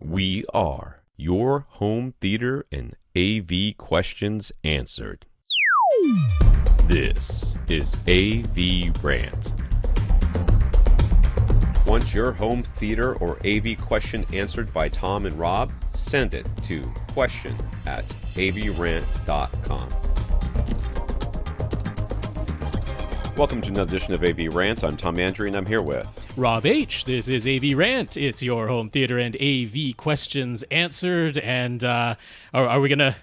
We are your home theater and AV questions answered. This is AVRant. Want your home theater or AV question answered by Tom and Rob? Send it to question@avrant.com. Welcome to another edition of AVRant. I'm Tom Andrew, and I'm here with Rob H. This is AVRant. It's your home theater and AV questions answered. And are we gonna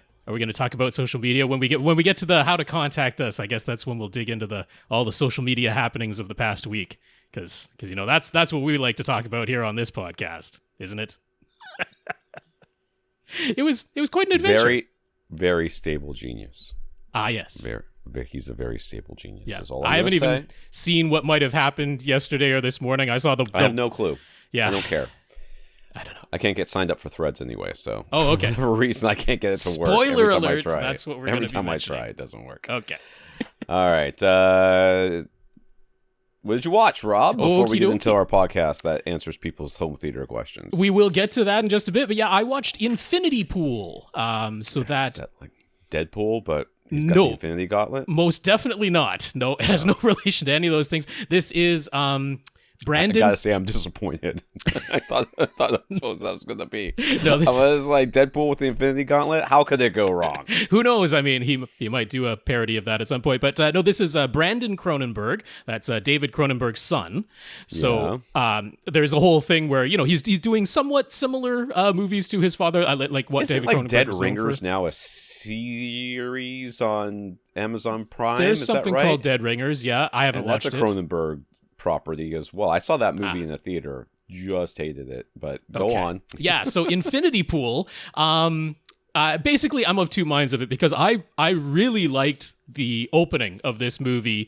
talk about social media when we get to the how to contact us? I guess that's when we'll dig into all the social media happenings of the past week, because you know that's what we like to talk about here on this podcast, isn't it? It was quite an adventure. Very, very stable genius. Ah, yes. He's a very stable genius. Yeah. Is all I haven't even seen what might have happened yesterday or this morning. I saw I have no clue. Yeah. I don't care. I don't know. I can't get signed up for Threads anyway, so. Oh, okay. For whatever reason, I can't get it to work. Spoiler Every time alert. I try That's what we're going to be Every time mentioning. I try, it doesn't work. Okay. All right. What did you watch, Rob, before we get into our podcast that answers people's home theater questions? We will get to that in just a bit, but yeah, I watched Infinity Pool. Is that like Deadpool, but he's got No. the Infinity Gauntlet? Most definitely not. No, it has no relation to any of those things. This is Brandon. I gotta say, I'm disappointed. I thought that's what that was gonna be. No, I was like Deadpool with the Infinity Gauntlet. How could it go wrong? Who knows? I mean, he might do a parody of that at some point. But no, this is Brandon Cronenberg. That's David Cronenberg's son. So there's a whole thing where he's doing somewhat similar movies to his father, like what Isn't David like Cronenberg Dead was known Ringers for. now a series on Amazon Prime? There's Is that something right? called Dead Ringers. Yeah, I haven't And watched that's a it. Cronenberg property as well. I saw that movie in the theater. Just hated it, but go on. Yeah, so Infinity Pool. Basically, I'm of two minds of it because I really liked the opening of this movie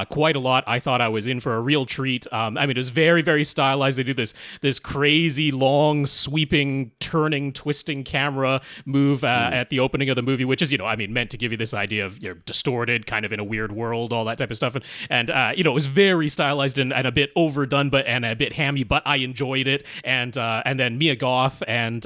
quite a lot. I thought I was in for a real treat. I mean, it was very, very stylized. They do this crazy, long, sweeping, turning, twisting camera move at the opening of the movie, which is, meant to give you this idea of you're distorted, kind of in a weird world, all that type of stuff. And it was very stylized and a bit overdone, and a bit hammy, but I enjoyed it. And then Mia Goth and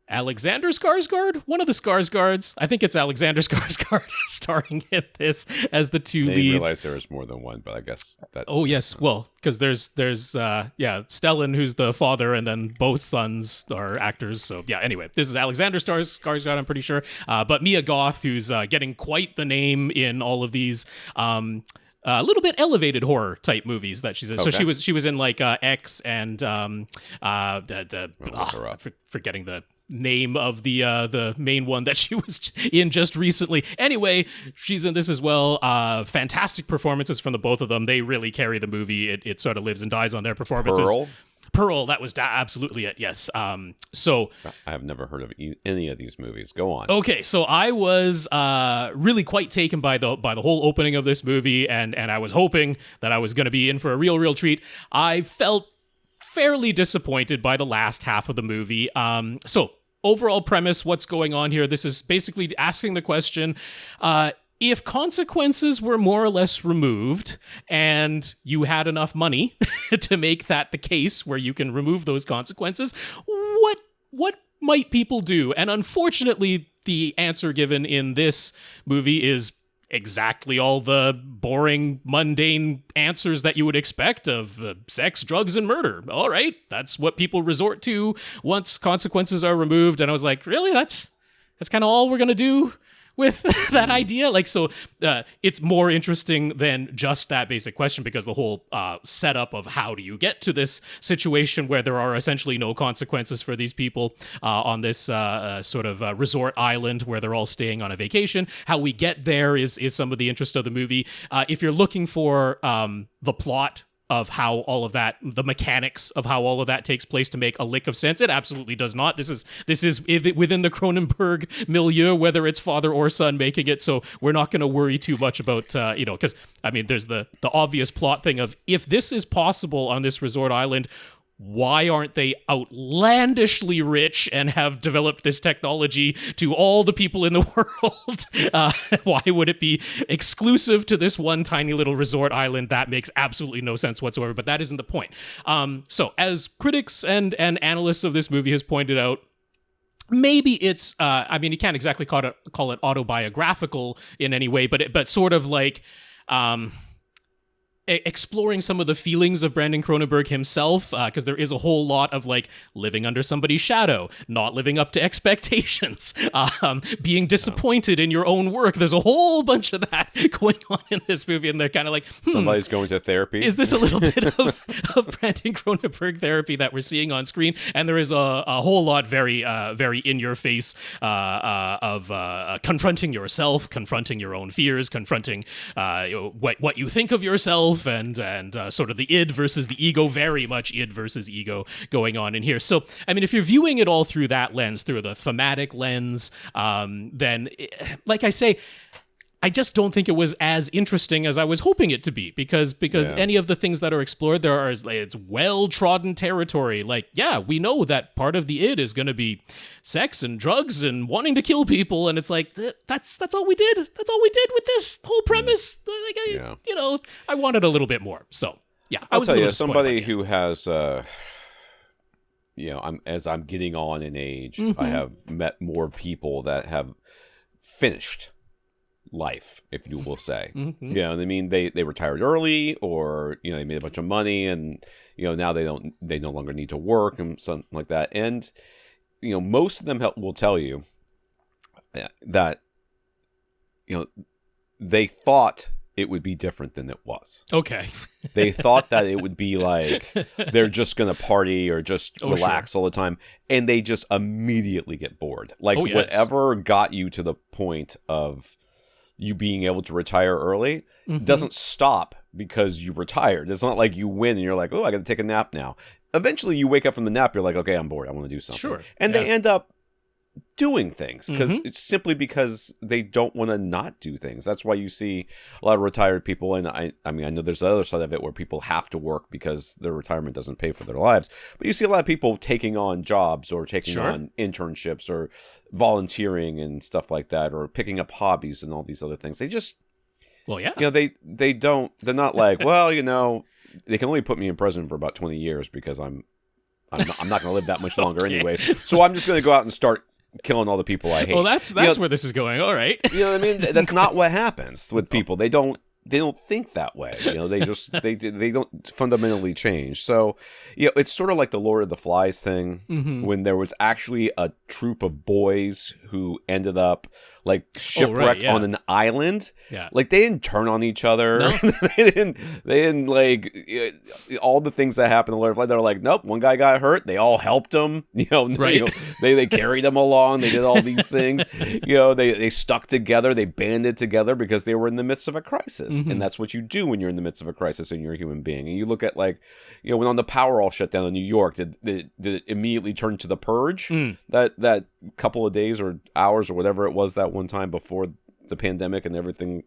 Alexander Skarsgård, one of the Skarsgårds. I think it's Alexander Skarsgård starring in this as the two I leads. didn't realize there was more than one, but I guess that. Oh yes, well, because there's Stellan, who's the father, and then both sons are actors. So yeah, anyway, this is Alexander Skarsgård, I'm pretty sure. But Mia Goth, who's getting quite the name in all of these. A little bit elevated horror type movies that she's in. Okay. So she was in like X and forgetting the name of the main one that she was in just recently. Anyway, she's in this as well. Fantastic performances from the both of them. They really carry the movie. It sort of lives and dies on their performances. Pearl, that was absolutely it. Yes. So I have never heard of any of these movies. Go on. Okay, so I was really quite taken by the whole opening of this movie, and I was hoping that I was going to be in for a real treat. I felt fairly disappointed by the last half of the movie. So overall premise, what's going on here? This is basically asking the question, if consequences were more or less removed and you had enough money to make that the case where you can remove those consequences, what might people do? And unfortunately, the answer given in this movie is exactly all the boring, mundane answers that you would expect of sex, drugs, and murder. All right, that's what people resort to once consequences are removed. And I was like, really? That's kind of all we're going to do with that idea? Like, so it's more interesting than just that basic question, because the whole setup of how do you get to this situation where there are essentially no consequences for these people on this sort of resort island where they're all staying on a vacation. How we get there is some of the interest of the movie. If you're looking for the plot of how all of that, the mechanics of how all of that takes place to make a lick of sense, it absolutely does not. This is within the Cronenberg milieu, whether it's father or son making it. So we're not going to worry too much about, because I mean, there's the obvious plot thing of if this is possible on this resort island, why aren't they outlandishly rich and have developed this technology to all the people in the world? Why would it be exclusive to this one tiny little resort island? That makes absolutely no sense whatsoever, but that isn't the point. So as critics and analysts of this movie has pointed out, maybe it's, I mean, you can't exactly call it autobiographical in any way, but sort of like exploring some of the feelings of Brandon Cronenberg himself, because there is a whole lot of like living under somebody's shadow, not living up to expectations, being disappointed in your own work. There's a whole bunch of that going on in this movie, and they're kind of like, somebody's going to therapy. Is this a little bit of Brandon Cronenberg therapy that we're seeing on screen? And there is a whole lot very in your face of confronting yourself, confronting your own fears, confronting what you think of yourself, and sort of the id versus the ego, very much id versus ego going on in here. So, I mean, if you're viewing it all through that lens, through the thematic lens, then, like I say, I just don't think it was as interesting as I was hoping it to be, because any of the things that are explored, it's well-trodden territory. Like, yeah, we know that part of the id is going to be sex and drugs and wanting to kill people, and it's like, that's all we did. That's all we did with this whole premise. Like, I wanted a little bit more. So, yeah, I'll tell you, somebody who has, as I'm getting on in age, I have met more people that have finished life, if you will say. You know what I mean? They retired early, or they made a bunch of money, and now they no longer need to work and something like that. And most of them will tell you that they thought it would be different than it was. Okay. They thought that it would be like they're just going to party or just relax all the time, and they just immediately get bored. Like, whatever got you to the point of you being able to retire early doesn't stop because you retired. It's not like you win and you're like, oh, I got to take a nap now. Eventually you wake up from the nap, you're like, okay, I'm bored, I want to do something. Sure. And they end up doing things because it's simply because they don't want to not do things. That's why you see a lot of retired people, and I mean, I know there's the other side of it where people have to work because their retirement doesn't pay for their lives, but you see a lot of people taking on jobs or taking on internships or volunteering and stuff like that, or picking up hobbies and all these other things. They just, they're not like, well, they can only put me in prison for about 20 years because I'm not going to live that much longer anyways, so I'm just going to go out and start killing all the people I hate. Well, that's where this is going. All right. You know what I mean? That's not what happens with people. They don't think that way. They don't fundamentally change. So, it's sort of like the Lord of the Flies thing, when there was actually a troop of boys who ended up like shipwrecked on an island. Yeah. Like, they didn't turn on each other. No. they didn't like all the things that happened in the Lord of the Flies. They're like, nope, one guy got hurt. They all helped him. They carried him along. They did all these things. They stuck together. They banded together because they were in the midst of a crisis. And that's what you do when you're in the midst of a crisis and you're a human being. And you look at, like, when on the power all shut down in New York, did it immediately turn to the purge? That couple of days or hours or whatever it was that one time before the pandemic and everything,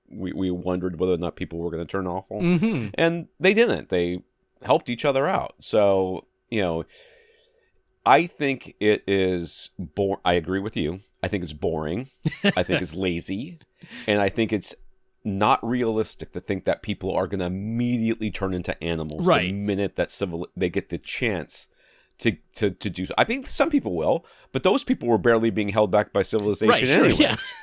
we wondered whether or not people were going to turn awful. And they didn't. They helped each other out. So, I think it is I agree with you. I think it's boring. I think it's lazy. And I think it's not realistic to think that people are going to immediately turn into animals the minute that they get the chance to do so. I think some people will, but those people were barely being held back by civilization anyways.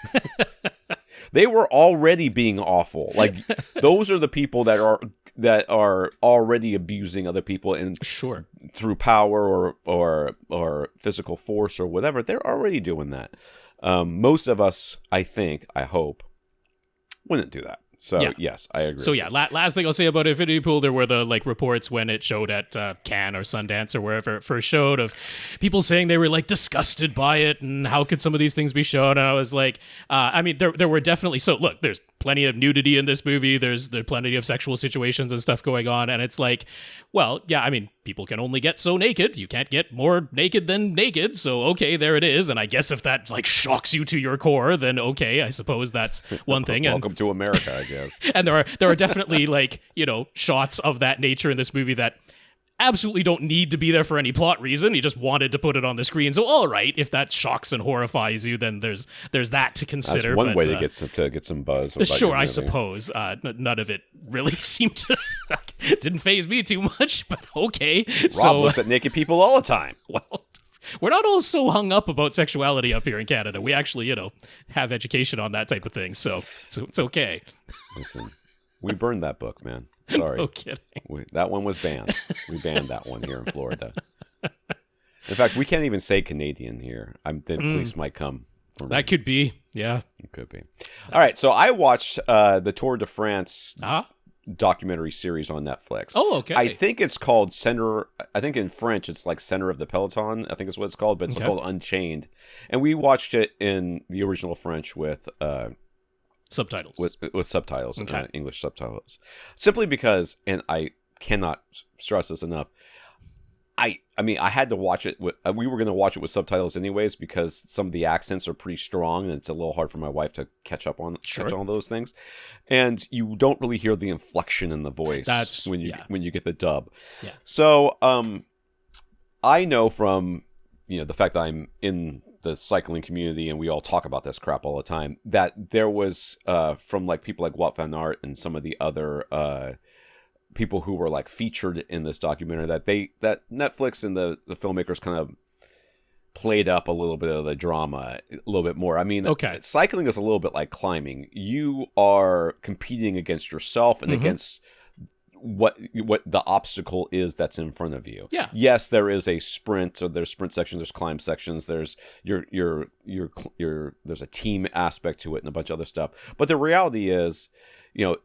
They were already being awful. Like, those are the people that are already abusing other people and through power or physical force or whatever. They're already doing that. Most of us, I hope, wouldn't do that. So, yes, I agree. So, last thing I'll say about Infinity Pool, there were the reports when it showed at Cannes or Sundance or wherever it first showed, of people saying they were disgusted by it and how could some of these things be shown. And I was like, there were definitely, so look, there's plenty of nudity in this movie. There's plenty of sexual situations and stuff going on. And it's like, well, people can only get so naked. You can't get more naked than naked. So, okay, there it is. And I guess if that shocks you to your core, then okay, I suppose that's one thing. Welcome to America, I guess. And there are definitely shots of that nature in this movie that absolutely don't need to be there for any plot reason. He just wanted to put it on the screen. So, all right, if that shocks and horrifies you, then there's that to consider. That's one way to get some buzz. Sure, I suppose. None of it really seemed to didn't faze me too much, but okay. Rob looks at naked people all the time. Well, we're not all so hung up about sexuality up here in Canada. We actually, have education on that type of thing, so it's okay. Listen, we burned that book, man. Sorry. No kidding. That one was banned. We banned that one here in Florida. In fact, we can't even say Canadian here. The police might come for me. That could be, yeah. It could be. All right, so I watched the Tour de France documentary series on Netflix. Oh, okay. I think it's called Center. I think in French it's like Center of the Peloton. I think is what it's called, but it's called Unchained. And we watched it in the original French with subtitles. With subtitles, English subtitles. Simply because, and I cannot stress this enough, I mean, I had to watch it with. We were going to watch it with subtitles anyways because some of the accents are pretty strong, and it's a little hard for my wife to catch up on those things. And you don't really hear the inflection in the voice when you get the dub. Yeah. So, I know from the fact that I'm in the cycling community and we all talk about this crap all the time, that there was from like people like Wout van Aert and some of the other people who were like featured in this documentary that Netflix and the filmmakers kind of played up a little bit of the drama a little bit more. I mean, cycling is a little bit like climbing. You are competing against yourself and against what the obstacle is that's in front of you. Yeah. Yes, there is a sprint, or there's sprint sections, there's climb sections, there's there's a team aspect to it and a bunch of other stuff. But the reality is, a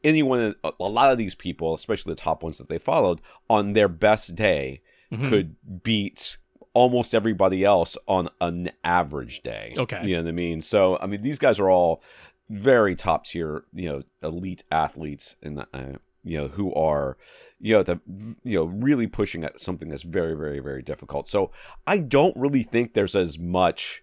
lot of these people, especially the top ones that they followed, on their best day could beat almost everybody else on an average day. Okay. You know what I mean? So, I mean, these guys are all very top tier, elite athletes and who are, really pushing at something that's very, very, very difficult. So I don't really think there's as much,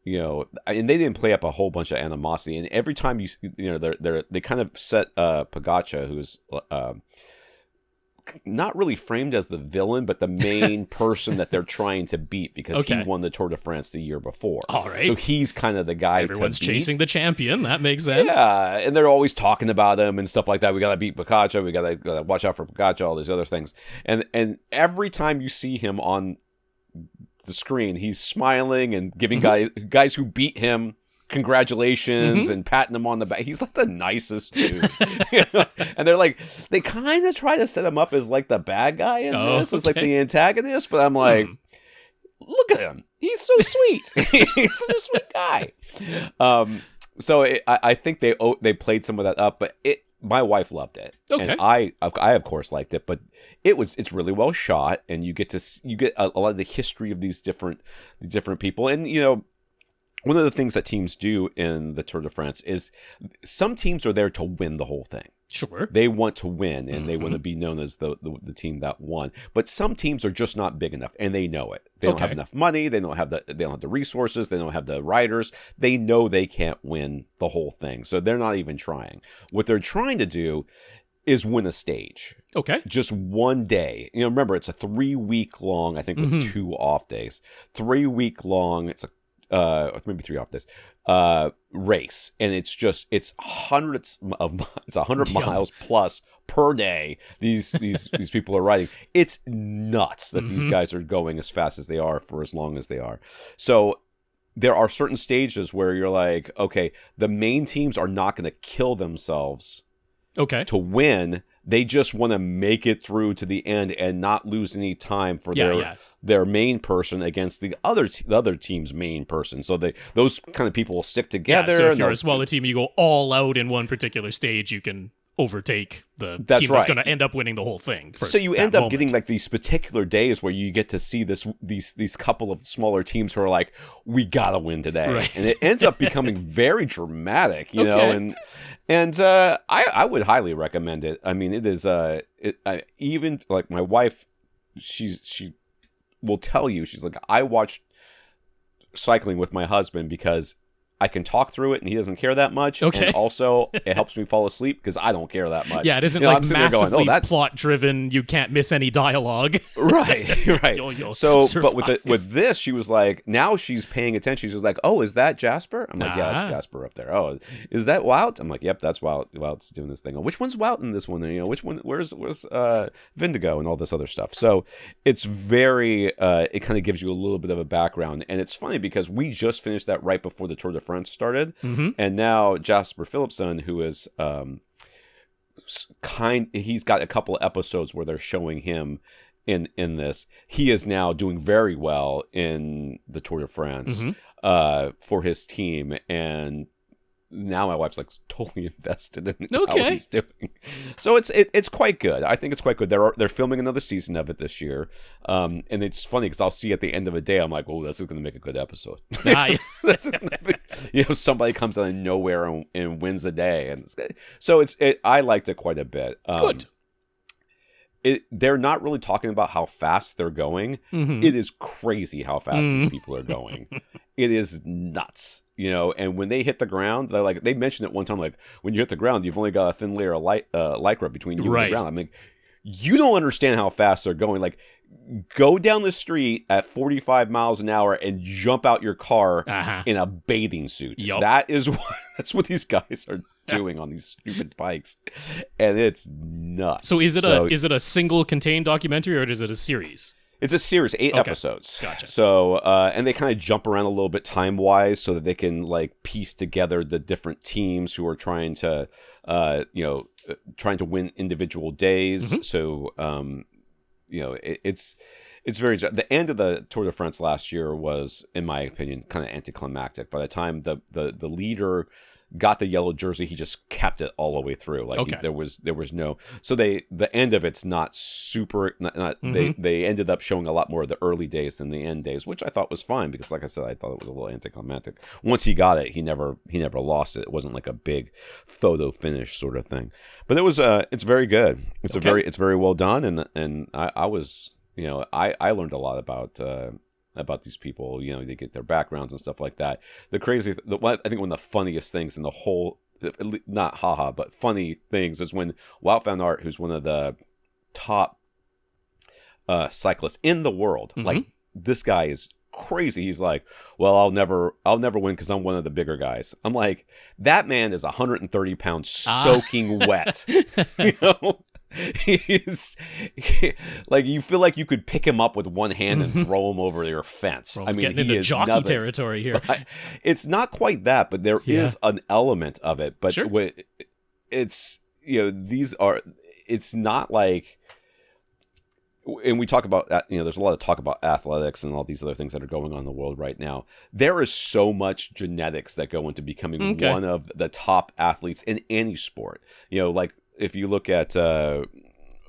and they didn't play up a whole bunch of animosity. And every time they kind of set Pogačar, who's not really framed as the villain, but the main person that they're trying to beat because he won the Tour de France the year before. All right. So he's kind of the guy Everyone's chasing the champion. That makes sense. Yeah, and they're always talking about him and stuff like that. We got to beat Pogačar. We got to watch out for Pogačar, all these other things. And every time you see him on the screen, he's smiling and giving guys who beat him congratulations and patting him on the back. He's like the nicest dude. And they kind of try to set him up as like the bad guy in this, as like the antagonist, but I'm like, look at him. He's so sweet. He's such a sweet guy. So I think they played some of that up, but my wife loved it. Okay. And I of course liked it, but it's really well shot, and you get a lot of the history of these different people. And one of the things that teams do in the Tour de France is some teams are there to win the whole thing. Sure. They want to win, and they want to be known as the team that won. But some teams are just not big enough, and they know it. They don't have enough money. They don't have the resources. They don't have the riders. They know they can't win the whole thing, so they're not even trying. What they're trying to do is win a stage. Okay. Just one day. Remember, it's a 3-week long, I think with 2 off days. 3-week long, it's maybe 3 off days, race. And it's hundreds of, it's 100 miles plus per day. These people are riding. It's nuts that these guys are going as fast as they are for as long as they are. So there are certain stages where you're like, okay, the main teams are not going to kill themselves to win. They just want to make it through to the end and not lose any time for their main person against the other team's main person. So those kind of people will stick together. So if you're a smaller team, you go all out in one particular stage, you can overtake the team that's going to end up winning the whole thing. So you end up getting like these particular days where you get to see these couple of smaller teams who are like, we gotta win today, and it ends up becoming very dramatic, you know. And I would highly recommend it. I mean, it is even like my wife, she will tell you, she's like, I watched cycling with my husband because I can talk through it and he doesn't care that much. Okay. And also, it helps me fall asleep because I don't care that much. Yeah, it isn't I'm sitting there massively going, plot-driven. You can't miss any dialogue. Right. You'll So, survive. but with this, she was like, now she's paying attention. She's like, oh, is that Jasper? I'm like, yeah, it's Jasper up there. Oh, is that Wout? I'm like, yep, that's Wout. Wout's doing this thing. Oh, which one's Wout in this one? And, which one? Where's Vindigo and all this other stuff? So it's very. It kind of gives you a little bit of a background, and it's funny because we just finished that right before the Tour de France started. And now Jasper Philipson, who is he's got a couple of episodes where they're showing him in this. He is now doing very well in the Tour de France for his team, and now my wife's like totally invested in how he's doing. So it's quite good. I think it's quite good. They're filming another season of it this year, and it's funny because I'll see at the end of the day, I'm like, oh, this is going to make a good episode. Somebody comes out of nowhere and wins the day, and so I liked it quite a bit. Good. They're not really talking about how fast they're going. It is crazy how fast these people are going. It is nuts, and when they hit the ground, they're like, they mentioned it one time, like, when you hit the ground, you've only got a thin layer of lycra between you and the ground. I'm like, you don't understand how fast they're going. Like, go down the street at 45 miles an hour and jump out your car in a bathing suit. Yep. That's what these guys are doing on these stupid bikes, and it's nuts. So is it a single contained documentary, or is it a series? It's a series, 8 episodes. Gotcha. So, and they kind of jump around a little bit time-wise so that they can, like, piece together the different teams who are trying to win individual days. So, it's very... The end of the Tour de France last year was, in my opinion, kind of anticlimactic. By the time the leader got the yellow jersey, he just kept it all the way through. Like, there was no. So the end of it's not super. They ended up showing a lot more of the early days than the end days, which I thought was fine because, like I said, I thought it was a little anticlimactic. Once he got it, he never lost it. It wasn't like a big photo finish sort of thing. But it was it's very good. It's very well done, and I was I learned a lot about these people. They get their backgrounds and stuff like that. I think one of the funniest things in the whole, not haha, but funny things, is when Wout van Aert, who's one of the top cyclists in the world, like, this guy is crazy. He's like, well, I'll never win because I'm one of the bigger guys. I'm like, that man is 130 pounds soaking wet. He's like, you feel like you could pick him up with one hand and throw him over your fence. I mean, getting into jockey territory here. It's not quite that, but there is an element of it. But sure. It's it's not like. And we talk about, there's a lot of talk about athletics and all these other things that are going on in the world right now. There is so much genetics that go into becoming one of the top athletes in any sport. Like, if you look at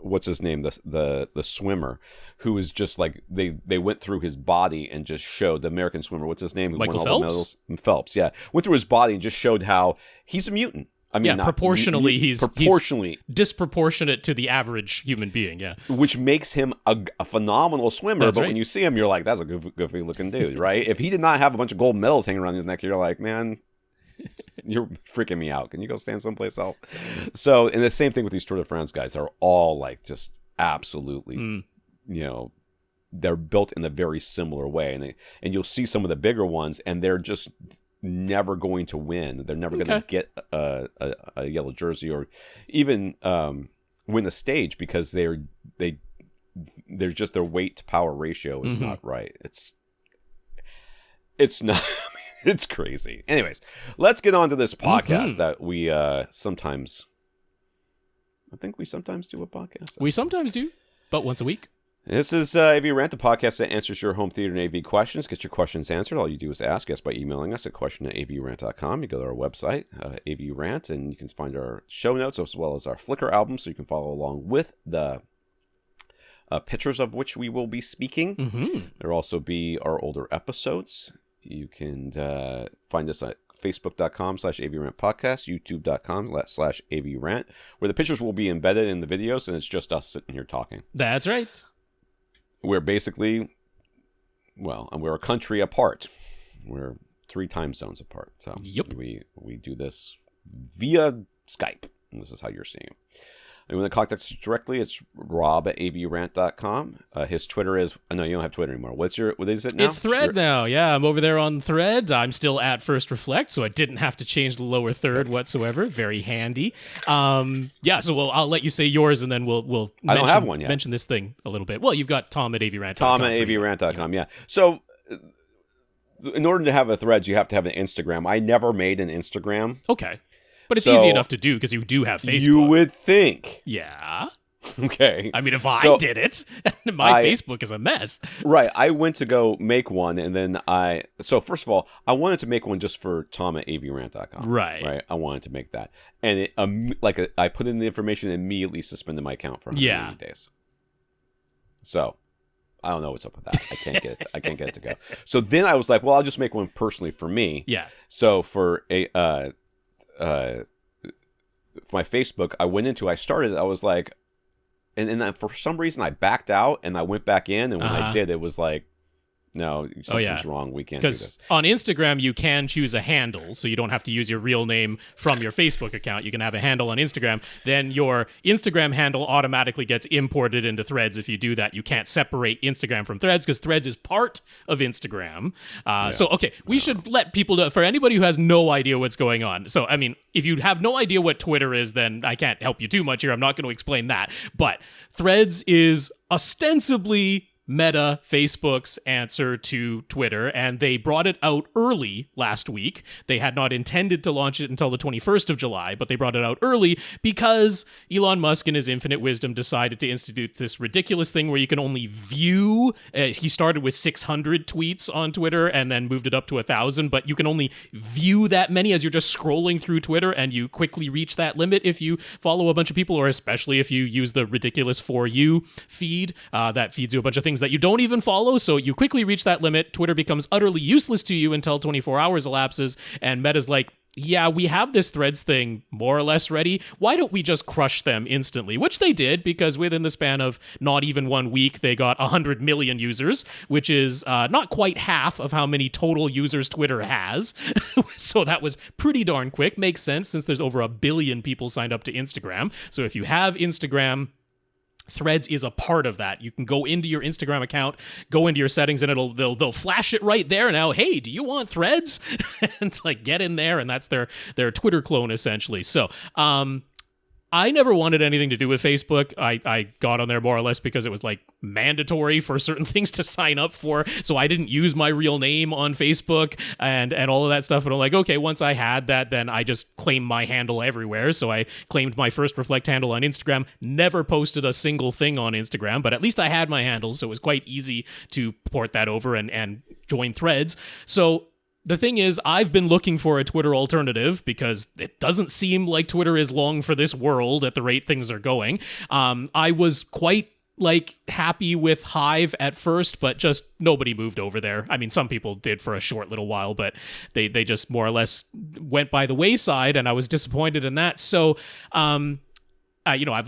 what's his name, the swimmer, who is just like, they went through his body and just showed, the American swimmer, what's his name, who Michael won all Phelps? the medals? Phelps, yeah, went through his body and just showed how he's a mutant. I mean, proportionally, he's proportionally disproportionate to the average human being. Yeah, which makes him a phenomenal swimmer. That's but right. when you see him, you're like, that's a goofy looking dude, right? If he did not have a bunch of gold medals hanging around his neck, you're like, man, you're freaking me out. Can you go stand someplace else? So, and the same thing with these Tour de France guys. They're all like just absolutely, they're built in a very similar way, and you'll see some of the bigger ones, and they're just never going to win. They're never going to get a yellow jersey or even win a stage because they're just, their weight to power ratio is not right. It's not. It's crazy. Anyways, let's get on to this podcast that we sometimes. I think we sometimes do a podcast. We sometimes do, but once a week. This is AVRant, the podcast that answers your home theater and AV questions. Get your questions answered. All you do is ask us by emailing us at question@avrant.com. You go to our website, AVRant, and you can find our show notes as well as our Flickr album, so you can follow along with the pictures of which we will be speaking. There'll also be our older episodes. You can find us at facebook.com/AVRant podcast, youtube.com/AVRant, where the pictures will be embedded in the videos, and it's just us sitting here talking. That's right. We're basically, we're a country apart. We're 3 time zones apart. So Yep. we do this via Skype, and this is how you're seeing it. And when you contact us directly, it's rob@avrant.com. His Twitter is... No, you don't have Twitter anymore. What is it now? It's Thread now. Yeah, I'm over there on Thread. I'm still at First Reflect, so I didn't have to change the lower third whatsoever. Very handy. Yeah, so I'll let you say yours, and then we'll I don't have one yet. Mention this thing a little bit. Well, you've got Tom at AVRant.com. Tom at AVRant.com, yeah. So in order to have a Threads, you have to have an Instagram. I never made an Instagram. Okay. But it's easy enough to do because you do have Facebook. You would think. Yeah. Okay. I mean, if I did it, my Facebook is a mess. Right. I went to go make one, and then So first of all, I wanted to make one just for Tom at avrant.com. Right. Right. I wanted to make that, and I put in the information and immediately suspended my account for 180 days. So I don't know what's up with that. I can't get it to go. So then I was like, well, I'll just make one personally for me. Yeah. So for my Facebook, I was like, and then for some reason I backed out and I went back in, and when I did, it was like, no, something's wrong. We can't do this. Because on Instagram, you can choose a handle, so you don't have to use your real name from your Facebook account. You can have a handle on Instagram. Then your Instagram handle automatically gets imported into Threads. If you do that, you can't separate Instagram from Threads because Threads is part of Instagram. So, okay, we should let people know, for anybody who has no idea what's going on. So, I mean, if you have no idea what Twitter is, then I can't help you too much here. I'm not going to explain that. But Threads is ostensibly Meta, Facebook's answer to Twitter, and they brought it out early last week. They had not intended to launch it until the 21st of July, but they brought it out early because Elon Musk, in his infinite wisdom, decided to institute this ridiculous thing where you can only view. He started with 600 tweets on Twitter and then moved it up to 1,000, but you can only view that many as you're just scrolling through Twitter, and you quickly reach that limit if you follow a bunch of people, or especially if you use the ridiculous For You feed that feeds you a bunch of things that you don't even follow, so you quickly reach that limit. Twitter becomes utterly useless to you until 24 hours elapses, and Meta's like, yeah, we have this Threads thing more or less ready. Why don't we just crush them instantly? Which they did, because within the span of not even 1 week, they got 100 million users, which is not quite half of how many total users Twitter has. So that was pretty darn quick. Makes sense, since there's over 1 billion people signed up to Instagram. So if you have Instagram, Threads is a part of that. You can go into your Instagram account, go into your settings, and they'll flash it right there now. Hey, do you want Threads? And it's like, get in there, and that's their Twitter clone essentially. So, I never wanted anything to do with Facebook. I got on there more or less because it was like mandatory for certain things to sign up for. So I didn't use my real name on Facebook and all of that stuff. But I'm like, okay, once I had that, then I just claimed my handle everywhere. So I claimed my First Reflect handle on Instagram, never posted a single thing on Instagram, but at least I had my handle. So it was quite easy to port that over and join Threads. So the thing is, I've been looking for a Twitter alternative because it doesn't seem like Twitter is long for this world at the rate things are going. I was quite happy with Hive at first, but just nobody moved over there. I mean, some people did for a short little while, but they just more or less went by the wayside, and I was disappointed in that. So, I've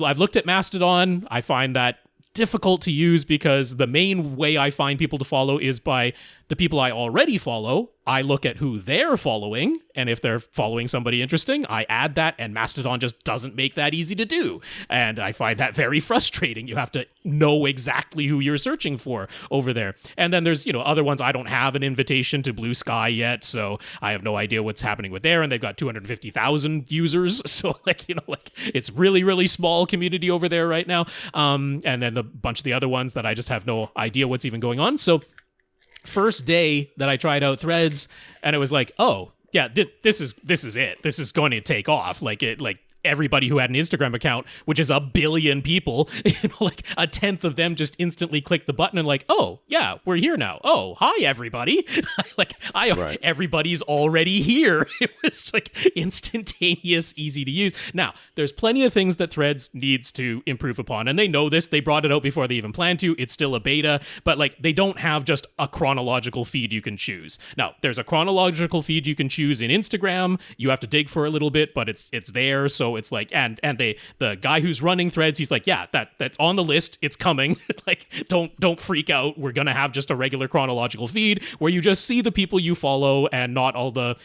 looked at Mastodon. I find that difficult to use because the main way I find people to follow is by the people I already follow. I look at who they're following, and if they're following somebody interesting, I add that, and Mastodon just doesn't make that easy to do. And I find that very frustrating. You have to know exactly who you're searching for over there. And then there's, other ones. I don't have an invitation to Blue Sky yet, so I have no idea what's happening with there, and they've got 250,000 users, so it's really, really small community over there right now. And then the bunch of the other ones that I just have no idea what's even going on. So first day that I tried out Threads, and it was like, oh yeah, this is it. This is going to take off. Everybody who had an Instagram account, which is 1 billion people, a tenth of them just instantly clicked the button and oh yeah, we're here now. Oh, hi everybody. Right. Everybody's already here. It was instantaneous, easy to use. Now, there's plenty of things that Threads needs to improve upon, and they know this. They brought it out before they even planned to. It's still a beta, but they don't have just a chronological feed you can choose. Now, there's a chronological feed you can choose in Instagram. You have to dig for a little bit, but it's there. So So it's like, and the guy who's running Threads, he's like, yeah, that's on the list. It's coming. Like, don't freak out. We're going to have just a regular chronological feed where you just see the people you follow and not all the,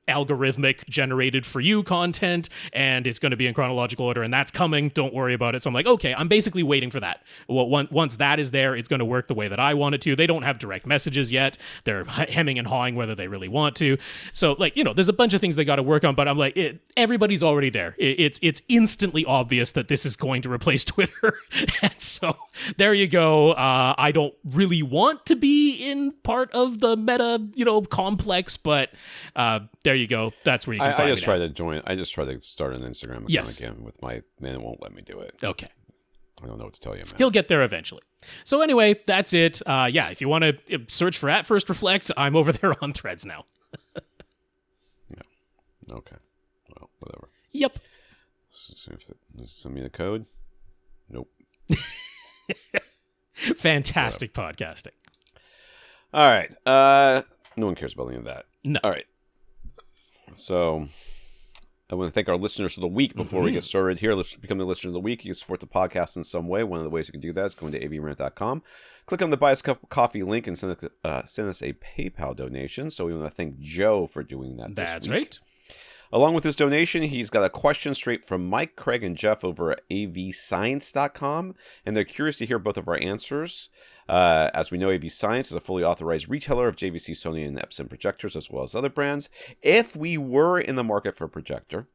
algorithmic generated for you content, and it's going to be in chronological order, and that's coming. Don't worry about it. So I'm like, okay, I'm basically waiting for that. Well, once that is there, it's going to work the way that I want it to. They don't have direct messages yet. They're hemming and hawing whether they really want to. So like, there's a bunch of things they got to work on, but I'm like, everybody's already there. It's instantly obvious that this is going to replace Twitter. And so there you go. I don't really want to be in part of the meta, complex, but there you go. That's where you can find I me just try to join. I just try to start an Instagram account again with and it won't let me do it. Okay. I don't know what to tell you, man. He'll get there eventually. So anyway, that's it. If you want to search for @FirstReflect, I'm over there on Threads now. Yeah. Okay. Well, whatever. Yep. Send me the code. Nope. Fantastic podcasting. All right. No one cares about any of that. No. All right. So I want to thank our listeners of the week before we get started here. Let's become the listener of the week. You can support the podcast in some way. One of the ways you can do that is going to avrant.com. Click on the Buy Us a Cup of Coffee link and send us a PayPal donation. So we want to thank Joe for doing that That's this week. right. Along with his donation, he's got a question straight from Mike, Craig, and Jeff over at avscience.com, and they're curious to hear both of our answers. As we know, AV Science is a fully authorized retailer of JVC, Sony, and Epson projectors, as well as other brands. If we were in the market for a projector,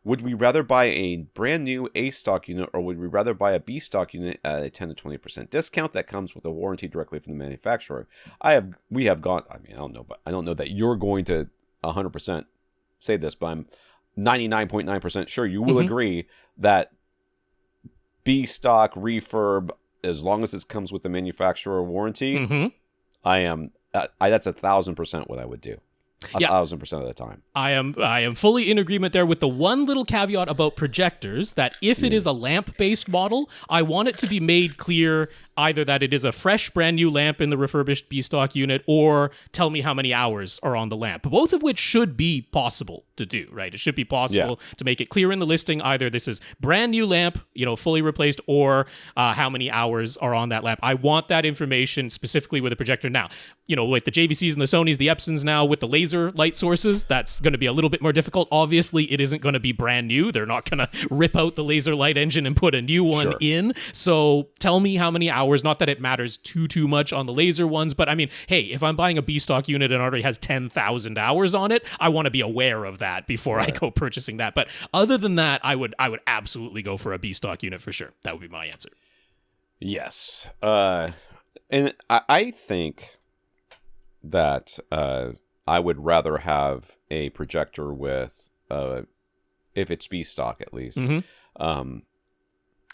would we rather buy a brand new A stock unit, or would we rather buy a B stock unit at a 10 to 20% discount that comes with a warranty directly from the manufacturer? We have gone. I mean, I don't know, but I don't know that you're going to 100% say this, but I'm 99.9% sure you will agree that B stock refurb, as long as it comes with the manufacturer warranty, that's 1,000% what I would do. 1,000% of the time. I am fully in agreement there, with the one little caveat about projectors, that if it is a lamp-based model, I want it to be made clear either that it is a fresh, brand new lamp in the refurbished B-stock unit, or tell me how many hours are on the lamp. Both of which should be possible to do, right? It should be possible to make it clear in the listing, either this is brand new lamp, fully replaced, or how many hours are on that lamp. I want that information specifically with a projector. Now, with the JVCs and the Sonys, the Epsons now, with the laser light sources, that's going to be a little bit more difficult. Obviously, it isn't going to be brand new. They're not going to rip out the laser light engine and put a new one in. So tell me how many hours. Not that it matters too much on the laser ones, but I mean, hey, if I'm buying a B-stock unit and it already has 10,000 hours on it, I want to be aware of that before I go purchasing that. But other than that, I would absolutely go for a B-stock unit for sure. That would be my answer. Yes. And I think that I would rather have a projector with, if it's B-stock at least,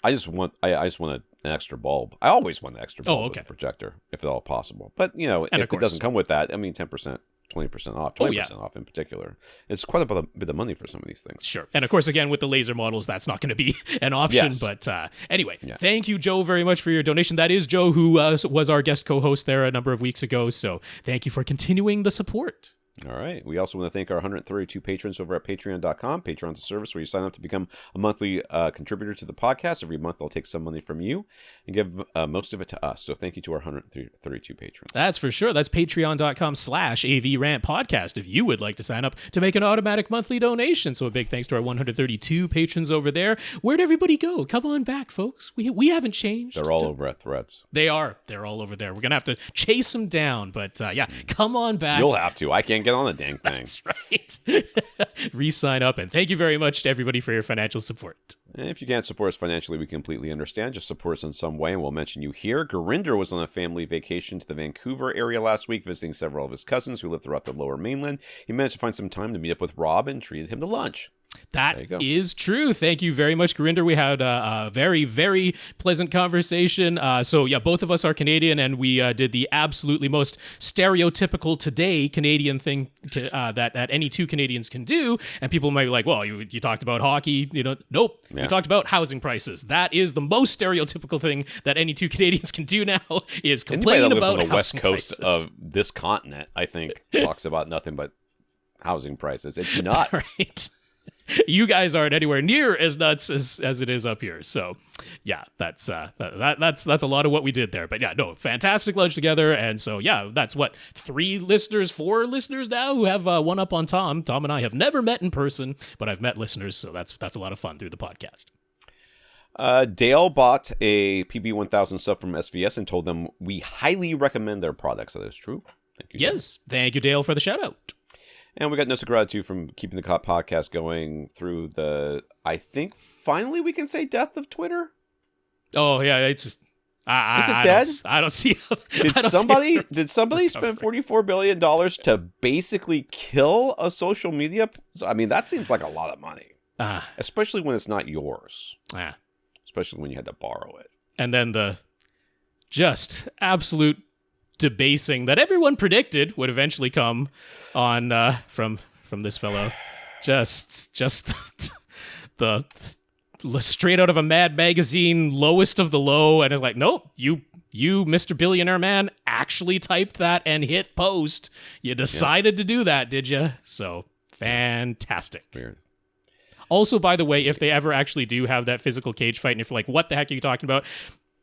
I just want an extra bulb. I always want an extra bulb with a projector, if at all possible. But, if it doesn't come with that, I mean, 10%, 20% off, 20% off in particular. It's quite a bit of money for some of these things. Sure. And of course, again, with the laser models, that's not going to be an option. Yes. But anyway, thank you, Joe, very much for your donation. That is Joe, who was our guest co-host there a number of weeks ago. So thank you for continuing the support. All right. We also want to thank our 132 patrons over at patreon.com. Patreon's a service where you sign up to become a monthly contributor to the podcast. Every month, they'll take some money from you and give most of it to us. So thank you to our 132 patrons. That's for sure. That's patreon.com/AVRant podcast if you would like to sign up to make an automatic monthly donation. So a big thanks to our 132 patrons over there. Where'd everybody go? Come on back, folks. We haven't changed. They're all over at Threads. They are. They're all over there. We're going to have to chase them down. But come on back. You'll have to. I can't get on the dang thing. That's right. Re-sign up, and thank you very much to everybody for your financial support. And if you can't support us financially, we completely understand. Just support us in some way, and we'll mention you here. Gurinder was on a family vacation to the Vancouver area last week, visiting several of his cousins who live throughout the Lower Mainland. He managed to find some time to meet up with Rob and treated him to lunch. That is true. Thank you very much, Gurinder. We had a very, very pleasant conversation. So both of us are Canadian, and we did the absolutely most stereotypical today Canadian thing that any two Canadians can do. And people might be like, well, you talked about hockey. Nope. Yeah. We talked about housing prices. That is the most stereotypical thing that any two Canadians can do now, is complain about housing on the west coast prices. Of this continent, I think, talks about nothing but housing prices. It's nuts. Right. you guys aren't anywhere near as nuts as it is up here. So yeah, that's a lot of what we did there. But yeah, no, fantastic lunch together. And so yeah, that's what, 4 listeners now who have one up on Tom. Tom and I have never met in person, but I've met listeners, so that's a lot of fun through the podcast. Dale bought a PB1000 sub from SVS and told them we highly recommend their products. That is true. Thank you. Yes, thank you, Dale, for the shout out. And we got notes of gratitude from keeping the podcast going through the, I think, finally we can say death of Twitter. Oh yeah, it's just, is it dead? I don't see. Did somebody spend $44 billion to basically kill a social media? I mean, that seems like a lot of money, especially when it's not yours. Especially when you had to borrow it. And then the just absolute debasing that everyone predicted would eventually come on from this fellow. Just the straight out of a Mad Magazine lowest of the low, and it's like, nope, you Mr. Billionaire Man actually typed that and hit post. You decided to do that, did you? So fantastic. Weird. Also, by the way, if they ever actually do have that physical cage fight, and if you're like, what the heck are you talking about?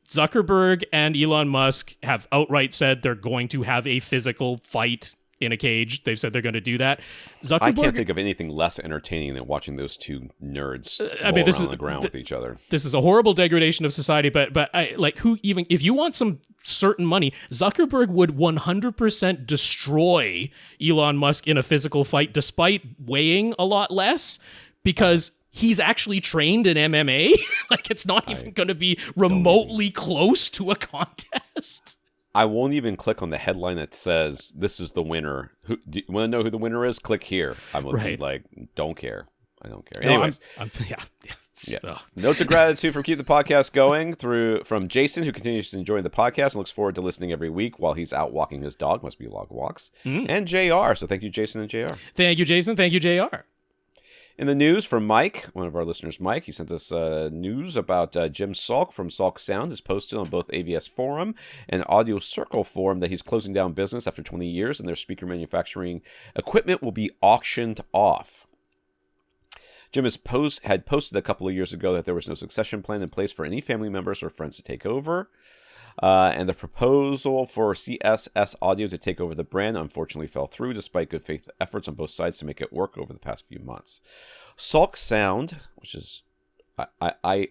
Zuckerberg and Elon Musk have outright said they're going to have a physical fight in a cage. They've said they're going to do that. I can't think of anything less entertaining than watching those two nerds roll around the ground with each other. This is a horrible degradation of society, but I, like, who even, if you want some certain money, Zuckerberg would 100% destroy Elon Musk in a physical fight, despite weighing a lot less, because he's actually trained in MMA. Like, it's not even going to be remotely close to a contest. I won't even click on the headline that says, this is the winner. Do you want to know who the winner is? Click here. I'm like, don't care. I don't care. Anyways. Yeah. Notes of gratitude for keeping the podcast going from Jason, who continues to enjoy the podcast and looks forward to listening every week while he's out walking his dog. Must be log walks. And JR. So thank you, Jason and JR. Thank you, Jason. Thank you, JR. In the news from Mike, one of our listeners, Mike, he sent us news about Jim Salk from Salk Sound has posted on both AVS Forum and Audio Circle Forum that he's closing down business after 20 years and their speaker manufacturing equipment will be auctioned off. Jim had posted a couple of years ago that there was no succession plan in place for any family members or friends to take over. And the proposal for CSS Audio to take over the brand unfortunately fell through despite good faith efforts on both sides to make it work over the past few months. Salk Sound, which is, I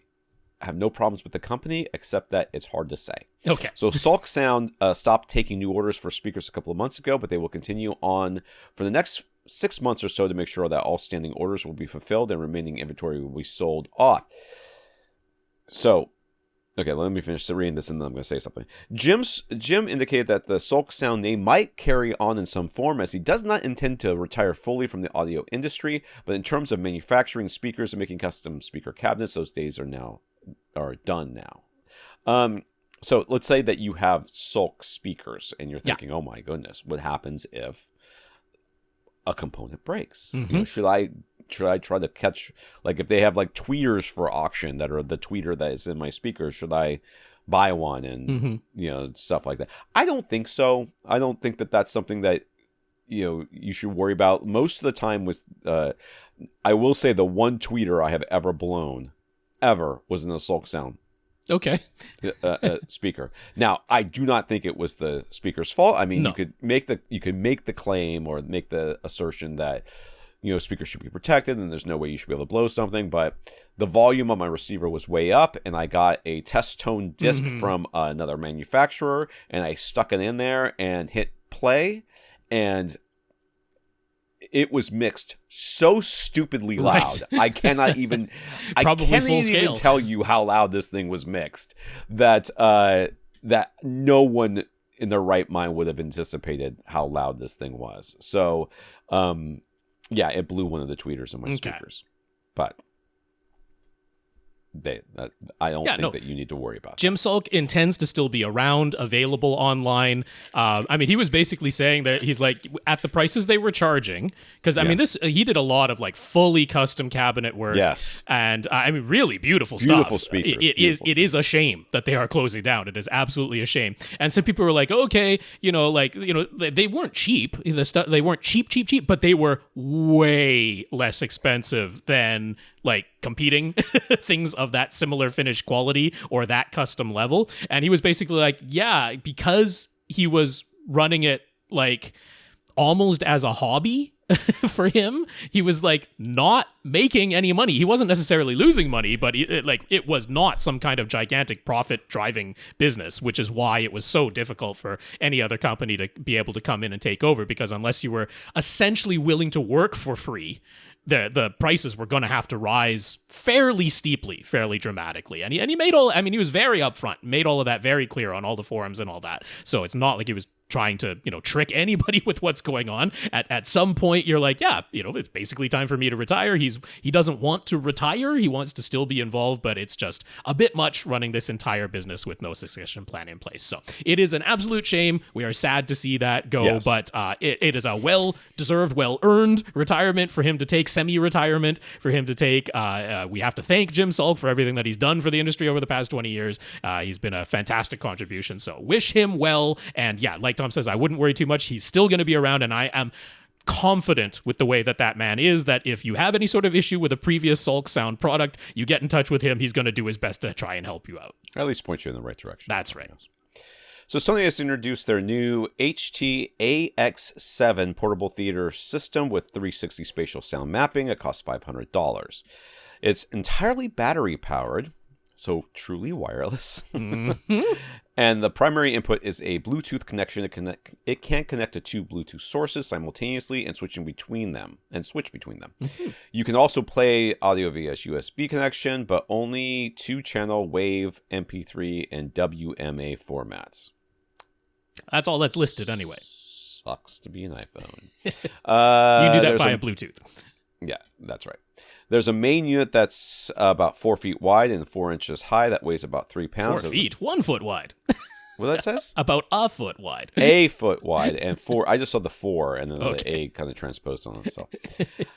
have no problems with the company except that it's hard to say. Okay. So Salk Sound stopped taking new orders for speakers a couple of months ago, but they will continue on for the next 6 months or so to make sure that all standing orders will be fulfilled and remaining inventory will be sold off. So, okay, let me finish reading this and then I'm going to say something. Jim indicated that the Salk Sound name might carry on in some form as he does not intend to retire fully from the audio industry, but in terms of manufacturing speakers and making custom speaker cabinets, those days are done now. So let's say that you have Salk speakers and you're thinking, oh my goodness, what happens if a component breaks? You know, should I try to catch, like, if they have like tweeters for auction that are the tweeter that is in my speaker, should I buy one and you know, stuff like that? I don't think so. I don't think that that's something that, you know, you should worry about. Most of the time with I will say the one tweeter I have ever blown was in the Salk Sound speaker. Now, I do not think it was the speaker's fault. I mean, you could make the claim or make the assertion that, you know, speakers should be protected and there's no way you should be able to blow something, but the volume on my receiver was way up and I got a test tone disc from another manufacturer and I stuck it in there and hit play and it was mixed so stupidly loud. I cannot even even tell you how loud this thing was mixed that that no one in their right mind would have anticipated how loud this thing was. So, yeah, it blew one of the tweeters in my speakers. But I don't think that you need to worry about. Jim Salk intends to still be around, available online. I mean, he was basically saying that he's like, at the prices they were charging, because I mean, he did a lot of like fully custom cabinet work. Yes, and I mean, really beautiful stuff. Beautiful speakers. It is a shame that they are closing down. It is absolutely a shame. And some people were like, okay, they weren't cheap. They weren't cheap, but they were way less expensive than like competing things of that similar finished quality or that custom level. And he was basically like, yeah, because he was running it like almost as a hobby for him, he was like not making any money. He wasn't necessarily losing money, but it was not some kind of gigantic profit driving business, which is why it was so difficult for any other company to be able to come in and take over, because unless you were essentially willing to work for free, the prices were going to have to rise fairly steeply, fairly dramatically. And he made he was very upfront, made all of that very clear on all the forums and all that. So it's not like he was trying to, trick anybody with what's going on. At some point, you're like, yeah, it's basically time for me to retire. He doesn't want to retire. He wants to still be involved, but it's just a bit much running this entire business with no succession plan in place. So it is an absolute shame. We are sad to see that go, but it is a well-deserved, well-earned retirement for him to take, semi-retirement for him to take. We have to thank Jim Salk for everything that he's done for the industry over the past 20 years. He's been a fantastic contribution. So wish him well. And yeah, like Tom says, I wouldn't worry too much. He's still going to be around, and I am confident with the way that man is, that if you have any sort of issue with a previous Salk Sound product, you get in touch with him. He's going to do his best to try and help you out. Or at least point you in the right direction. That's right. Yes. So Sony has introduced their new HT-AX7 portable theater system with 360 spatial sound mapping. It costs $500. It's entirely battery powered, so truly wireless. Mm-hmm. And the primary input is a Bluetooth connection. It can connect to two Bluetooth sources simultaneously and switch between them. Mm-hmm. You can also play audio via USB connection, but only 2-channel WAV, MP3, and WMA formats. That's all that's listed anyway. Sucks to be an iPhone. You can do that via Bluetooth. Yeah, that's right. There's a main unit that's about 4 feet wide and 4 inches high that weighs about 3 pounds. 4 feet? 1 foot wide. What that says? About a foot wide. A foot wide and 4. I just saw the 4 and then the A kind of transposed on itself.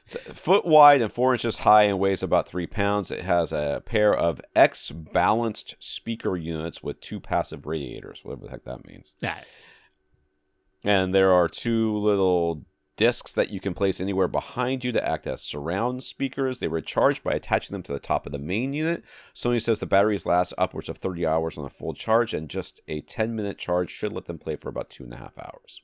So, foot wide and 4 inches high and weighs about 3 pounds. It has a pair of X balanced speaker units with 2 passive radiators, whatever the heck that means. And there are 2 little discs that you can place anywhere behind you to act as surround speakers. They were charged by attaching them to the top of the main unit. Sony says the batteries last upwards of 30 hours on a full charge, and just a 10-minute charge should let them play for about 2.5 hours.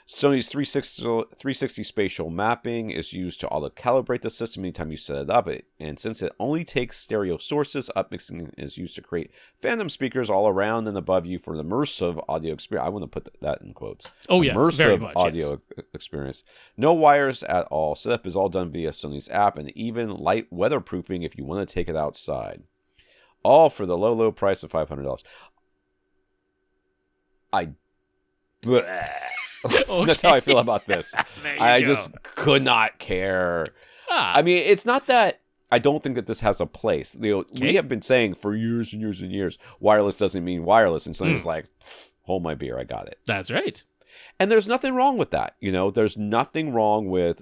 Sony's 360 spatial mapping is used to auto-calibrate the system anytime you set it up. And since it only takes stereo sources, upmixing is used to create phantom speakers all around and above you for an immersive audio experience. I want to put that in quotes. Oh, yeah. Immersive very much, audio experience. No wires at all. Setup is all done via Sony's app, and even light weatherproofing if you want to take it outside. All for the low price of $500. Okay. That's how I feel about this. I just could not care. I mean, it's not that I don't think that this has a place. We have been saying for years and years and years, wireless doesn't mean wireless. And somebody's like, hold my beer, I got it. That's right. And there's nothing wrong with that. There's nothing wrong with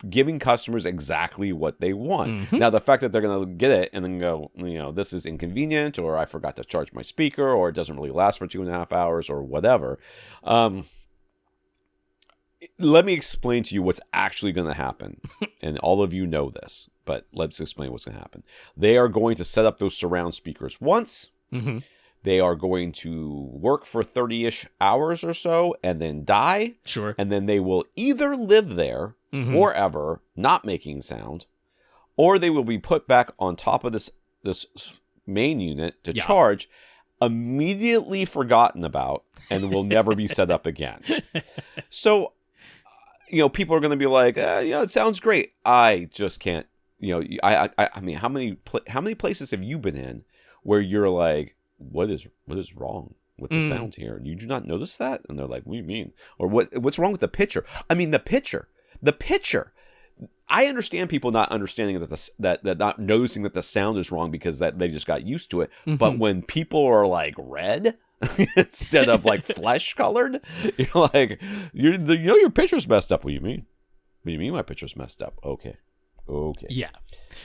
giving customers exactly what they want. Mm-hmm. Now, the fact that they're going to get it and then go, this is inconvenient, or I forgot to charge my speaker, or it doesn't really last for 2.5 hours, or whatever. Let me explain to you what's actually going to happen. And all of you know this, but let's explain what's going to happen. They are going to set up those surround speakers once. Mm-hmm. They are going to work for 30-ish hours or so and then die. Sure. And then they will either live there forever, not making sound, or they will be put back on top of this main unit to charge, immediately forgotten about, and will never be set up again. So, people are going to be like, it sounds great. I just can't, I mean, how many places have you been in where you're like, what is wrong with the sound here? You do not notice that? And they're like, what do you mean? Or what's wrong with the picture? I mean, the picture. I understand people not understanding that not noticing that the sound is wrong because that they just got used to it. But when people are like red instead of like flesh colored, you're like, your picture's messed up. What do you mean? What do you mean my picture's messed up? Okay. Yeah.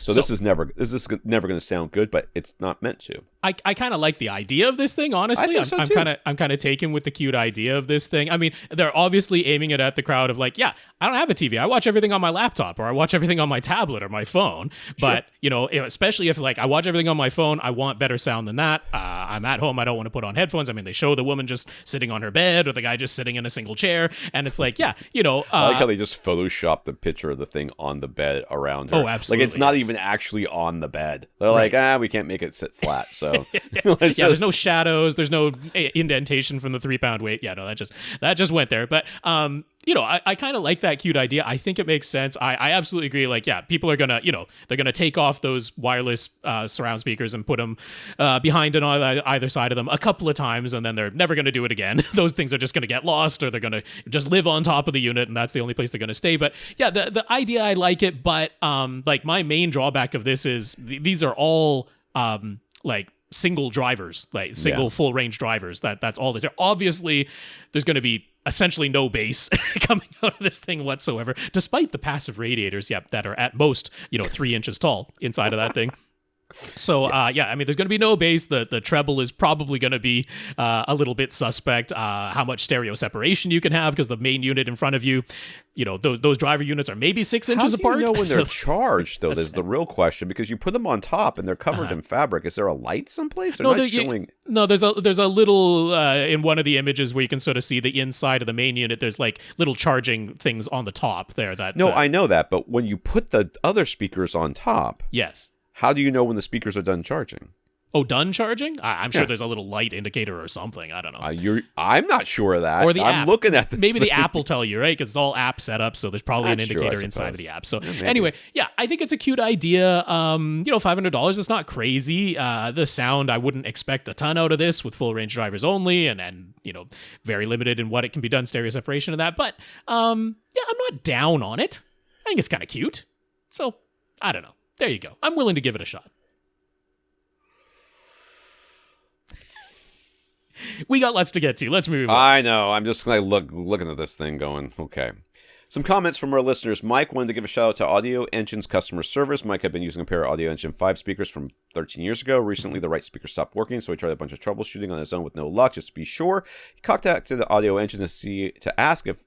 So this is never going to sound good, but it's not meant to. I kind of like the idea of this thing, honestly. I think so too. I'm kind of taken with the cute idea of this thing. I mean, they're obviously aiming it at the crowd of like, yeah, I don't have a TV. I watch everything on my laptop, or I watch everything on my tablet or my phone. But, especially if like I watch everything on my phone, I want better sound than that. I'm at home. I don't want to put on headphones. I mean, they show the woman just sitting on her bed or the guy just sitting in a single chair. And it's like, yeah, I like how they just photoshopped the picture of the thing on the bed around her. Oh, absolutely. Like it's not even actually on the bed. They're like, we can't make it sit flat. So there's no shadows. There's no indentation from the 3-pound weight. Yeah, no, that just went there. But I kind of like that cute idea. I think it makes sense. I absolutely agree. Like, yeah, people are gonna, they're gonna take off those wireless surround speakers and put them behind and on either side of them a couple of times, and then they're never gonna do it again. Those things are just gonna get lost, or they're gonna just live on top of the unit, and that's the only place they're gonna stay. But yeah, the idea, I like it. But like my main drawback of this is these are all like single drivers, like single full range drivers. That's all this. Obviously, there's going to be essentially no bass coming out of this thing whatsoever, despite the passive radiators, that are at most 3 inches tall inside of that thing. So I mean, there's going to be no bass. The treble is probably going to be a little bit suspect. How much stereo separation you can have, because the main unit in front of you, those driver units are maybe 6 inches apart. How do you know when they're charged, though? Is the real question, because you put them on top and they're covered in fabric. Is there a light someplace? They're showing. There's a little in one of the images where you can sort of see the inside of the main unit. There's like little charging things on the top there. I know that, but when you put the other speakers on top, yes. How do you know when the speakers are done charging? Oh, done charging? I'm sure there's a little light indicator or something. I don't know. I'm not sure of that. Or the I'm app. Maybe the app will tell you, right? Because it's all app set up, so there's probably an indicator inside of the app. So anyway, I think it's a cute idea. $500 is not crazy. The sound, I wouldn't expect a ton out of this with full range drivers only, and very limited in what it can be done, stereo separation of that. But I'm not down on it. I think it's kind of cute. So I don't know. There you go. I'm willing to give it a shot. We got lots to get to. Let's move on. I know. I'm just looking at this thing going, okay. Some comments from our listeners. Mike wanted to give a shout out to Audioengine's customer service. Mike had been using a pair of Audioengine 5 speakers from 13 years ago. Recently, the right speaker stopped working, so he tried a bunch of troubleshooting on his own with no luck, just to be sure. He contacted the Audioengine to ask if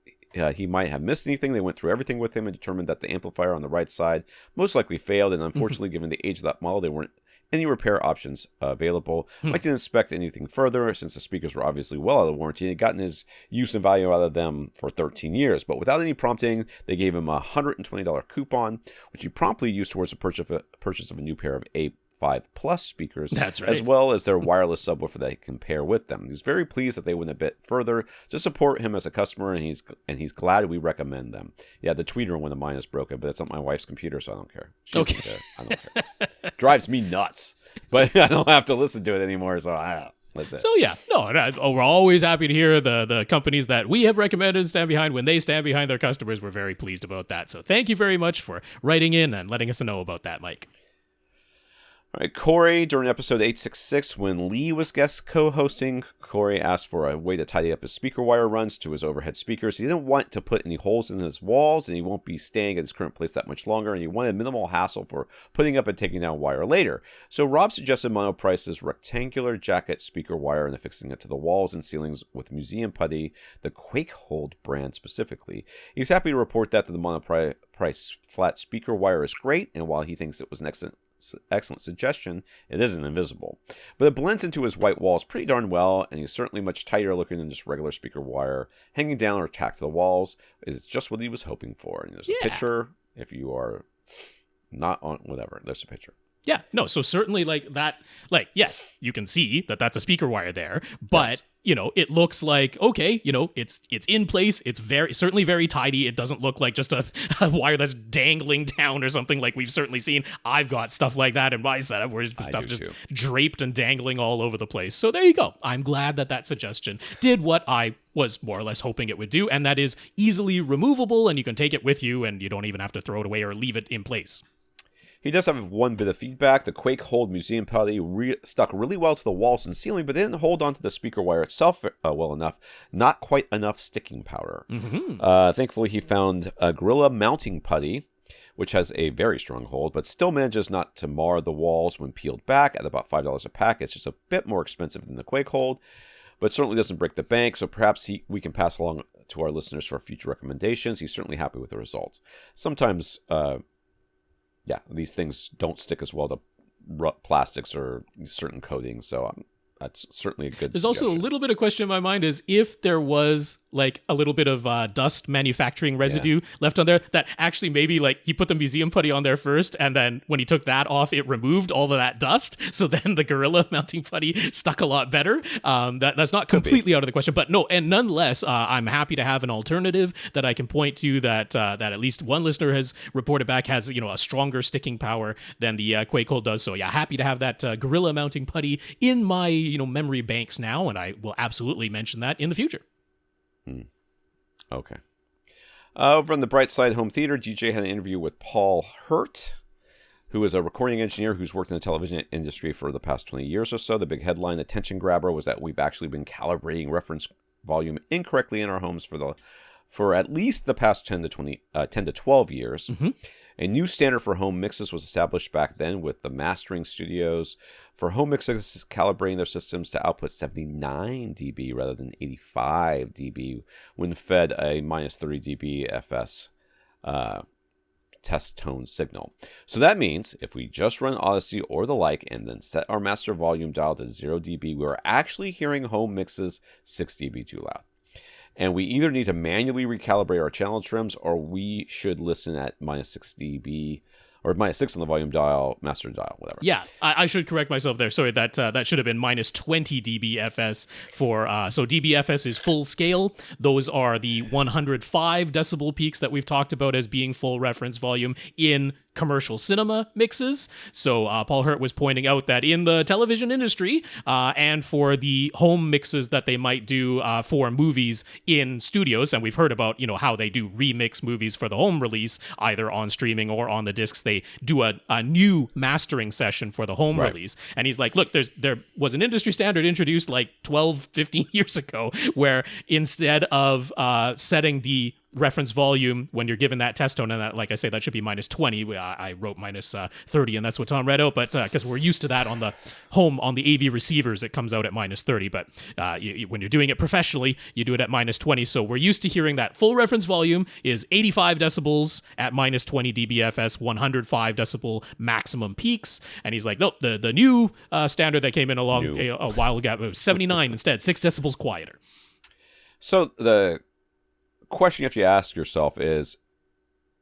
he might have missed anything. They went through everything with him and determined that the amplifier on the right side most likely failed, and unfortunately, given the age of that model, there weren't any repair options available. Mike didn't expect anything further, since the speakers were obviously well out of warranty, and he'd gotten his use and value out of them for 13 years. But without any prompting, they gave him a $120 coupon, which he promptly used towards the purchase of a new pair of A5 Plus speakers. That's right. As well as their wireless subwoofer that he can pair with them. He was very pleased that they went a bit further to support him as a customer, and he's glad we recommend them. Yeah, the tweeter one of mine is broken, but it's on my wife's computer, so I don't care. I don't care. Drives me nuts, but I don't have to listen to it anymore, so that's it. So we're always happy to hear the companies that we have recommended and stand behind. When they stand behind their customers, we're very pleased about that. So thank you very much for writing in and letting us know about that, Mike. All right, Corey, during episode 866, when Lee was guest co-hosting, Corey asked for a way to tidy up his speaker wire runs to his overhead speakers. He didn't want to put any holes in his walls, and he won't be staying at his current place that much longer, and he wanted minimal hassle for putting up and taking down wire later. So Rob suggested Monoprice's rectangular jacket speaker wire and affixing it to the walls and ceilings with museum putty, the Quake Hold brand specifically. He's happy to report that the Monoprice flat speaker wire is great, and while he thinks it was an excellent suggestion, it isn't invisible. But it blends into his white walls pretty darn well, and he's certainly much tighter looking than just regular speaker wire hanging down or tacked to the walls. It's just what he was hoping for. And there's a picture, if you are not on whatever, there's a picture. Yeah, no, so certainly like that, like, yes, you can see that that's a speaker wire there, but it looks like, okay, it's in place. It's certainly very tidy. It doesn't look like just a wire that's dangling down or something like we've certainly seen. I've got stuff like that in my setup where the stuff just draped and dangling all over the place. So there you go. I'm glad that suggestion did what I was more or less hoping it would do, and that is easily removable, and you can take it with you, and you don't even have to throw it away or leave it in place. He does have one bit of feedback. The Quake Hold Museum Putty stuck really well to the walls and ceiling, but didn't hold onto the speaker wire itself well enough. Not quite enough sticking power. Thankfully, he found a Gorilla mounting putty, which has a very strong hold, but still manages not to mar the walls when peeled back at about $5 a pack. It's just a bit more expensive than the Quake Hold, but certainly doesn't break the bank, so perhaps we can pass along to our listeners for future recommendations. He's certainly happy with the results. Sometimes... these things don't stick as well to plastics or certain coatings, so that's certainly a good There's also a little bit of question in my mind is if there was like a little bit of dust manufacturing residue left on there that actually maybe like he put the museum putty on there first, and then when he took that off, it removed all of that dust. So then the Gorilla mounting putty stuck a lot better. That's not completely out of the question, but no, and nonetheless, I'm happy to have an alternative that I can point to that at least one listener has reported back has a stronger sticking power than the Quake Hold does. So yeah, happy to have that Gorilla mounting putty in my memory banks now, and I will absolutely mention that in the future. Okay. Over on the Bright Side Home Theater, DJ had an interview with Paul Hurt, who is a recording engineer who's worked in the television industry for the past 20 years or so. The big headline attention grabber was that we've actually been calibrating reference volume incorrectly in our homes for at least the past 10 to 12 years. A new standard for home mixes was established back then with the mastering studios for home mixes calibrating their systems to output 79 dB rather than 85 dB when fed a minus 30 dB FS test tone signal. So that means if we just run Odyssey or the like and then set our master volume dial to 0 dB, we're actually hearing home mixes 6 dB too loud. And we either need to manually recalibrate our channel trims, or we should listen at minus 6 dB, or minus 6 on the volume dial, master dial, whatever. Yeah, I should correct myself there. Sorry, that should have been minus 20 dBFS for, so dBFS is full scale. Those are the 105 decibel peaks that we've talked about as being full reference volume in commercial cinema mixes. So Paul Hurt was pointing out that in the television industry and for the home mixes that they might do for movies in studios, and we've heard about how they do remix movies for the home release either on streaming or on the discs. They do a new mastering session for the home release, and he's like, look, there was an industry standard introduced like 12 15 years ago where instead of setting the reference volume when you're given that test tone, and that, like I say, that should be minus 20. I wrote minus 30, and that's what Tom read out, but because we're used to that on the AV receivers, it comes out at minus 30, but when you're doing it professionally, you do it at minus 20, so we're used to hearing that full reference volume is 85 decibels at minus 20 dBFS, 105 decibel maximum peaks, and he's like, nope, the new standard that came in a while ago was 79 instead, 6 decibels quieter. So the question you have to ask yourself is,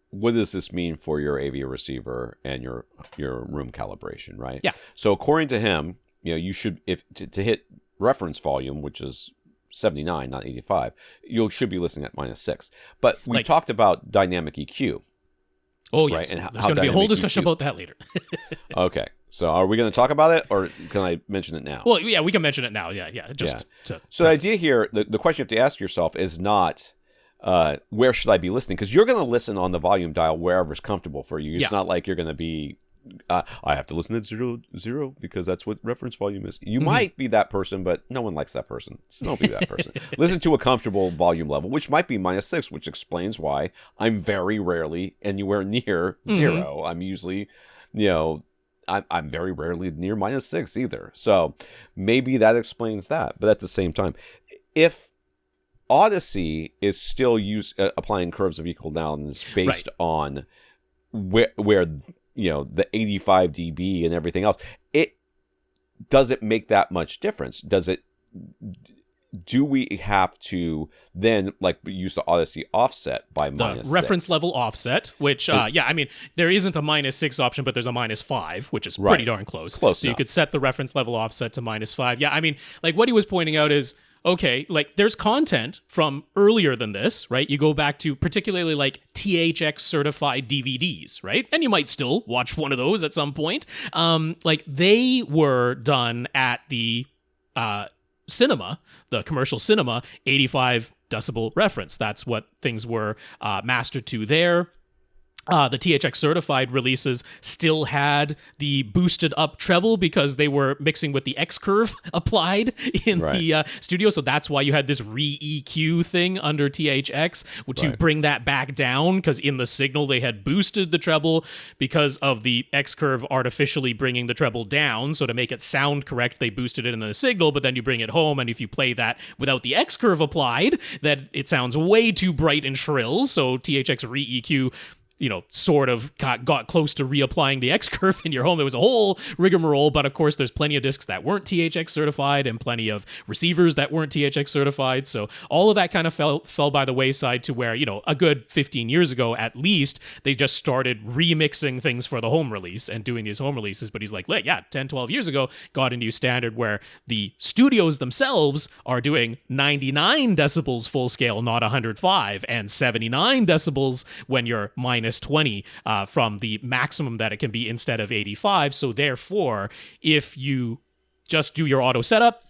what does this mean for your AV receiver and your room calibration, right? Yeah. So according to him, you should, if to hit reference volume, which is 79, not 85, you should be listening at minus 6. But we talked about dynamic EQ. Oh, yes. Right? And there's going to be a whole discussion about that later. Okay. So are we going to talk about it, or can I mention it now? Well, yeah, we can mention it now. Yeah. So the idea here, the question you have to ask yourself is not, where should I be listening? Because you're going to listen on the volume dial wherever's comfortable for you. It's not like you're going to be, I have to listen at 0 because that's what reference volume is. You might be that person, but no one likes that person. So don't be that person. Listen to a comfortable volume level, which might be minus 6, which explains why I'm very rarely anywhere near 0. I'm usually, I'm very rarely near minus 6 either. So maybe that explains that. But at the same time, if Odyssey is still applying curves of equal loudness based on where the 85 dB and everything else. Does it make that much difference? Do we have to then use the Odyssey offset by minus 6? Reference level offset, which there isn't a minus 6 option, but there's a minus 5, which is pretty darn close. Close so enough. You could set the reference level offset to minus 5. Yeah, I mean, what he was pointing out is, okay, like there's content from earlier than this, right? You go back to particularly like THX certified DVDs, right? And you might still watch one of those at some point. Like they were done at the cinema, the commercial cinema, 85 decibel reference. That's what things were mastered to there. The THX certified releases still had the boosted up treble because they were mixing with the X curve applied in the studio. So that's why you had this re-EQ thing under THX to bring that back down, because in the signal they had boosted the treble because of the X curve artificially bringing the treble down. So to make it sound correct, they boosted it in the signal, but then you bring it home, and if you play that without the X curve applied, then it sounds way too bright and shrill. So THX re-EQ, you know, sort of got close to reapplying the X curve in your home. It was a whole rigmarole, but of course there's plenty of discs that weren't THX certified and plenty of receivers that weren't THX certified. So all of that kind of fell by the wayside to where, you know, a good 15 years ago at least, they just started remixing things for the home release and doing these home releases. But he's like, yeah, 10, 12 years ago, got a new standard where the studios themselves are doing 99 decibels full scale, not 105, and 79 decibels when you're minus 20 from the maximum that it can be instead of 85. So therefore, if you just do your auto setup,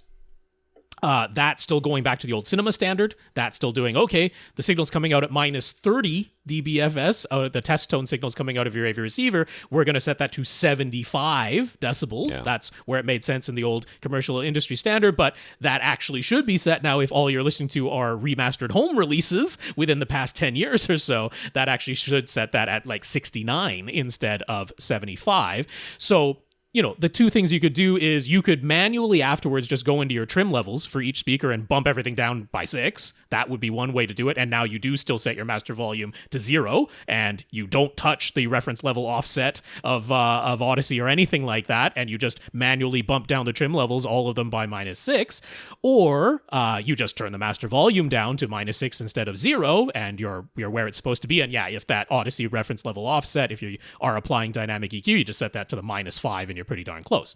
that's still going back to the old cinema standard. That's still doing, okay, the signal's coming out at minus 30 dBFS, the test tone signal's coming out of your AV receiver. We're going to set that to 75 decibels. Yeah. That's where it made sense in the old commercial industry standard, but that actually should be set now if all you're listening to are remastered home releases within the past 10 years or so. That actually should set that at like 69 instead of 75. So, you know, the two things you could do is you could manually afterwards just go into your trim levels for each speaker and bump everything down by 6. That would be one way to do it. And now you do still set your master volume to 0, and you don't touch the reference level offset of Odyssey or anything like that. And you just manually bump down the trim levels, all of them by minus 6. Or you just turn the master volume down to minus 6 instead of 0, and you're where it's supposed to be. And yeah, if that Odyssey reference level offset, if you are applying dynamic EQ, you just set that to the minus 5 and you're pretty darn close.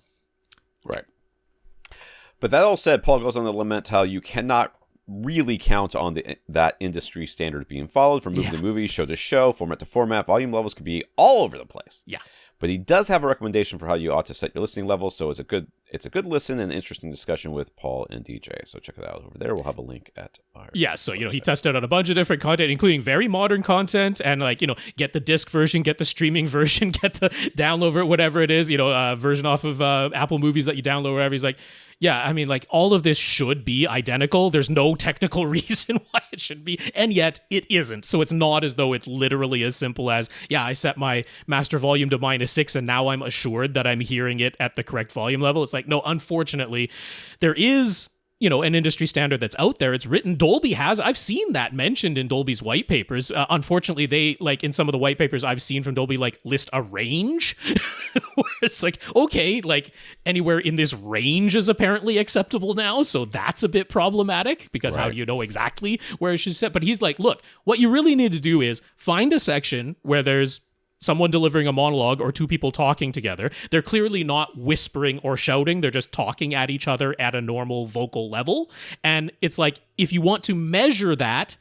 Right. But that all said, Paul goes on to lament how you cannot really count on that industry standard being followed from movie to movie, show to show, format to format. Volume levels could be all over the place. Yeah. But he does have a recommendation for how you ought to set your listening levels, so it's a good listen and interesting discussion with Paul and DJ. So check it out over there. We'll have a link at our so you know, he tested out a bunch of different content, including very modern content, and like, you know, get the disc version, get the streaming version, get the download, whatever it is, you know, version off of Apple Movies that you download, whatever. He's like, yeah, I mean, like, all of this should be identical. There's no technical reason why it should be, and yet it isn't. So it's not as though it's literally as simple as, yeah, I set my master volume to minus 6, and now I'm assured that I'm hearing it at the correct volume level. It's like, no, unfortunately, there is, you know, an industry standard that's out there. It's written. Dolby has. I've seen that mentioned in Dolby's white papers. Unfortunately, they, like, in some of the white papers I've seen from Dolby, like, list a range where it's like, okay, like, anywhere in this range is apparently acceptable now. So that's a bit problematic, because how do you know exactly where it should set? But he's like, look, what you really need to do is find a section where there's someone delivering a monologue or two people talking together. They're clearly not whispering or shouting. They're just talking at each other at a normal vocal level. And it's like, if you want to measure that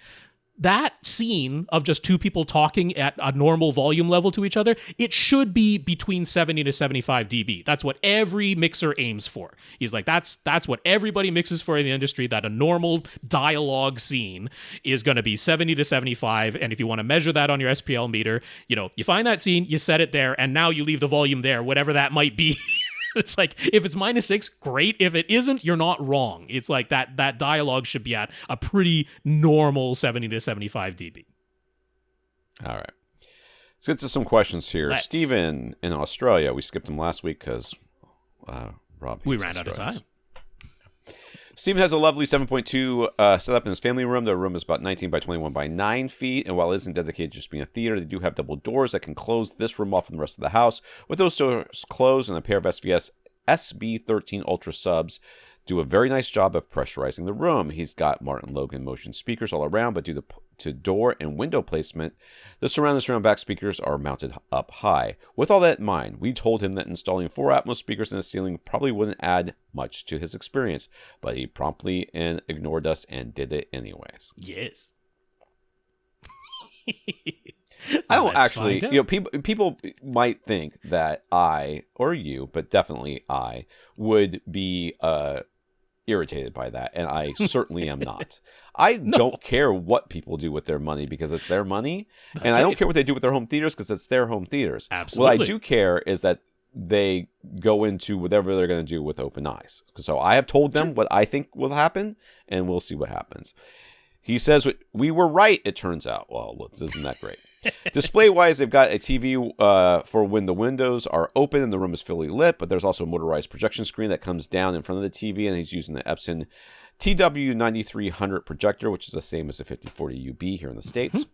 scene of just two people talking at a normal volume level to each other, it should be between 70 to 75 dB. That's what every mixer aims for. He's like, that's what everybody mixes for in the industry, that a normal dialogue scene is going to be 70 to 75. And if you want to measure that on your SPL meter, you know, you find that scene, you set it there, and now you leave the volume there, whatever that might be. It's like, if it's minus 6, great. If it isn't, you're not wrong. It's like that dialogue should be at a pretty normal 70 to 75 dB. All right. Let's get to some questions here. Steven in Australia. We skipped him last week because Rob. We ran out of time. Steven has a lovely 7.2 set up in his family room. The room is about 19 by 21 by 9 feet. And while it isn't dedicated to just being a theater, they do have double doors that can close this room off from the rest of the house. With those doors closed and a pair of SVS SB13 Ultra subs, do a very nice job of pressurizing the room. He's got Martin Logan motion speakers all around, but due to door and window placement, the surround and surround back speakers are mounted up high. With all that in mind, we told him that installing 4 Atmos speakers in the ceiling probably wouldn't add much to his experience, but he promptly ignored us and did it anyways. Yes. I don't actually, people might think that I, or you, but definitely I, would be irritated by that, and I certainly am not. I don't care what people do with their money because it's their money, and I don't care what they do with their home theaters because it's their home theaters. Absolutely. What I do care is that they go into whatever they're going to do with open eyes. So I have told them what I think will happen, and we'll see what happens. He says we were right, it turns out. Well, isn't that great? Display-wise, they've got a TV for when the windows are open and the room is fully lit, but there's also a motorized projection screen that comes down in front of the TV, and he's using the Epson TW9300 projector, which is the same as the 5040UB here in the States.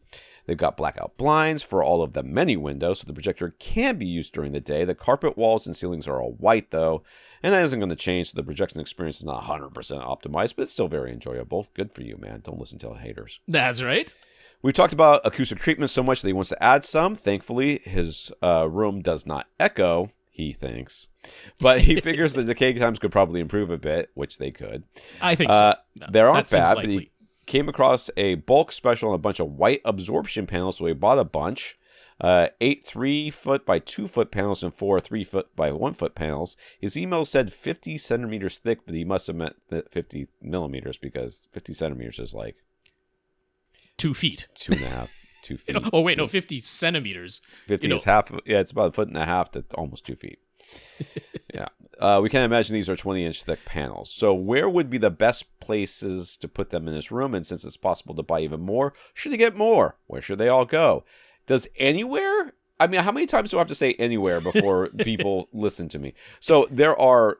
They've got blackout blinds for all of the many windows, so the projector can be used during the day. The carpet walls and ceilings are all white, though, and that isn't going to change, so the projection experience is not 100% optimized, but it's still very enjoyable. Good for you, man. Don't listen to the haters. That's right. We talked about acoustic treatment so much that he wants to add some. Thankfully, his room does not echo, he thinks. But he figures the decay times could probably improve a bit, which they could. I think so. No, they aren't bad, but he came across a bulk special on a bunch of white absorption panels, so he bought a bunch. 8 3-foot by 2-foot panels and 4 3-foot by 1-foot panels. His email said 50 centimeters thick, but he must have meant 50 millimeters because 50 centimeters is like 2 feet. 2.5, 2 feet. Oh, wait, no, 50 centimeters. 50 is half. Yeah, it's about 1.5 foot to almost 2 feet. Yeah. We can't imagine these are 20-inch thick panels. So where would be the best places to put them in his room? And since it's possible to buy even more, should they get more? Where should they all go? Does anywhere? I mean, how many times do I have to say anywhere before people listen to me? So there are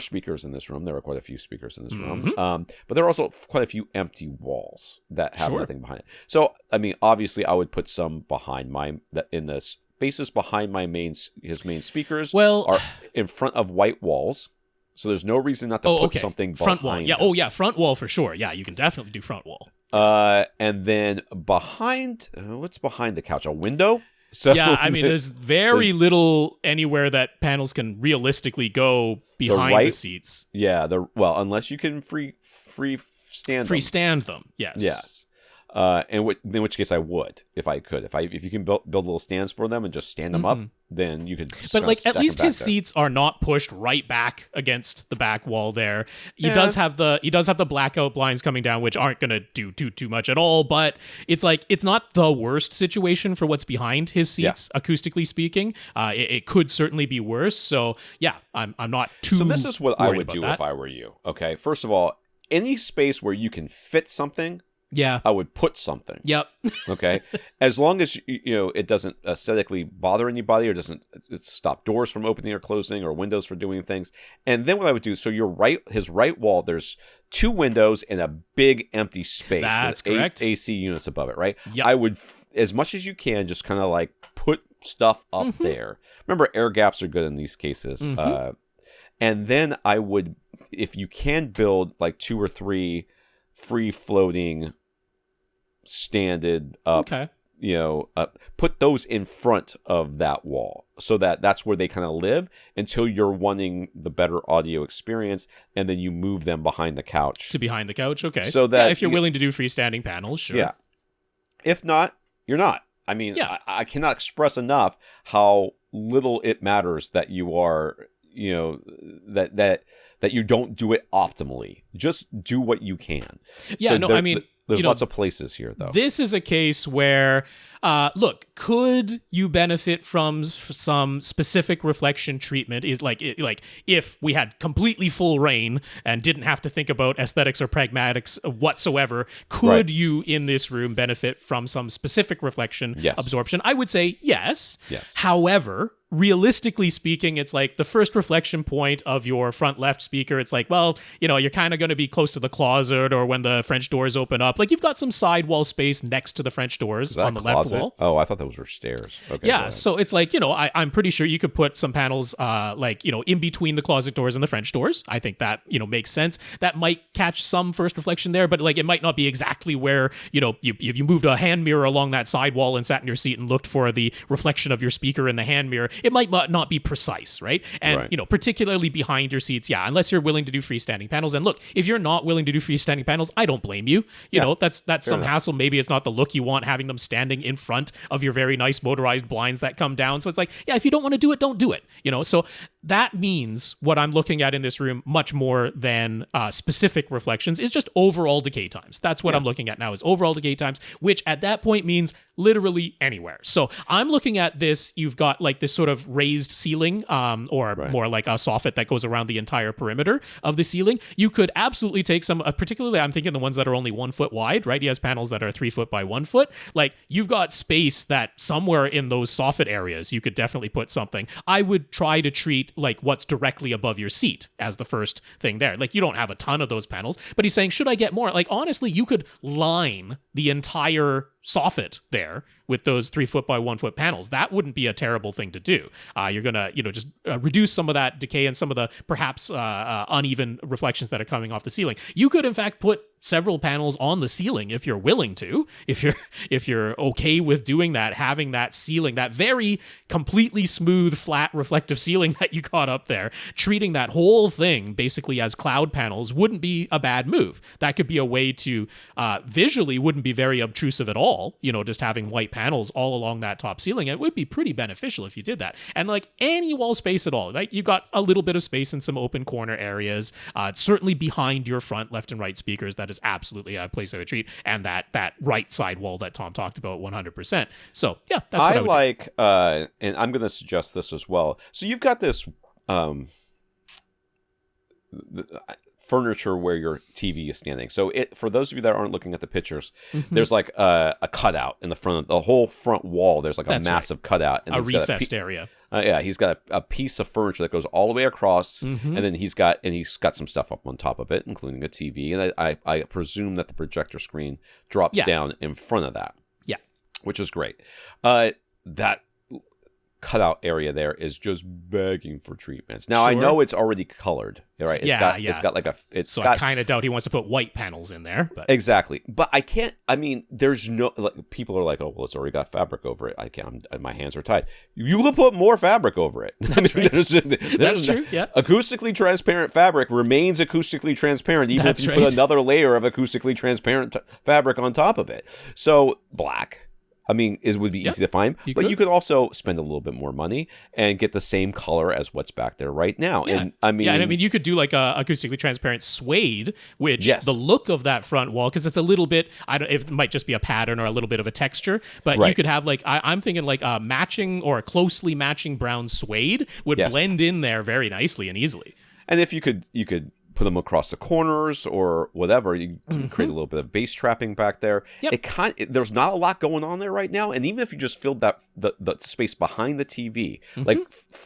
speakers in this room. There are quite a few speakers in this room. But there are also quite a few empty walls that have nothing behind it. So, I mean, obviously I would put some behind in the spaces behind his main speakers are in front of white walls. So there's no reason not to put something front behind wall. Yeah. them. Oh, yeah. Front wall for sure. Yeah, you can definitely do front wall. And then behind, what's behind the couch? A window? So yeah, I mean, there's very little anywhere that panels can realistically go behind the seats. Yeah, unless you can freestand them. Yes. Yes. In which case I would, if I could. If you can build little stands for them and just stand them up, then you could. But like at least his seats are not pushed right back against the back wall there. He does have the blackout blinds coming down, which aren't gonna do too much at all. But it's like it's not the worst situation for what's behind his seats, acoustically speaking. It could certainly be worse. So yeah, I'm not too. So this is what I would do if I were you. Okay, first of all, any space where you can fit something. Yeah, I would put something. Yep. Okay, as long as it doesn't aesthetically bother anybody or doesn't stop doors from opening or closing or windows from doing things. And then what I would do, so his right wall, there's 2 windows and a big empty space. That's with correct. 8 AC units above it, right? Yep. I would, as much as you can, just kind of like put stuff up there. Remember, air gaps are good in these cases. And then I would, if you can build like 2 or 3 free floating standed up, put those in front of that wall so that's where they kind of live until you're wanting the better audio experience, and then you move them behind the couch. Okay. So that if you're willing to do freestanding panels, sure. Yeah. If not, you're not. I mean, I cannot express enough how little it matters that you are, that you don't do it optimally. Just do what you can. Yeah, so there's lots of places here, though. This is a case where, look, could you benefit from some specific reflection treatment? Is like if we had completely full rain and didn't have to think about aesthetics or pragmatics whatsoever, could you in this room benefit from some specific reflection absorption? I would say yes. However, realistically speaking, it's like the first reflection point of your front left speaker, it's like, well, you're kind of going to be close to the closet, or when the French doors open up, like you've got some sidewall space next to the French doors on the left wall. Oh, I thought those were stairs. Okay. Yeah, so it's like, I'm pretty sure you could put some panels in between the closet doors and the French doors. I think that, makes sense. That might catch some first reflection there, but like it might not be exactly where, if you moved a hand mirror along that side wall and sat in your seat and looked for the reflection of your speaker in the hand mirror, it might not be precise, right? And, particularly behind your seats, unless you're willing to do freestanding panels. And look, if you're not willing to do freestanding panels, I don't blame you. You know, that's some hassle. Maybe it's not the look you want, having them standing in front of your very nice motorized blinds that come down. So it's like, if you don't want to do it, don't do it. So that means what I'm looking at in this room, much more than specific reflections, is just overall decay times. That's what I'm looking at now, is overall decay times, which at that point means literally anywhere. So I'm looking at this, you've got like this sort of raised ceiling, or more like a soffit that goes around the entire perimeter of the ceiling. You could absolutely take some, particularly I'm thinking the ones that are only 1 foot wide, right? He has panels that are 3 foot by 1 foot. Like you've got space that somewhere in those soffit areas, you could definitely put something. I would try to treat like what's directly above your seat as the first thing there. Like you don't have a ton of those panels, but he's saying, should I get more? Like honestly, you could line the entire soffit there with those 3 foot by 1 foot panels. That wouldn't be a terrible thing to do. You're gonna, just reduce some of that decay and some of the perhaps uneven reflections that are coming off the ceiling. You could in fact put several panels on the ceiling if you're willing to, if you're okay with doing that, having that ceiling, that very completely smooth, flat, reflective ceiling that you got up there, treating that whole thing basically as cloud panels wouldn't be a bad move. That could be a way to visually wouldn't be very obtrusive at all, just having white panels all along that top ceiling. It would be pretty beneficial if you did that. And like any wall space at all, right? You got a little bit of space in some open corner areas, certainly behind your front left and right speakers. That is absolutely a place I would treat, and that right side wall that Tom talked about 100%. So yeah, that's what I would like do. And I'm going to suggest this as well. So you've got this furniture where your TV is standing. So for those of you that aren't looking at the pictures, there's like a cutout in the front of the whole front wall. There's like a massive cutout, and a recessed area. He's got a piece of furniture that goes all the way across, and then he's got some stuff up on top of it, including a TV. And I presume that the projector screen drops down in front of that. Yeah, which is great. That cutout area there is just begging for treatments. Now I know it's already colored, right? It's got like I kind of doubt he wants to put white panels in there, but exactly. But I can't. I mean, there's no like people are like, oh well, it's already got fabric over it. I can't. My hands are tied. You will put more fabric over it. That's right. That's true. Yeah. Acoustically transparent fabric remains acoustically transparent, even if you put another layer of acoustically transparent fabric on top of it. So black. I mean, it would be easy to find, but you could also spend a little bit more money and get the same color as what's back there right now. Yeah. And I mean, you could do like a acoustically transparent suede, which the look of that front wall, because it's a little bit, it might just be a pattern or a little bit of a texture, but you could have like, I'm thinking like a matching or a closely matching brown suede would blend in there very nicely and easily. And if you could put them across the corners or whatever, you can create a little bit of bass trapping back there. There's not a lot going on there right now, and even if you just filled that the space behind the TV, like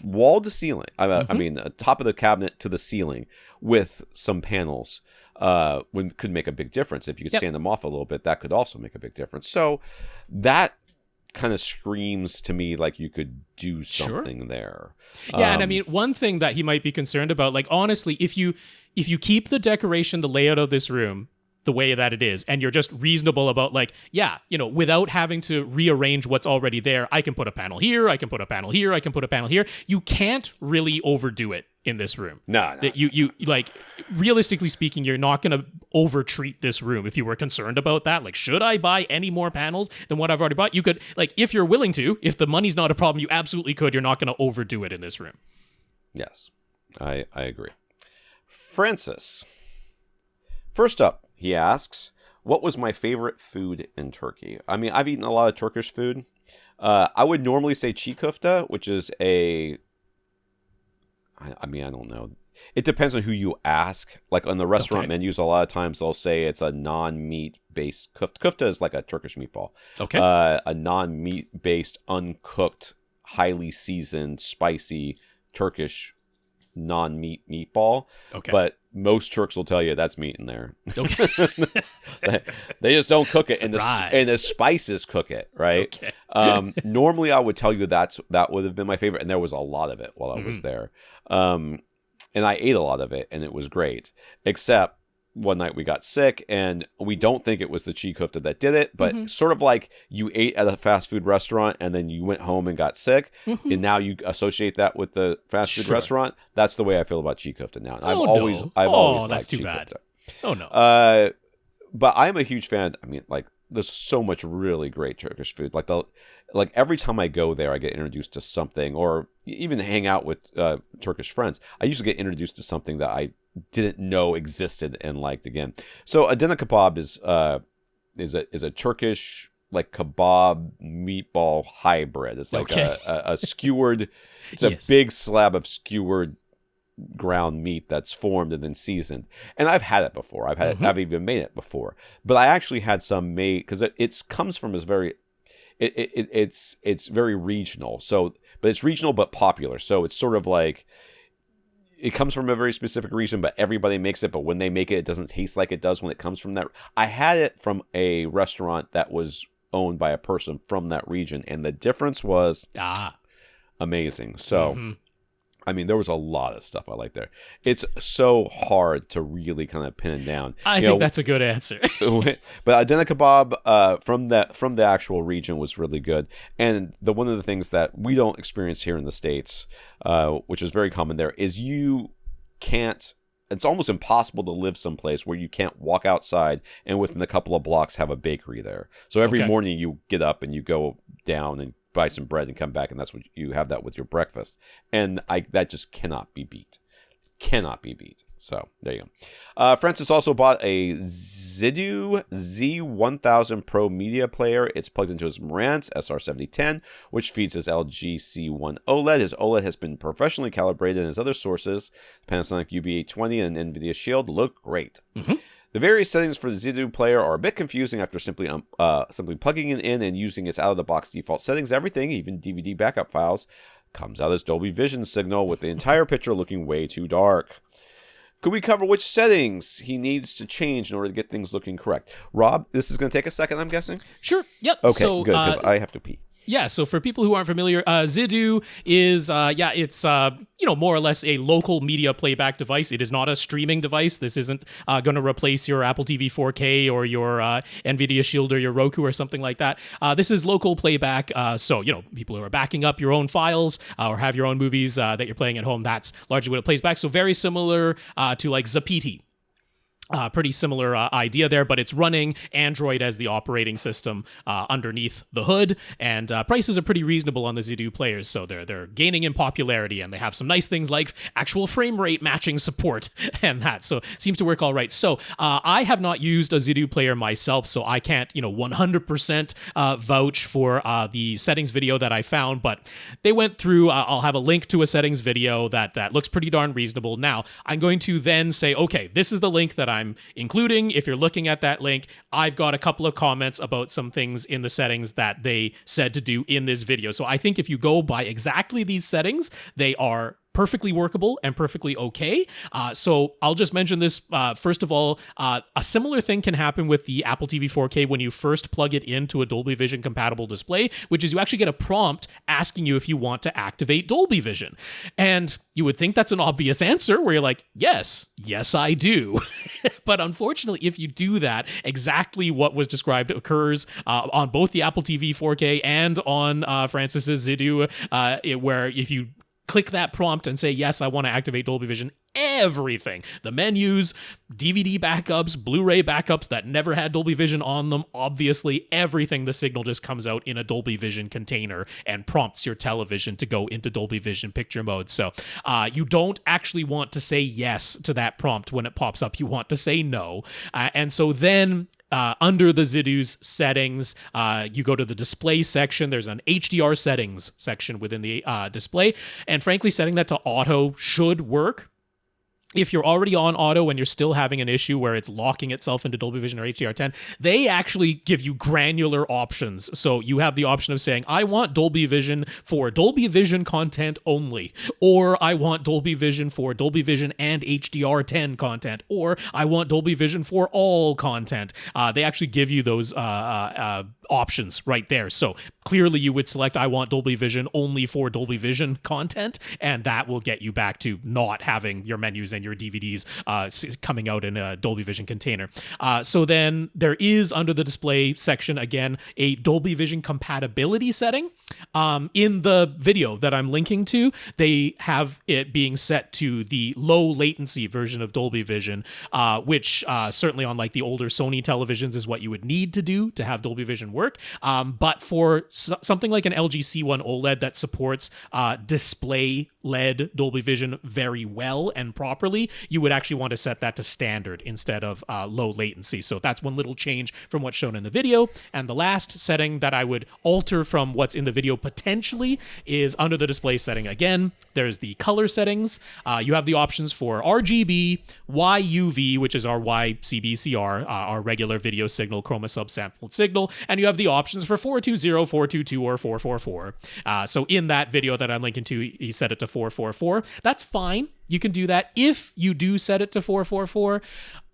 wall to ceiling, I mean top of the cabinet to the ceiling with some panels, could make a big difference. If you could stand them off a little bit, that could also make a big difference. So that kind of screams to me like you could do something there. Yeah, and I mean, one thing that he might be concerned about, like honestly, if you keep the decoration, the layout of this room the way that it is, and you're just reasonable about like, without having to rearrange what's already there, I can put a panel here, I can put a panel here, I can put a panel here. You can't really overdo it in this room. No. You like, realistically speaking, you're not going to over-treat this room. If you were concerned about that, like, should I buy any more panels than what I've already bought? You could, like, if you're willing to, if the money's not a problem, you absolutely could. You're not going to overdo it in this room. Yes, I agree. Francis. First up, he asks, what was my favorite food in Turkey? I mean, I've eaten a lot of Turkish food. I would normally say çiğ köfte, which is I don't know. It depends on who you ask. Like on the restaurant menus, a lot of times they'll say it's a non-meat based köfte. Köfte is like a Turkish meatball. Okay. A non-meat based, uncooked, highly seasoned, spicy Turkish non-meat meatball. Okay. But most Turks will tell you that's meat in there. Okay. They just don't cook it, Surprise. and the spices cook it, right? Okay. Normally, I would tell you that would have been my favorite, and there was a lot of it while I was there. And I ate a lot of it, and it was great. Except one night we got sick, and we don't think it was the chi kofta that did it, but sort of like you ate at a fast food restaurant, and then you went home and got sick, and now you associate that with the fast food restaurant. That's the way I feel about chi kofta now. I've always that's liked too chi bad. kofta. Oh no. But I'm a huge fan. I mean, like, there's so much really great Turkish food. Like every time I go there, I get introduced to something, or even hang out with Turkish friends. I usually get introduced to something that I didn't know existed and liked again. So Adana kebab is a Turkish like kebab meatball hybrid. It's like a skewered. It's a big slab of skewered ground meat that's formed and then seasoned. And I've had it before. I've even made it before. But I actually had some made because it comes from this very. It's very regional. So, but it's regional but popular. So it's sort of like it comes from a very specific region, but everybody makes it. But when they make it, it doesn't taste like it does when it comes from that. I had it from a restaurant that was owned by a person from that region, and the difference was amazing. So. I mean, there was a lot of stuff I liked there. It's so hard to really kind of pin it down. I think that's a good answer. But Adana kebab from the actual region was really good. And one of the things that we don't experience here in the States, which is very common there, is you can't. It's almost impossible to live someplace where you can't walk outside and within a couple of blocks have a bakery there. So every morning you get up and you go down and buy some bread and come back, and that's what you have that with your breakfast. And that just cannot be beat. So there you go. Francis also bought a Zidoo Z1000 Pro media player. It's plugged into his Marantz SR7010, which feeds his LG C1 OLED. His OLED has been professionally calibrated, and his other sources, Panasonic UB820 and NVIDIA Shield, look great. The various settings for the Zidoo player are a bit confusing after simply plugging it in and using its out-of-the-box default settings. Everything, even DVD backup files, comes out as Dolby Vision signal, with the entire picture looking way too dark. Could we cover which settings he needs to change in order to get things looking correct? Rob, this is going to take a second, I'm guessing? Sure. Yep. Okay, good, because I have to pee. Yeah, so for people who aren't familiar, Zidoo is, it's, more or less a local media playback device. It is not a streaming device. This isn't going to replace your Apple TV 4K or your NVIDIA Shield or your Roku or something like that. This is local playback. So, people who are backing up your own files or have your own movies that you're playing at home, that's largely what it plays back. So very similar to like Zapiti. Pretty similar idea there, but it's running Android as the operating system underneath the hood, and prices are pretty reasonable on the Zidoo players, so they're gaining in popularity, and they have some nice things like actual frame rate matching support and that, so seems to work all right. So I have not used a Zidoo player myself, so I can't 100% vouch for the settings video that I found, but they went through. I'll have a link to a settings video that looks pretty darn reasonable. Now I'm going to then say, okay, this is the link that I'm including. If you're looking at that link, I've got a couple of comments about some things in the settings that they said to do in this video. So I think if you go by exactly these settings, they are perfectly workable and perfectly okay. So I'll just mention this. First of all, a similar thing can happen with the Apple TV 4K when you first plug it into a Dolby Vision compatible display, which is you actually get a prompt asking you if you want to activate Dolby Vision. And you would think that's an obvious answer where you're like, yes, I do. But unfortunately, if you do that, exactly what was described occurs on both the Apple TV 4K and on Francis's Zidoo, where if you click that prompt and say, yes, I want to activate Dolby Vision, everything, the menus, DVD backups, Blu-ray backups that never had Dolby Vision on them, obviously everything, the signal just comes out in a Dolby Vision container and prompts your television to go into Dolby Vision picture mode. So you don't actually want to say yes to that prompt when it pops up. You want to say no. And so then under the Zidoo's settings, you go to the display section. There's an HDR settings section within the display. And frankly, setting that to auto should work. if you're already on auto and you're still having an issue where it's locking itself into Dolby Vision or HDR10, they actually give you granular options. So you have the option of saying, I want Dolby Vision for Dolby Vision content only, or I want Dolby Vision for Dolby Vision and HDR10 content, or I want Dolby Vision for all content. They actually give you those options right there. So clearly you would select, I want Dolby Vision only for Dolby Vision content, and that will get you back to not having your menus and your DVDs coming out in a Dolby Vision container. So then there is, under the display section, again, a Dolby Vision compatibility setting. In the video that I'm linking to, they have it being set to the low latency version of Dolby Vision, which certainly on like the older Sony televisions is what you would need to do to have Dolby Vision work. But for something like an LG C1 OLED that supports display LED Dolby Vision very well and properly, you would actually want to set that to standard instead of low latency. So that's one little change from what's shown in the video. And the last setting that I would alter from what's in the video potentially is under the display setting. Again, there's the color settings. You have the options for RGB, YUV, which is our YCBCR, our regular video signal, chroma subsampled signal, and you have the options for 420, 422, or 444. So in that video that I'm linking to, he set it to 444. That's fine. You can do that. If you do set it to 444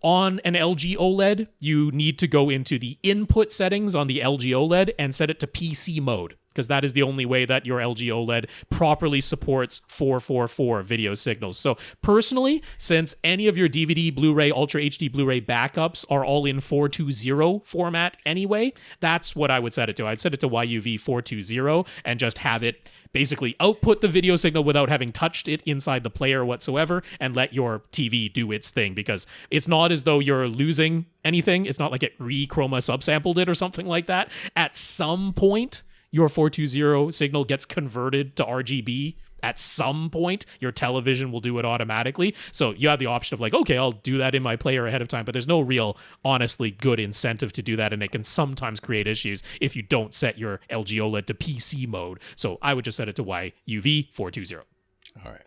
on an LG OLED, you need to go into the input settings on the LG OLED and set it to PC mode, because that is the only way that your LG OLED properly supports 444 video signals. So personally, since any of your DVD, Blu-ray, Ultra HD Blu-ray backups are all in 420 format anyway, that's what I would set it to. I'd set it to YUV 420 and just have it basically output the video signal without having touched it inside the player whatsoever, and let your TV do its thing, because it's not as though you're losing anything. It's not like it re-chroma subsampled it or something like that. At some point, your 420 signal gets converted to RGB. At some point, your television will do it automatically. So you have the option of like, okay, I'll do that in my player ahead of time, but there's no real, honestly, good incentive to do that, and it can sometimes create issues if you don't set your LG OLED to PC mode. So I would just set it to YUV 420. All right.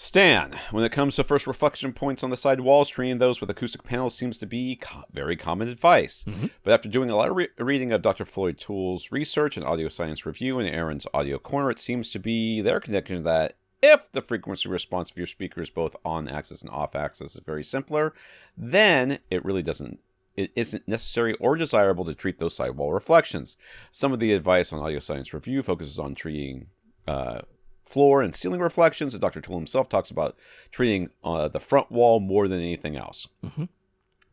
Stan, when it comes to first reflection points on the side walls, treating those with acoustic panels seems to be very common advice. Mm-hmm. But after doing a lot of reading of Dr. Floyd Toole's research and Audio Science Review and Aaron's Audio Corner, it seems to be their connection that if the frequency response of your speakers, both on axis and off axis, is very simpler, then it isn't necessary or desirable to treat those sidewall reflections. Some of the advice on Audio Science Review focuses on treating floor and ceiling reflections, and Dr. Toole himself talks about treating the front wall more than anything else. Mm-hmm.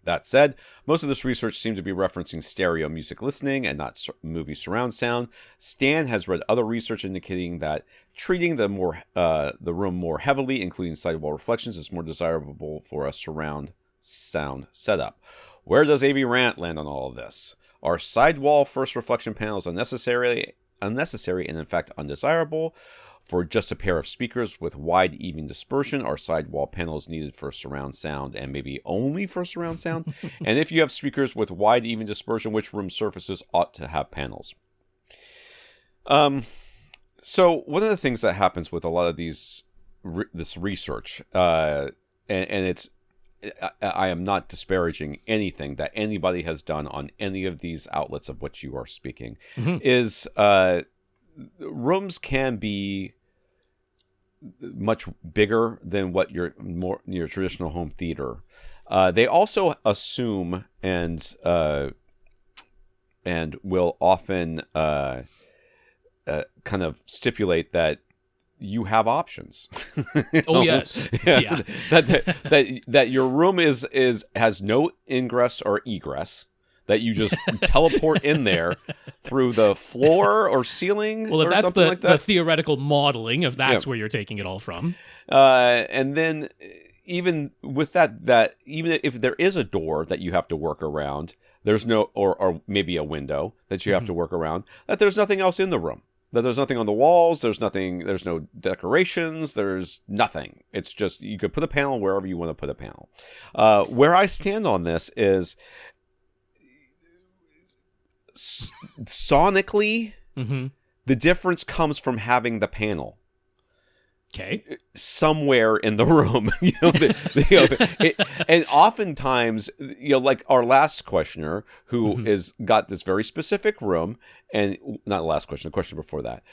That said, most of this research seemed to be referencing stereo music listening and not movie surround sound. Stan has read other research indicating that treating the room more heavily, including sidewall reflections, is more desirable for a surround sound setup. Where does AVRant land on all of this? Are sidewall first reflection panels unnecessary and in fact undesirable? For just a pair of speakers with wide even dispersion, are sidewall panels needed for surround sound and maybe only for surround sound? And if you have speakers with wide even dispersion, which room surfaces ought to have panels? So one of the things that happens with a lot of this research, and it's, I am not disparaging anything that anybody has done on any of these outlets of which you are speaking, mm-hmm. is rooms can be much bigger than what your traditional home theater. They also assume and will often kind of stipulate that you have options. Oh yes, yeah. that your room has no ingress or egress. That you just teleport in there through the floor or ceiling. Well, if or that's something like that. The theoretical modeling, if that's where you're taking it all from. And then even with that even if there is a door that you have to work around, there's no, or maybe a window that you have mm-hmm. to work around, that there's nothing else in the room. That there's nothing on the walls, there's no decorations, there's nothing. It's just, you could put a panel wherever you want to put a panel. Where I stand on this is, sonically, mm-hmm. the difference comes from having the panel. somewhere in the room. And oftentimes, like our last questioner, who is got this very specific room, and not the last question, the question before that,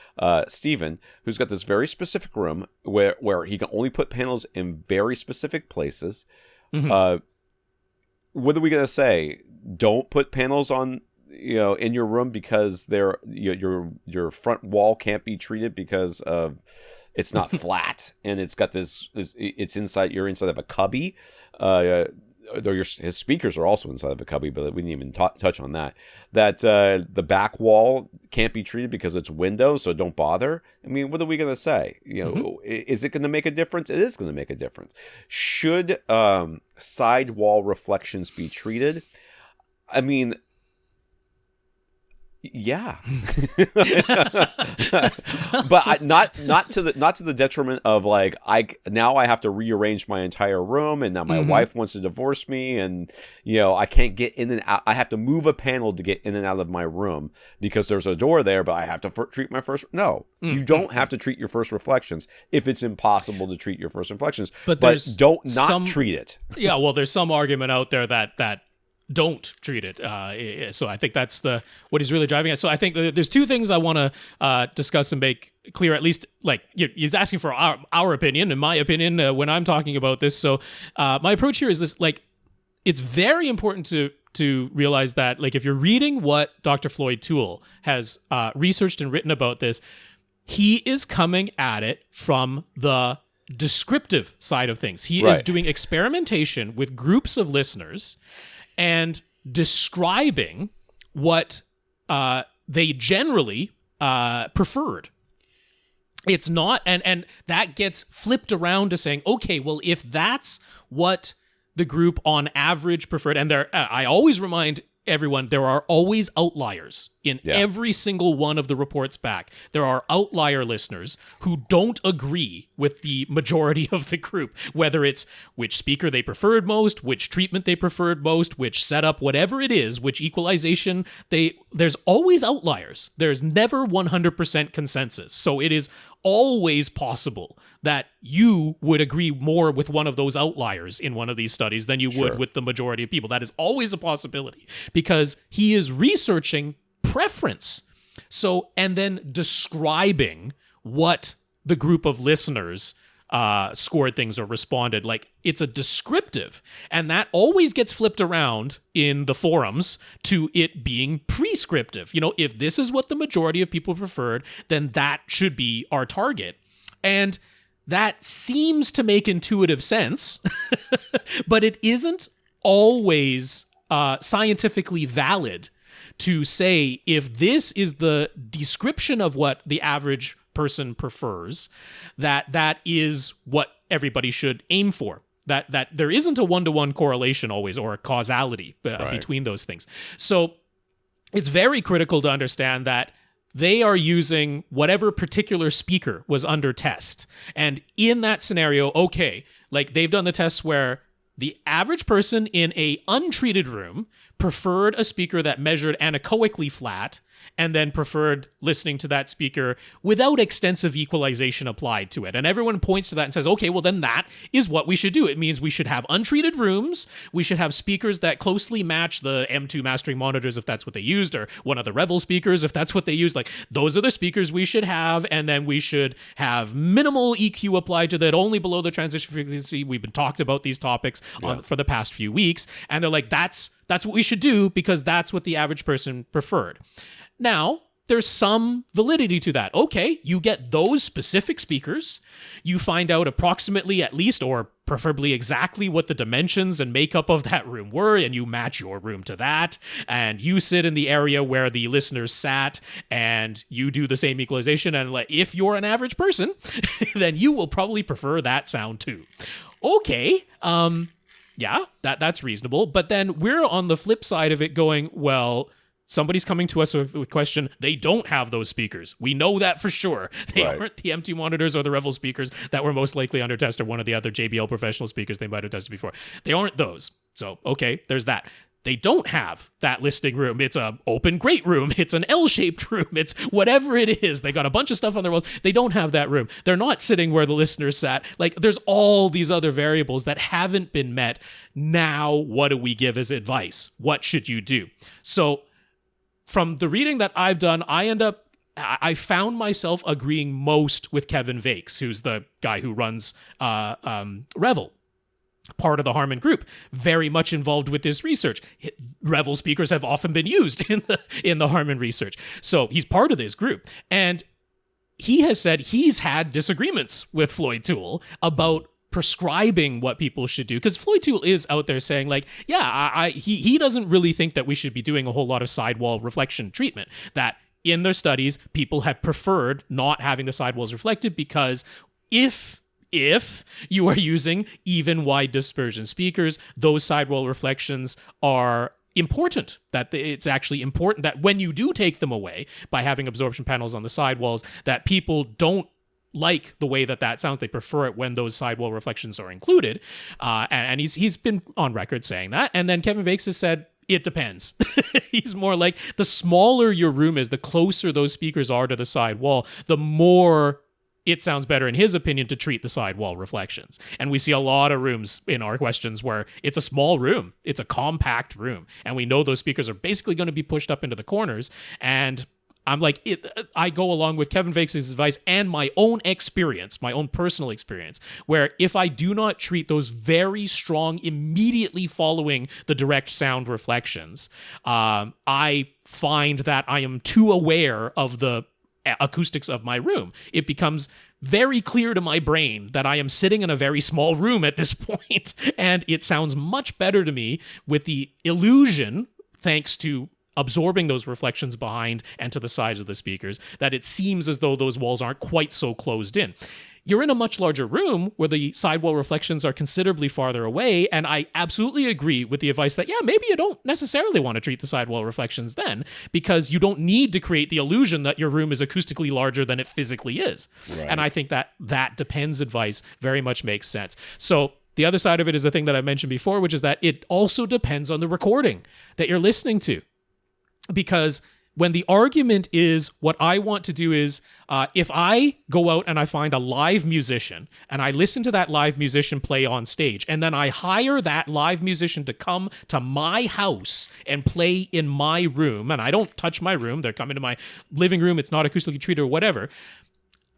Stephen, who's got this very specific room where he can only put panels in very specific places. What are we gonna say? Don't put panels on in your room because your front wall can't be treated because of it's not flat and it's got it's inside. You're inside of a cubby. His speakers are also inside of a cubby, but we didn't even touch on that. That the back wall can't be treated because it's windows, so don't bother. I mean, what are we gonna say? Is it going to make a difference? It is going to make a difference. Should side wall reflections be treated? I mean, yeah, but not to the detriment of like I have to rearrange my entire room, and now my wife wants to divorce me, and I can't get in and out. I have to move a panel to get in and out of my room because there's a door there, but I have to treat my first. No, you don't have to treat your first reflections if it's impossible to treat your first reflections, but don't treat it. Yeah, well, there's some argument out there that don't treat it. So I think that's what he's really driving at. So I think there's two things I want to discuss and make clear, at least like he's asking for our opinion and my opinion when I'm talking about this. So my approach here is this, like, it's very important to realize that, like, if you're reading what Dr. Floyd Toole has researched and written about this, he is coming at it from the descriptive side of things. He is doing experimentation with groups of listeners and describing what they generally preferred. It's not, and that gets flipped around to saying, okay, well, if that's what the group on average preferred, and I always remind everyone, there are always outliers in every single one of the reports back. There are outlier listeners who don't agree with the majority of the group, whether it's which speaker they preferred most, which treatment they preferred most, which setup, whatever it is, which equalization there's always outliers. There's never 100% consensus. So it is always possible that you would agree more with one of those outliers in one of these studies than you would with the majority of people. That is always a possibility because he is researching preference. So, and then describing what the group of listeners scored things or responded. Like, it's a descriptive, and that always gets flipped around in the forums to it being prescriptive. If this is what the majority of people preferred, then that should be our target. And that seems to make intuitive sense, but it isn't always scientifically valid to say if this is the description of what the average person prefers, that is what everybody should aim for. That there isn't a one-to-one correlation always, or a causality between those things. So it's very critical to understand that they are using whatever particular speaker was under test. And in that scenario, okay, like they've done the tests where the average person in a untreated room preferred a speaker that measured anechoically flat and then preferred listening to that speaker without extensive equalization applied to it. And everyone points to that and says, okay, well then that is what we should do. It means we should have untreated rooms, we should have speakers that closely match the M2 mastering monitors if that's what they used, or one of the Revel speakers if that's what they used. Like, those are the speakers we should have, and then we should have minimal EQ applied to that, only below the transition frequency. We've been talked about these topics for the past few weeks, and they're like, that's what we should do because that's what the average person preferred. Now, there's some validity to that. Okay, you get those specific speakers, you find out approximately at least, or preferably exactly, what the dimensions and makeup of that room were, and you match your room to that, and you sit in the area where the listeners sat, and you do the same equalization, and if you're an average person, then you will probably prefer that sound too. Okay, yeah, that's reasonable, but then we're on the flip side of it going, well, somebody's coming to us with a question. They don't have those speakers. We know that for sure. They aren't the M2 monitors or the Revel speakers that were most likely under test, or one of the other JBL professional speakers they might have tested before. They aren't those. So, okay, there's that. They don't have that listening room. It's a open great room. It's an L-shaped room. It's whatever it is. They got a bunch of stuff on their walls. They don't have that room. They're not sitting where the listeners sat. Like, there's all these other variables that haven't been met. Now, what do we give as advice? What should you do? So from the reading that I've done, I found myself agreeing most with Kevin Vakes, who's the guy who runs Revel, part of the Harman Group, very much involved with this research. Revel speakers have often been used in the Harman research. So he's part of this group. And he has said he's had disagreements with Floyd Toole about prescribing what people should do, because Floyd Toole is out there saying, like, yeah, he doesn't really think that we should be doing a whole lot of sidewall reflection treatment, that in their studies, people have preferred not having the sidewalls reflected because if you are using even wide dispersion speakers, those sidewall reflections are important. That it's actually important that when you do take them away by having absorption panels on the sidewalls, that people don't like the way that sounds. They prefer it when those sidewall reflections are included. And he's been on record saying that. And then Kevin Vakes has said, it depends. He's more like, the smaller your room is, the closer those speakers are to the side wall, the more it sounds better, in his opinion, to treat the sidewall reflections. And we see a lot of rooms in our questions where it's a small room. It's a compact room. And we know those speakers are basically going to be pushed up into the corners. And I'm like, I go along with Kevin Vakes' advice and my own experience, my own personal experience, where if I do not treat those very strong, immediately following the direct sound reflections, I find that I am too aware of the acoustics of my room. It becomes very clear to my brain that I am sitting in a very small room at this point, and it sounds much better to me with the illusion, thanks to absorbing those reflections behind and to the sides of the speakers, that it seems as though those walls aren't quite so closed in. You're in a much larger room where the sidewall reflections are considerably farther away, and I absolutely agree with the advice that, yeah, maybe you don't necessarily want to treat the sidewall reflections then, because you don't need to create the illusion that your room is acoustically larger than it physically is. Right. And I think that depends advice very much makes sense. So the other side of it is the thing that I mentioned before, which is that it also depends on the recording that you're listening to. Because when the argument is, what I want to do is, if I go out and I find a live musician and I listen to that live musician play on stage, and then I hire that live musician to come to my house and play in my room, and I don't touch my room, they're coming to my living room, it's not acoustically treated or whatever,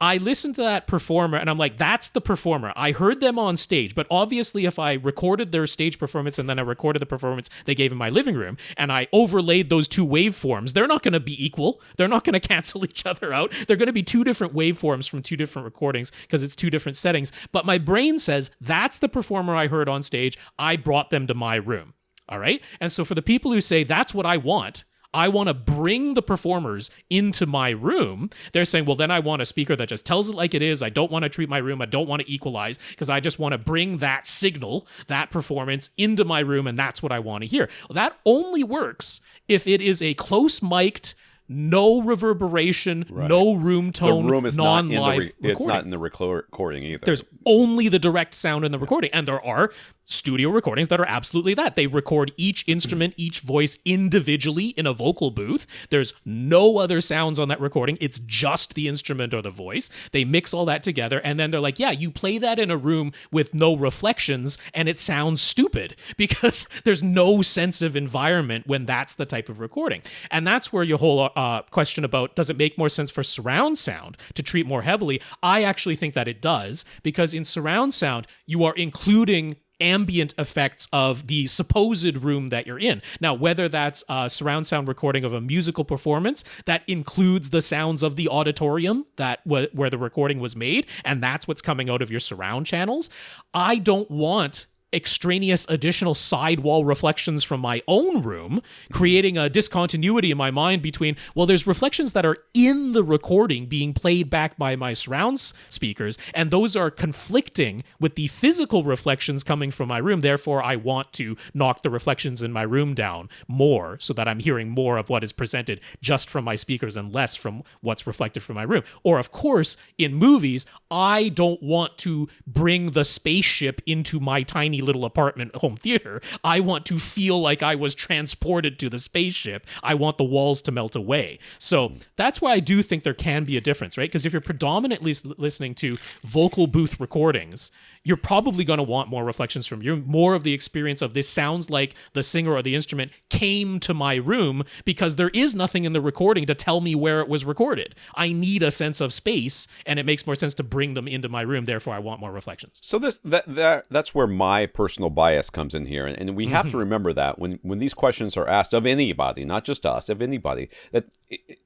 I listen to that performer and I'm like, that's the performer. I heard them on stage, but obviously if I recorded their stage performance and then I recorded the performance they gave in my living room and I overlaid those two waveforms, they're not going to be equal. They're not going to cancel each other out. They're going to be two different waveforms from two different recordings because it's two different settings. But my brain says, that's the performer I heard on stage. I brought them to my room. All right? And so for the people who say, that's what I want to bring the performers into my room, they're saying, well, then I want a speaker that just tells it like it is. I don't want to treat my room. I don't want to equalize because I just want to bring that signal, that performance into my room, and that's what I want to hear. Well, that only works if it is a close-mic'd, no reverberation, right, no room tone, the room is non-live recording. It's not in the recording either. There's only the direct sound in the recording, and there are studio recordings that are absolutely that. They record each instrument, each voice individually in a vocal booth. There's no other sounds on that recording. It's just the instrument or the voice. They mix all that together, and then they're like, yeah, you play that in a room with no reflections, and it sounds stupid because there's no sense of environment when that's the type of recording. And that's where your whole question about, does it make more sense for surround sound to treat more heavily? I actually think that it does, because in surround sound, you are including ambient effects of the supposed room that you're in. Now, whether that's a surround sound recording of a musical performance that includes the sounds of the auditorium where the recording was made, and that's what's coming out of your surround channels, I don't want extraneous additional sidewall reflections from my own room, creating a discontinuity in my mind between, well, there's reflections that are in the recording being played back by my surround speakers, and those are conflicting with the physical reflections coming from my room. Therefore, I want to knock the reflections in my room down more so that I'm hearing more of what is presented just from my speakers and less from what's reflected from my room. Or, of course, in movies, I don't want to bring the spaceship into my tiny little apartment home theater. I want to feel like I was transported to the spaceship. I want the walls to melt away. So that's why I do think there can be a difference, right? Because if you're predominantly listening to vocal booth recordings, you're probably going to want more reflections from you, more of the experience of this sounds like the singer or the instrument came to my room, because there is nothing in the recording to tell me where it was recorded. I need a sense of space, and it makes more sense to bring them into my room. Therefore, I want more reflections. So that's where my personal bias comes in here, and we have to remember that when these questions are asked of anybody, not just us, of anybody, that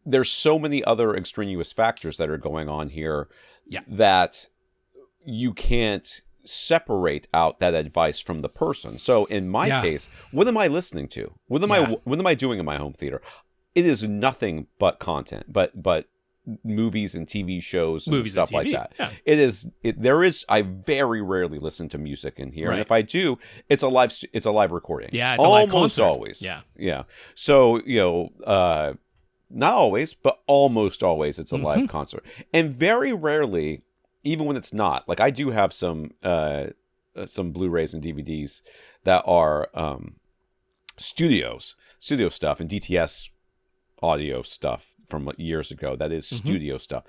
there's so many other extraneous factors that are going on here that you can't separate out that advice from the person. So in my case, what am I listening to? What am I doing in my home theater? It is nothing but content, but movies and TV shows and stuff like that. Yeah. I very rarely listen to music in here. Right. And if I do, it's a live recording. Yeah, it's almost a live concert. Always. Yeah. Yeah. So, not always, but almost always it's a live concert. And very rarely, even when it's not, like I do have some Blu-rays and DVDs that are studio stuff and DTS audio stuff from years ago. That is studio stuff.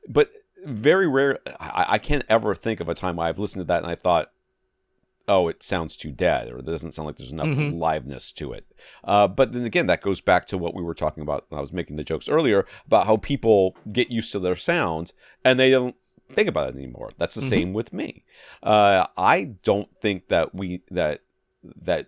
But very rare, I can't ever think of a time where I've listened to that and I thought, oh, it sounds too dead, or it doesn't sound like there's enough liveness to it. But then again, that goes back to what we were talking about when I was making the jokes earlier about how people get used to their sound and they don't think about it anymore. That's the same with me. I don't think that that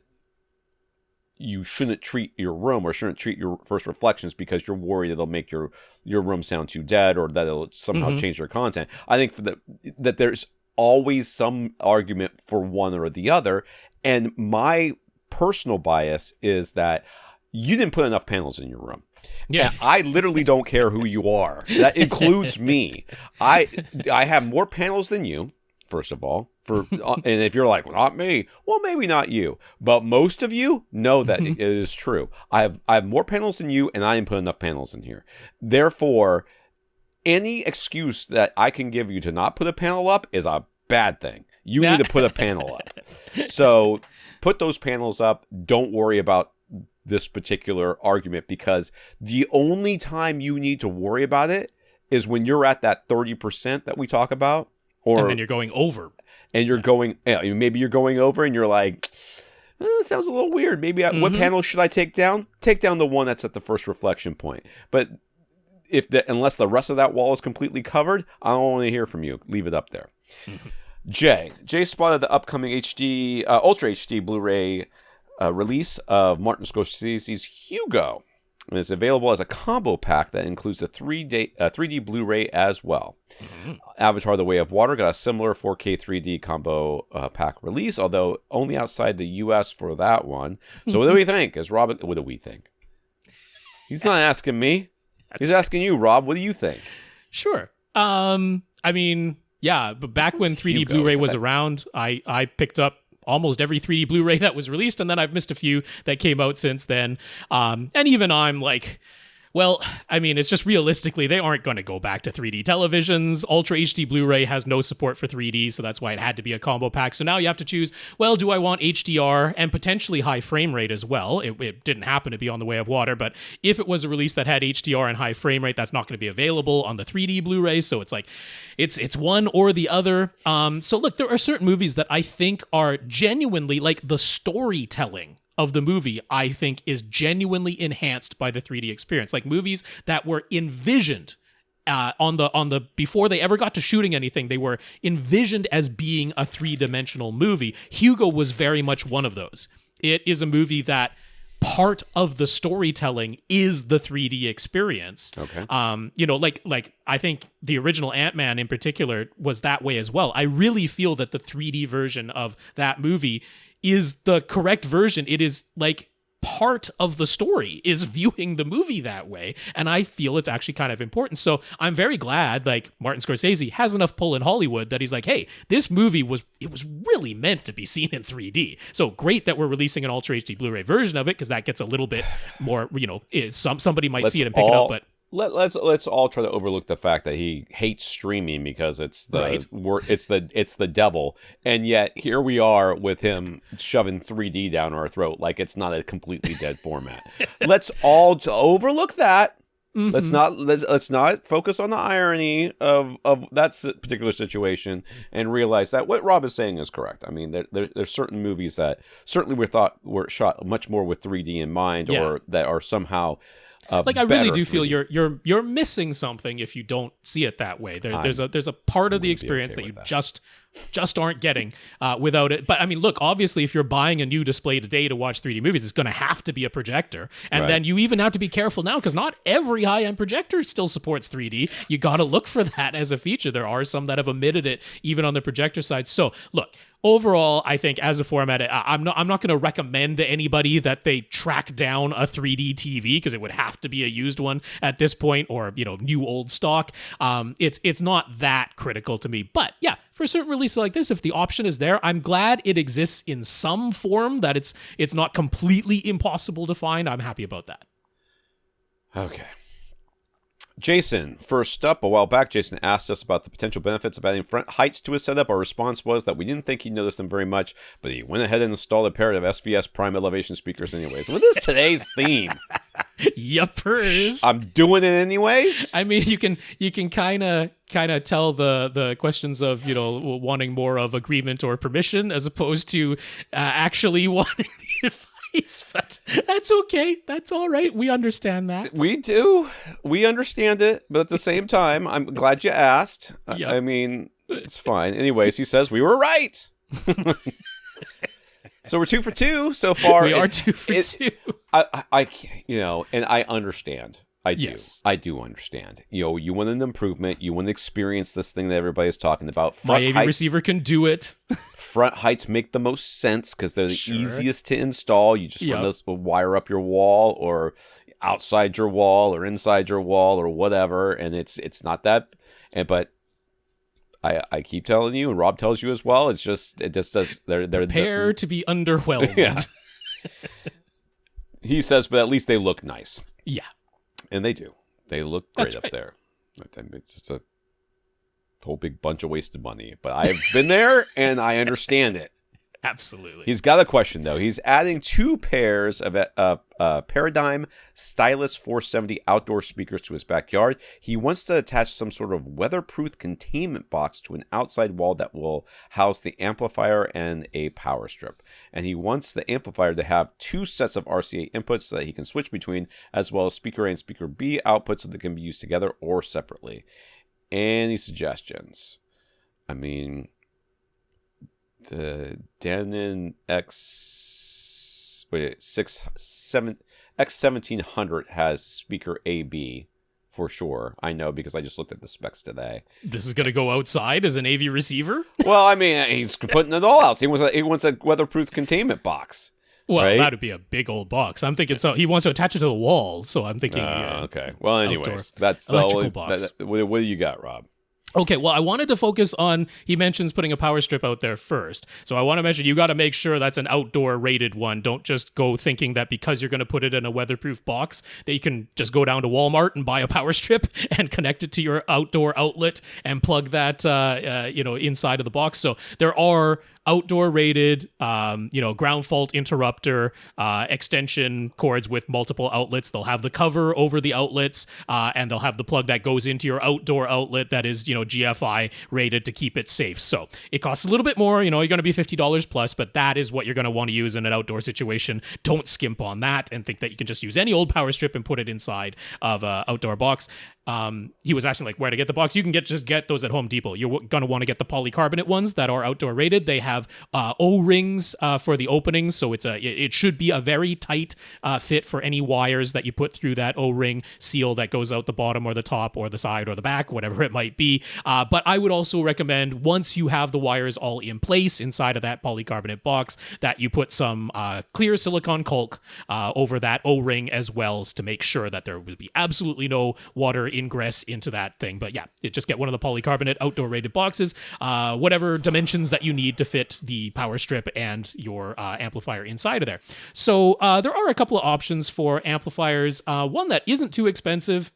you shouldn't treat your room or shouldn't treat your first reflections because you're worried it'll make your room sound too dead or that it'll somehow change your content. I think that there's always some argument for one or the other, and my personal bias is that you didn't put enough panels in your room. Yeah, and I literally don't care who you are. That includes me. I have more panels than you, first of all. And if you're like, well, not me, well, maybe not you, but most of you know that it is true. I have more panels than you, and I didn't put enough panels in here. Therefore, any excuse that I can give you to not put a panel up is a bad thing. You need to put a panel up. So put those panels up. Don't worry about this particular argument, because the only time you need to worry about it is when you're at that 30% that we talk about, and then you're going over, and you're going, maybe you're going over and you're like, sounds a little weird. Maybe what panel should I take down? Take down the one that's at the first reflection point. But unless the rest of that wall is completely covered, I don't want to hear from you. Leave it up there. Jay spotted the upcoming Ultra HD Blu-ray release of Martin Scorsese's Hugo, and it's available as a combo pack that includes the 3D Blu-ray as well. Avatar: The Way of Water got a similar 4K 3D combo pack release, although only outside the US for that one. So what do we think? What do we think? He's not asking me. He's asking you, Rob. What do you think? Sure. I mean, yeah, but back when 3D Hugo? Blu-ray was around, I picked up almost every 3D Blu-ray that was released, and then I've missed a few that came out since then. And even I'm like, well, I mean, it's just realistically, they aren't going to go back to 3D televisions. Ultra HD Blu-ray has no support for 3D, so that's why it had to be a combo pack. So now you have to choose, well, do I want HDR and potentially high frame rate as well? It didn't happen to be on The Way of Water, but if it was a release that had HDR and high frame rate, that's not going to be available on the 3D Blu-ray. So it's like, it's one or the other. So look, there are certain movies that I think are genuinely, like the storytelling of the movie, I think is genuinely enhanced by the 3D experience. Like movies that were envisioned on the before they ever got to shooting anything, they were envisioned as being a 3-dimensional movie. Hugo was very much one of those. It is a movie that part of the storytelling is the 3D experience. Okay. Like I think the original Ant-Man in particular was that way as well. I really feel that the 3D version of that movie is the correct version. It is like part of the story is viewing the movie that way, and I feel it's actually kind of important. So I'm very glad like Martin Scorsese has enough pull in Hollywood that he's like, hey, this movie was really meant to be seen in 3D. So great that we're releasing an Ultra HD Blu-ray version of it, because that gets a little bit more, somebody might see it and pick it up, but let's all try to overlook the fact that he hates streaming because it's the devil, and yet here we are with him shoving 3D down our throat like it's not a completely dead format. Let's all overlook that. Mm-hmm. Let's not focus on the irony of that particular situation and realize that what Rob is saying is correct. I mean, there's certain movies that certainly were shot much more with 3D in mind, or that are somehow. Like I really do feel you're missing something if you don't see it that way. There's a part of the experience that you just aren't getting without it. But I mean, look, obviously, if you're buying a new display today to watch 3D movies, it's going to have to be a projector, and then you even have to be careful now because not every high-end projector still supports 3D. You got to look for that as a feature. There are some that have omitted it even on the projector side. So look. Overall, I think as a format, I'm not going to recommend to anybody that they track down a 3D TV because it would have to be a used one at this point, or new old stock. It's not that critical to me, but yeah, for a certain release like this, if the option is there, I'm glad it exists in some form, that it's not completely impossible to find. I'm happy about that. Okay. Jason, first up, a while back, Jason asked us about the potential benefits of adding front heights to his setup. Our response was that we didn't think he'd notice them very much, but he went ahead and installed a pair of SVS Prime elevation speakers anyways. What is today's theme? Yuppers. I'm doing it anyways. I mean, you can kind of tell the questions of wanting more of agreement or permission as opposed to actually wanting the advice. But that's okay. That's all right. We understand that. We do. We understand it. But at the same time, I'm glad you asked. Yep. I mean, it's fine. Anyways, he says we were right. So we're 2 for 2 so far. We are 2 for 2. I and I understand. I do. Yes. I do understand. You want an improvement. You want to experience this thing that everybody's talking about. My AV receiver can do it. Front heights make the most sense because they're the easiest to install. You just want to wire up your wall or outside your wall or inside your wall or whatever, and it's not that. But I keep telling you, and Rob tells you as well. It just does. They're prepare to be underwhelmed. Yeah. He says, but at least they look nice. Yeah. And they do. They look great up there. It's just a whole big bunch of wasted money. But I've been there, and I understand it. Absolutely. He's got a question, though. He's adding 2 pairs of Paradigm Stylus 470 outdoor speakers to his backyard. He wants to attach some sort of weatherproof containment box to an outside wall that will house the amplifier and a power strip. And he wants the amplifier to have 2 sets of RCA inputs so that he can switch between, as well as speaker A and speaker B outputs so they can be used together or separately. Any suggestions? I mean, the Damien X1700 has speaker AB for sure. I know because I just looked at the specs today. This is going to go outside as an AV receiver? Well, I mean, he's putting it all out. He wants a weatherproof containment box. Well, right? That would be a big old box. I'm thinking so. He wants to attach it to the wall, so I'm thinking. Okay. Well, anyways, that's the only box. What do you got, Rob? Okay, well, I wanted to focus on, he mentions putting a power strip out there first. So I want to mention, you got to make sure that's an outdoor rated one. Don't just go thinking that because you're going to put it in a weatherproof box, that you can just go down to Walmart and buy a power strip and connect it to your outdoor outlet and plug that, inside of the box. So there are outdoor rated, ground fault interrupter, extension cords with multiple outlets. They'll have the cover over the outlets, and they'll have the plug that goes into your outdoor outlet that is, GFI rated to keep it safe. So it costs a little bit more, you're going to be $50 plus, but that is what you're going to want to use in an outdoor situation. Don't skimp on that and think that you can just use any old power strip and put it inside of an outdoor box. He was asking where to get the box. You can just get those at Home Depot. You're going to want to get the polycarbonate ones that are outdoor rated. They have O-rings for the openings, so it should be a very tight fit for any wires that you put through that O-ring seal that goes out the bottom or the top or the side or the back, whatever it might be. But I would also recommend, once you have the wires all in place inside of that polycarbonate box, that you put some clear silicone caulk over that O-ring as well, to make sure that there will be absolutely no water ingress into that thing. But yeah, just get one of the polycarbonate outdoor rated boxes, whatever dimensions that you need to fit the power strip and your amplifier inside of there. So there are a couple of options for amplifiers. One that isn't too expensive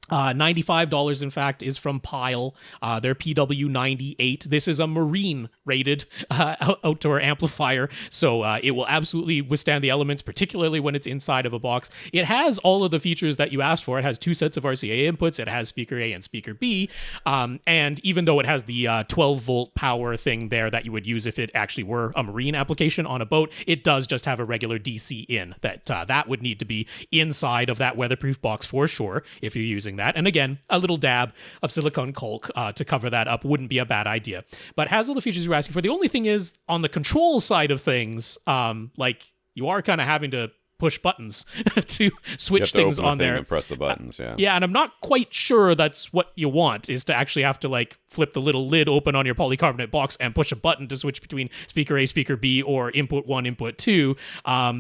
$95, in fact, is from Pyle. Their PW98. This is a marine-rated outdoor amplifier, so it will absolutely withstand the elements, particularly when it's inside of a box. It has all of the features that you asked for. It has 2 sets of RCA inputs. It has speaker A and speaker B, and even though it has the 12-volt power thing there that you would use if it actually were a marine application on a boat, it does just have a regular DC in. That would need to be inside of that weatherproof box for sure if you're using that. And again, a little dab of silicone caulk to cover that up wouldn't be a bad idea. But has all the features you're asking for. The only thing is, on the control side of things, like, you are kind of having to push buttons to switch things on there and press the buttons. Yeah, and I'm not quite sure that's what you want, is to actually have to like flip the little lid open on your polycarbonate box and push a button to switch between speaker A, speaker B, or input 1, input 2.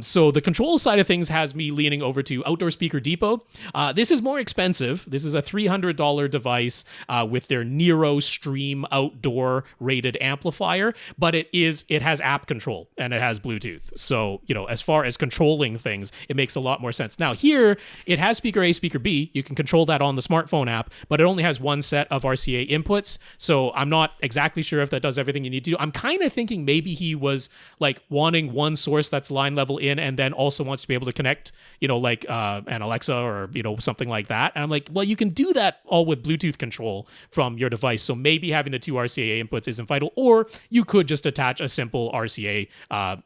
So the control side of things has me leaning over to Outdoor Speaker Depot. This is more expensive. This is a $300 device with their Nero Stream outdoor rated amplifier, but it has app control and it has Bluetooth. So, as far as controlling things, it makes a lot more sense. Now here, it has speaker A, speaker B. You can control that on the smartphone app, but it only has 1 set of RCA inputs. So I'm not exactly sure if that does everything you need to do. I'm kind of thinking maybe he was like wanting one source that's line level in and then also wants to be able to connect, like an Alexa or, something like that. And I'm like, well, you can do that all with Bluetooth control from your device. So maybe having the 2 RCA inputs isn't vital, or you could just attach a simple RCA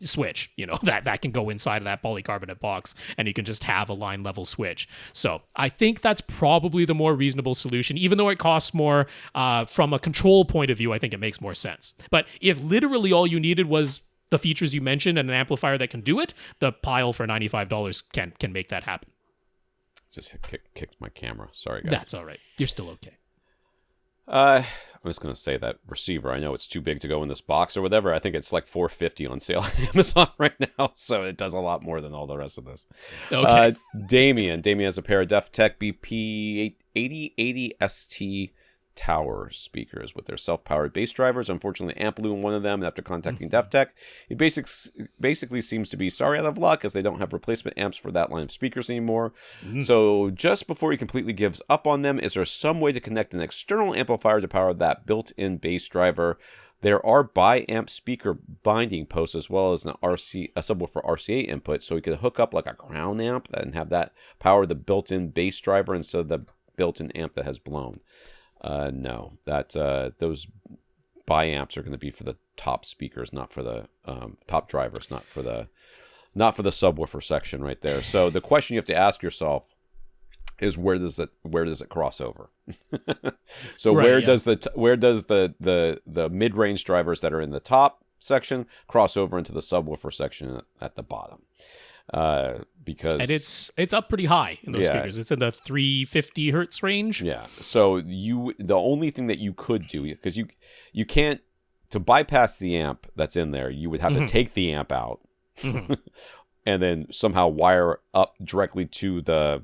switch, that can go inside of that polycarbonate box and you can just have a line level switch. So I think that's probably the more reasonable solution. Even though it costs more from a control point of view, I think it makes more sense. But if literally all you needed was the features you mentioned and an amplifier that can do it, the Pyle for $95 can make that happen. Just kicked my camera. Sorry, guys. That's all right. You're still okay. I was going to say that receiver, I know it's too big to go in this box or whatever. I think it's like $450 on sale on Amazon right now, so it does a lot more than all the rest of this. Okay. Damien has a pair of DefTech BP8080 ST Tower speakers with their self-powered bass drivers. Unfortunately, amp blew in one of them, and after contacting DefTech, it basically seems to be sorry out of luck, as they don't have replacement amps for that line of speakers anymore. So just before he completely gives up on them, is there some way to connect an external amplifier to power that built-in bass driver? There are bi-amp speaker binding posts as well as a subwoofer RCA input, so he could hook up like a crown amp and have that power the built-in bass driver instead of the built-in amp that has blown. No, those bi-amps are going to be for the top speakers, not for the top drivers, not for the subwoofer section right there. So the question you have to ask yourself is where does it cross over? So right, does the mid-range drivers that are in the top section cross over into the subwoofer section at the bottom? Because and it's up pretty high in those speakers. It's in the 350 hertz range. Yeah. So the only thing that you could do, because you can't, to bypass the amp that's in there, you would have to take the amp out and then somehow wire up directly to the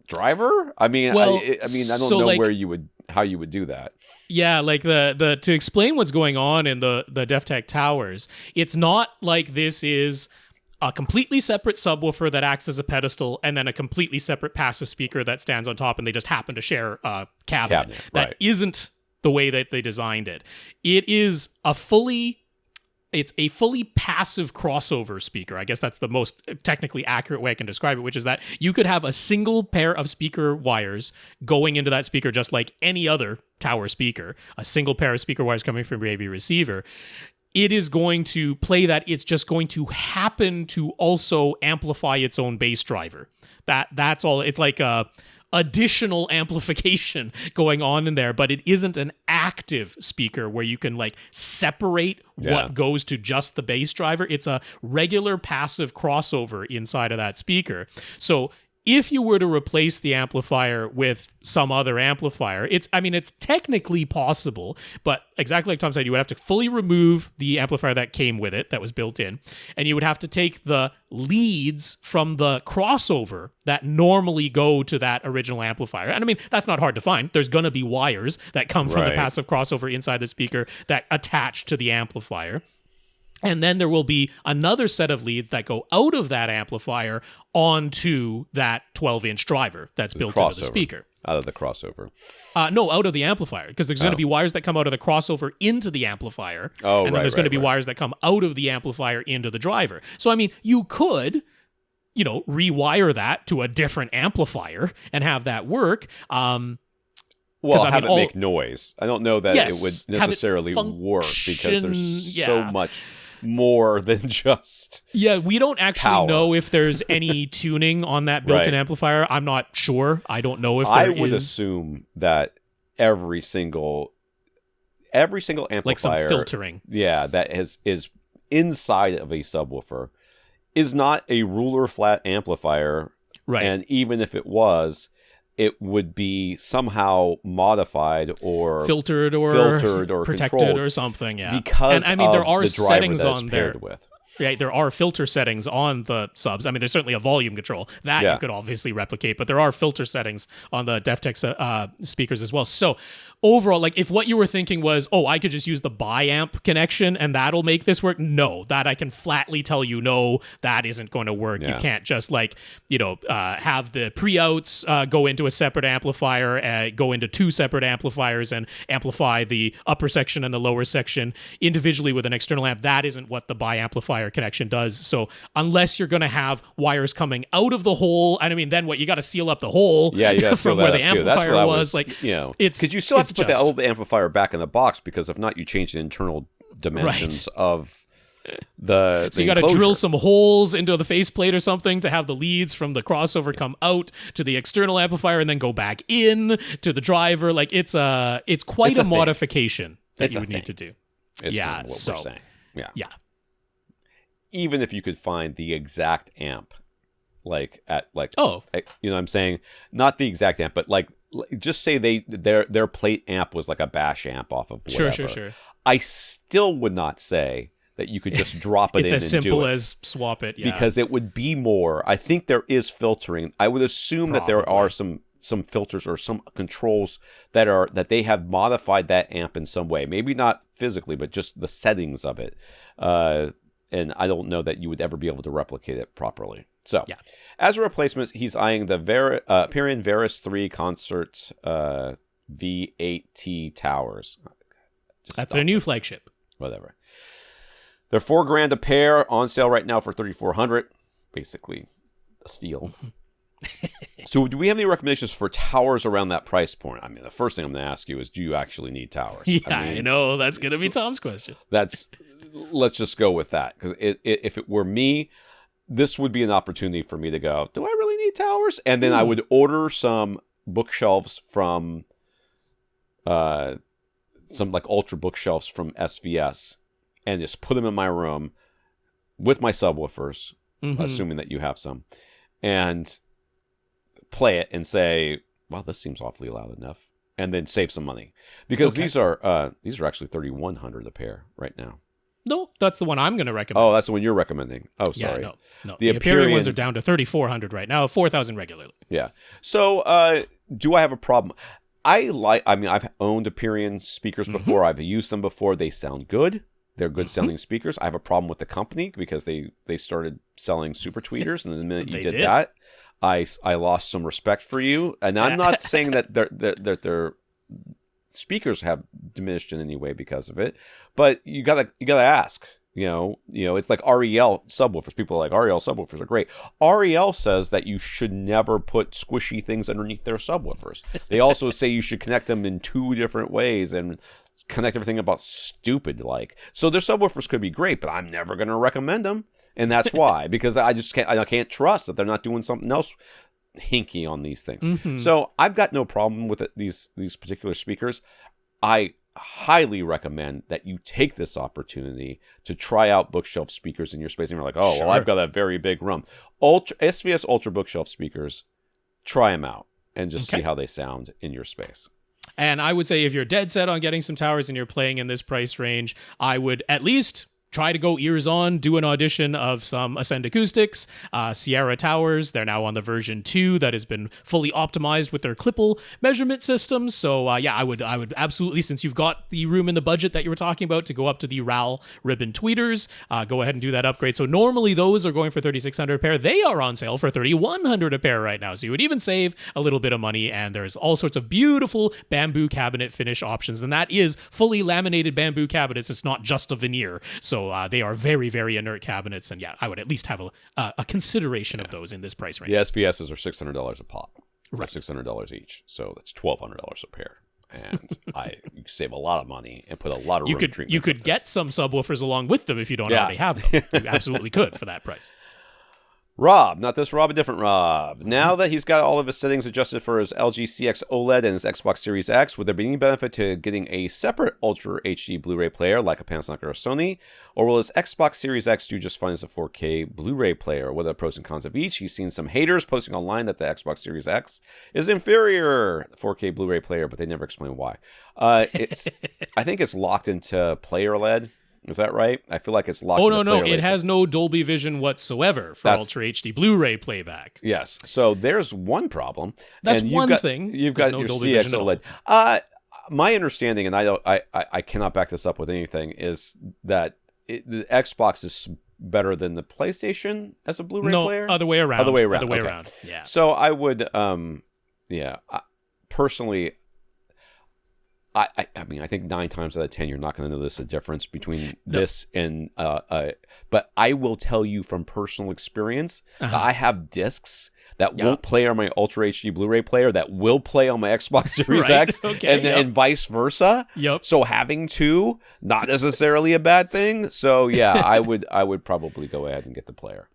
driver. I mean, I don't know how you would do that. Yeah, like the to explain what's going on in the DefTech towers, it's not like this is a completely separate subwoofer that acts as a pedestal and then a completely separate passive speaker that stands on top and they just happen to share a cabinet. That isn't the way that they designed it. It's a fully passive crossover speaker. I guess that's the most technically accurate way I can describe it, which is that you could have a single pair of speaker wires going into that speaker just like any other tower speaker, a single pair of speaker wires coming from your AV receiver. It is going to play that. It's just going to happen to also amplify its own bass driver. That's all. It's like a additional amplification going on in there, but it isn't an active speaker where you can like separate what goes to just the bass driver. It's a regular passive crossover inside of that speaker. So if you were to replace the amplifier with some other amplifier, it's technically possible, but exactly like Tom said, you would have to fully remove the amplifier that came with it, that was built in, and you would have to take the leads from the crossover that normally go to that original amplifier. And I mean, that's not hard to find. There's going to be wires that come from the passive crossover inside the speaker that attach to the amplifier. And then there will be another set of leads that go out of that amplifier onto that 12-inch driver that's built into the speaker. out of the crossover. No, out of the amplifier, because there's going to be wires that come out of the crossover into the amplifier. Oh, and then there's going to be wires that come out of the amplifier into the driver. So, I mean, you could, rewire that to a different amplifier and have that work. Well, have it make noise. I don't know that it would necessarily work because there's so much more than just we don't actually know if there's any tuning on that built-in amplifier. I'm not sure. I don't know if I would assume that every single amplifier, like some filtering, that is inside of a subwoofer, is not a ruler flat amplifier, right? And even if it was, it would be somehow modified or filtered or protected controlled or something. Yeah, because and I mean there are the settings on there. With. Right, there are filter settings on the subs. I mean, there's certainly a volume control that you could obviously replicate, but there are filter settings on the DefTech speakers as well. So overall, like if what you were thinking was, I could just use the bi-amp connection and that'll make this work. No, that I can flatly tell you, no, that isn't going to work. Yeah. You can't just have the pre-outs go into a separate amplifier, go into two separate amplifiers and amplify the upper section and the lower section individually with an external amp. That isn't what the bi-amplifier connection does. So unless you're going to have wires coming out of the hole, and I mean, then what, you got to seal up the hole from where the amplifier was. Because you still have to put the old amplifier back in the box, because if not, you change the internal dimensions of the So you got to drill some holes into the faceplate or something to have the leads from the crossover come out to the external amplifier and then go back in to the driver. Like it's quite a modification that you would need to do. It's kind of what we're saying. Yeah. Even if you could find the exact amp, you know what I'm saying? Not the exact amp, but just say their plate amp was like a bash amp off of whatever. Sure. I still would not say that you could just drop it in and do it. It's as simple as swap it, because it would be more. I think there is filtering. I would assume that there are some filters or some controls that they have modified that amp in some way. Maybe not physically, but just the settings of it. And I don't know that you would ever be able to replicate it properly. So, as a replacement, he's eyeing the Perion Veris 3 Concert V8T towers. That's their new flagship. Whatever. They're $4,000 a pair, on sale right now for $3,400. Basically, a steal. So, do we have any recommendations for towers around that price point? I mean, the first thing I'm going to ask you is, do you actually need towers? I know that's going to be Tom's question. Let's just go with that, because if it were me, this would be an opportunity for me to go, do I really need towers? And then I would order some bookshelves from some ultra bookshelves from SVS and just put them in my room with my subwoofers, assuming that you have some, and play it and say, well, this seems awfully loud enough, and then save some money, because these are actually $3,100 a pair right now. No, that's the one I'm going to recommend. Oh, that's the one you're recommending. Oh, sorry. Yeah, no. The Aperion ones are down to $3,400 right now, $4,000 regularly. Yeah. So, do I have a problem? I've owned Aperion speakers before. I've used them before. They sound good. They're good sounding speakers. I have a problem with the company because they started selling super tweeters, and the minute you did that, I lost some respect for you. And I'm not saying that their speakers have diminished in any way because of it, but you gotta ask. It's like REL subwoofers. People are like, REL subwoofers are great. REL says that you should never put squishy things underneath their subwoofers. They also say you should connect them in two different ways and connect everything about stupid like. So their subwoofers could be great, but I'm never going to recommend them, and that's why, because I can't trust that they're not doing something else hinky on these things. So I've got no problem with these particular speakers. I highly recommend that you take this opportunity to try out bookshelf speakers in your space. And you're like, well, I've got a very big room. SVS Ultra bookshelf speakers, try them out and just see how they sound in your space. And I would say if you're dead set on getting some towers and you're playing in this price range, I would at least try to go ears on, do an audition of some Ascend Acoustics, Sierra Towers. They're now on the version 2 that has been fully optimized with their Klippel measurement systems. So I would absolutely, since you've got the room in the budget that you were talking about to go up to the RAL ribbon tweeters, go ahead and do that upgrade. So normally those are going for $3,600 a pair. They are on sale for $3,100 a pair right now. So you would even save a little bit of money, and there's all sorts of beautiful bamboo cabinet finish options, and that is fully laminated bamboo cabinets. It's not just a veneer. So they are very, very inert cabinets, and I would at least have a consideration of those in this price range. The SVSs are $600 a pop, right? $600 each, so that's $1,200 a pair, and you save a lot of money and put a lot of room treatments. You could get some subwoofers along with them if you don't already have them. You absolutely could for that price. Rob, not this Rob, a different Rob. Now that he's got all of his settings adjusted for his LG CX OLED and his Xbox Series X, would there be any benefit to getting a separate Ultra HD Blu-ray player like a Panasonic or a Sony? Or will his Xbox Series X do just fine as a 4K Blu-ray player? What are the pros and cons of each? He's seen some haters posting online that the Xbox Series X is inferior to 4K Blu-ray player, but they never explain why. I think it's locked into player LED. Is that right? I feel like it's locked. Oh, no. It has no Dolby Vision whatsoever for Ultra HD Blu-ray playback. Yes. So there's one problem. That's one thing. You've got your CX OLED. My understanding, and I cannot back this up with anything, is that the Xbox is better than the PlayStation as a Blu-ray player? No, other way around. Okay. Yeah. So I would, personally, I mean, I think 9 times out of 10, you're not going to notice a difference between this and, but I will tell you from personal experience, I have discs that won't play on my Ultra HD Blu-ray player that will play on my Xbox Series X, and vice versa. Yep. So having two, not necessarily a bad thing. So yeah, I would probably go ahead and get the player.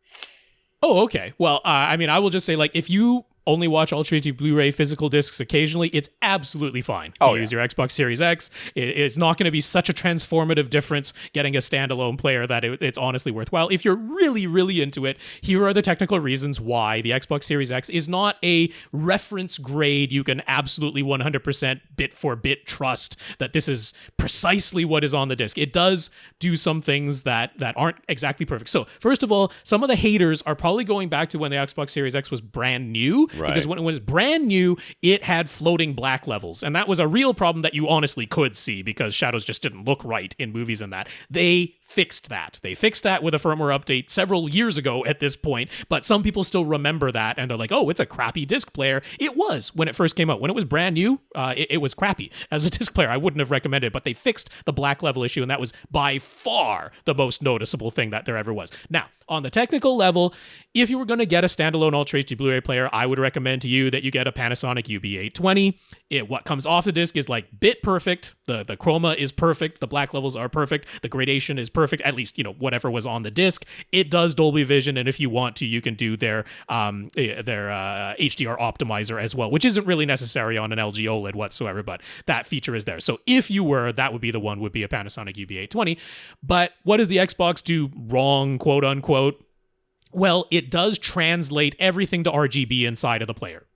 Oh, okay. Well, I mean, I will just say, like, if you only watch Ultra HD Blu-ray physical discs occasionally, it's absolutely fine to use your Xbox Series X. It's not going to be such a transformative difference getting a standalone player that it's honestly worthwhile. If you're really, really into it, here are the technical reasons why the Xbox Series X is not a reference grade. You can absolutely 100% bit for bit trust that this is precisely what is on the disc. It does do some things that aren't exactly perfect. So, first of all, some of the haters are probably going back to when the Xbox Series X was brand new. Right. Because when it was brand new, it had floating black levels. And that was a real problem that you honestly could see because shadows just didn't look right in movies and that. They fixed that. They fixed that with a firmware update several years ago at this point. But some people still remember that and they're like, oh, it's a crappy disc player. It was when it first came out. When it was brand new, it was crappy. As a disc player, I wouldn't have recommended it, but they fixed the black level issue, and that was by far the most noticeable thing that there ever was. Now, on the technical level, if you were going to get a standalone Ultra HD Blu-ray player, I would recommend to you that you get a Panasonic UB820. What comes off the disc is like bit perfect. The chroma is perfect. The black levels are perfect. The gradation is perfect. At least, whatever was on the disc. It does Dolby Vision, and if you want to, you can do their HDR optimizer as well, which isn't really necessary on an LG OLED whatsoever, but that feature is there. So if you were, that would be the one, would be a Panasonic UB820. But what does the Xbox do wrong, quote unquote? Well, it does translate everything to RGB inside of the player.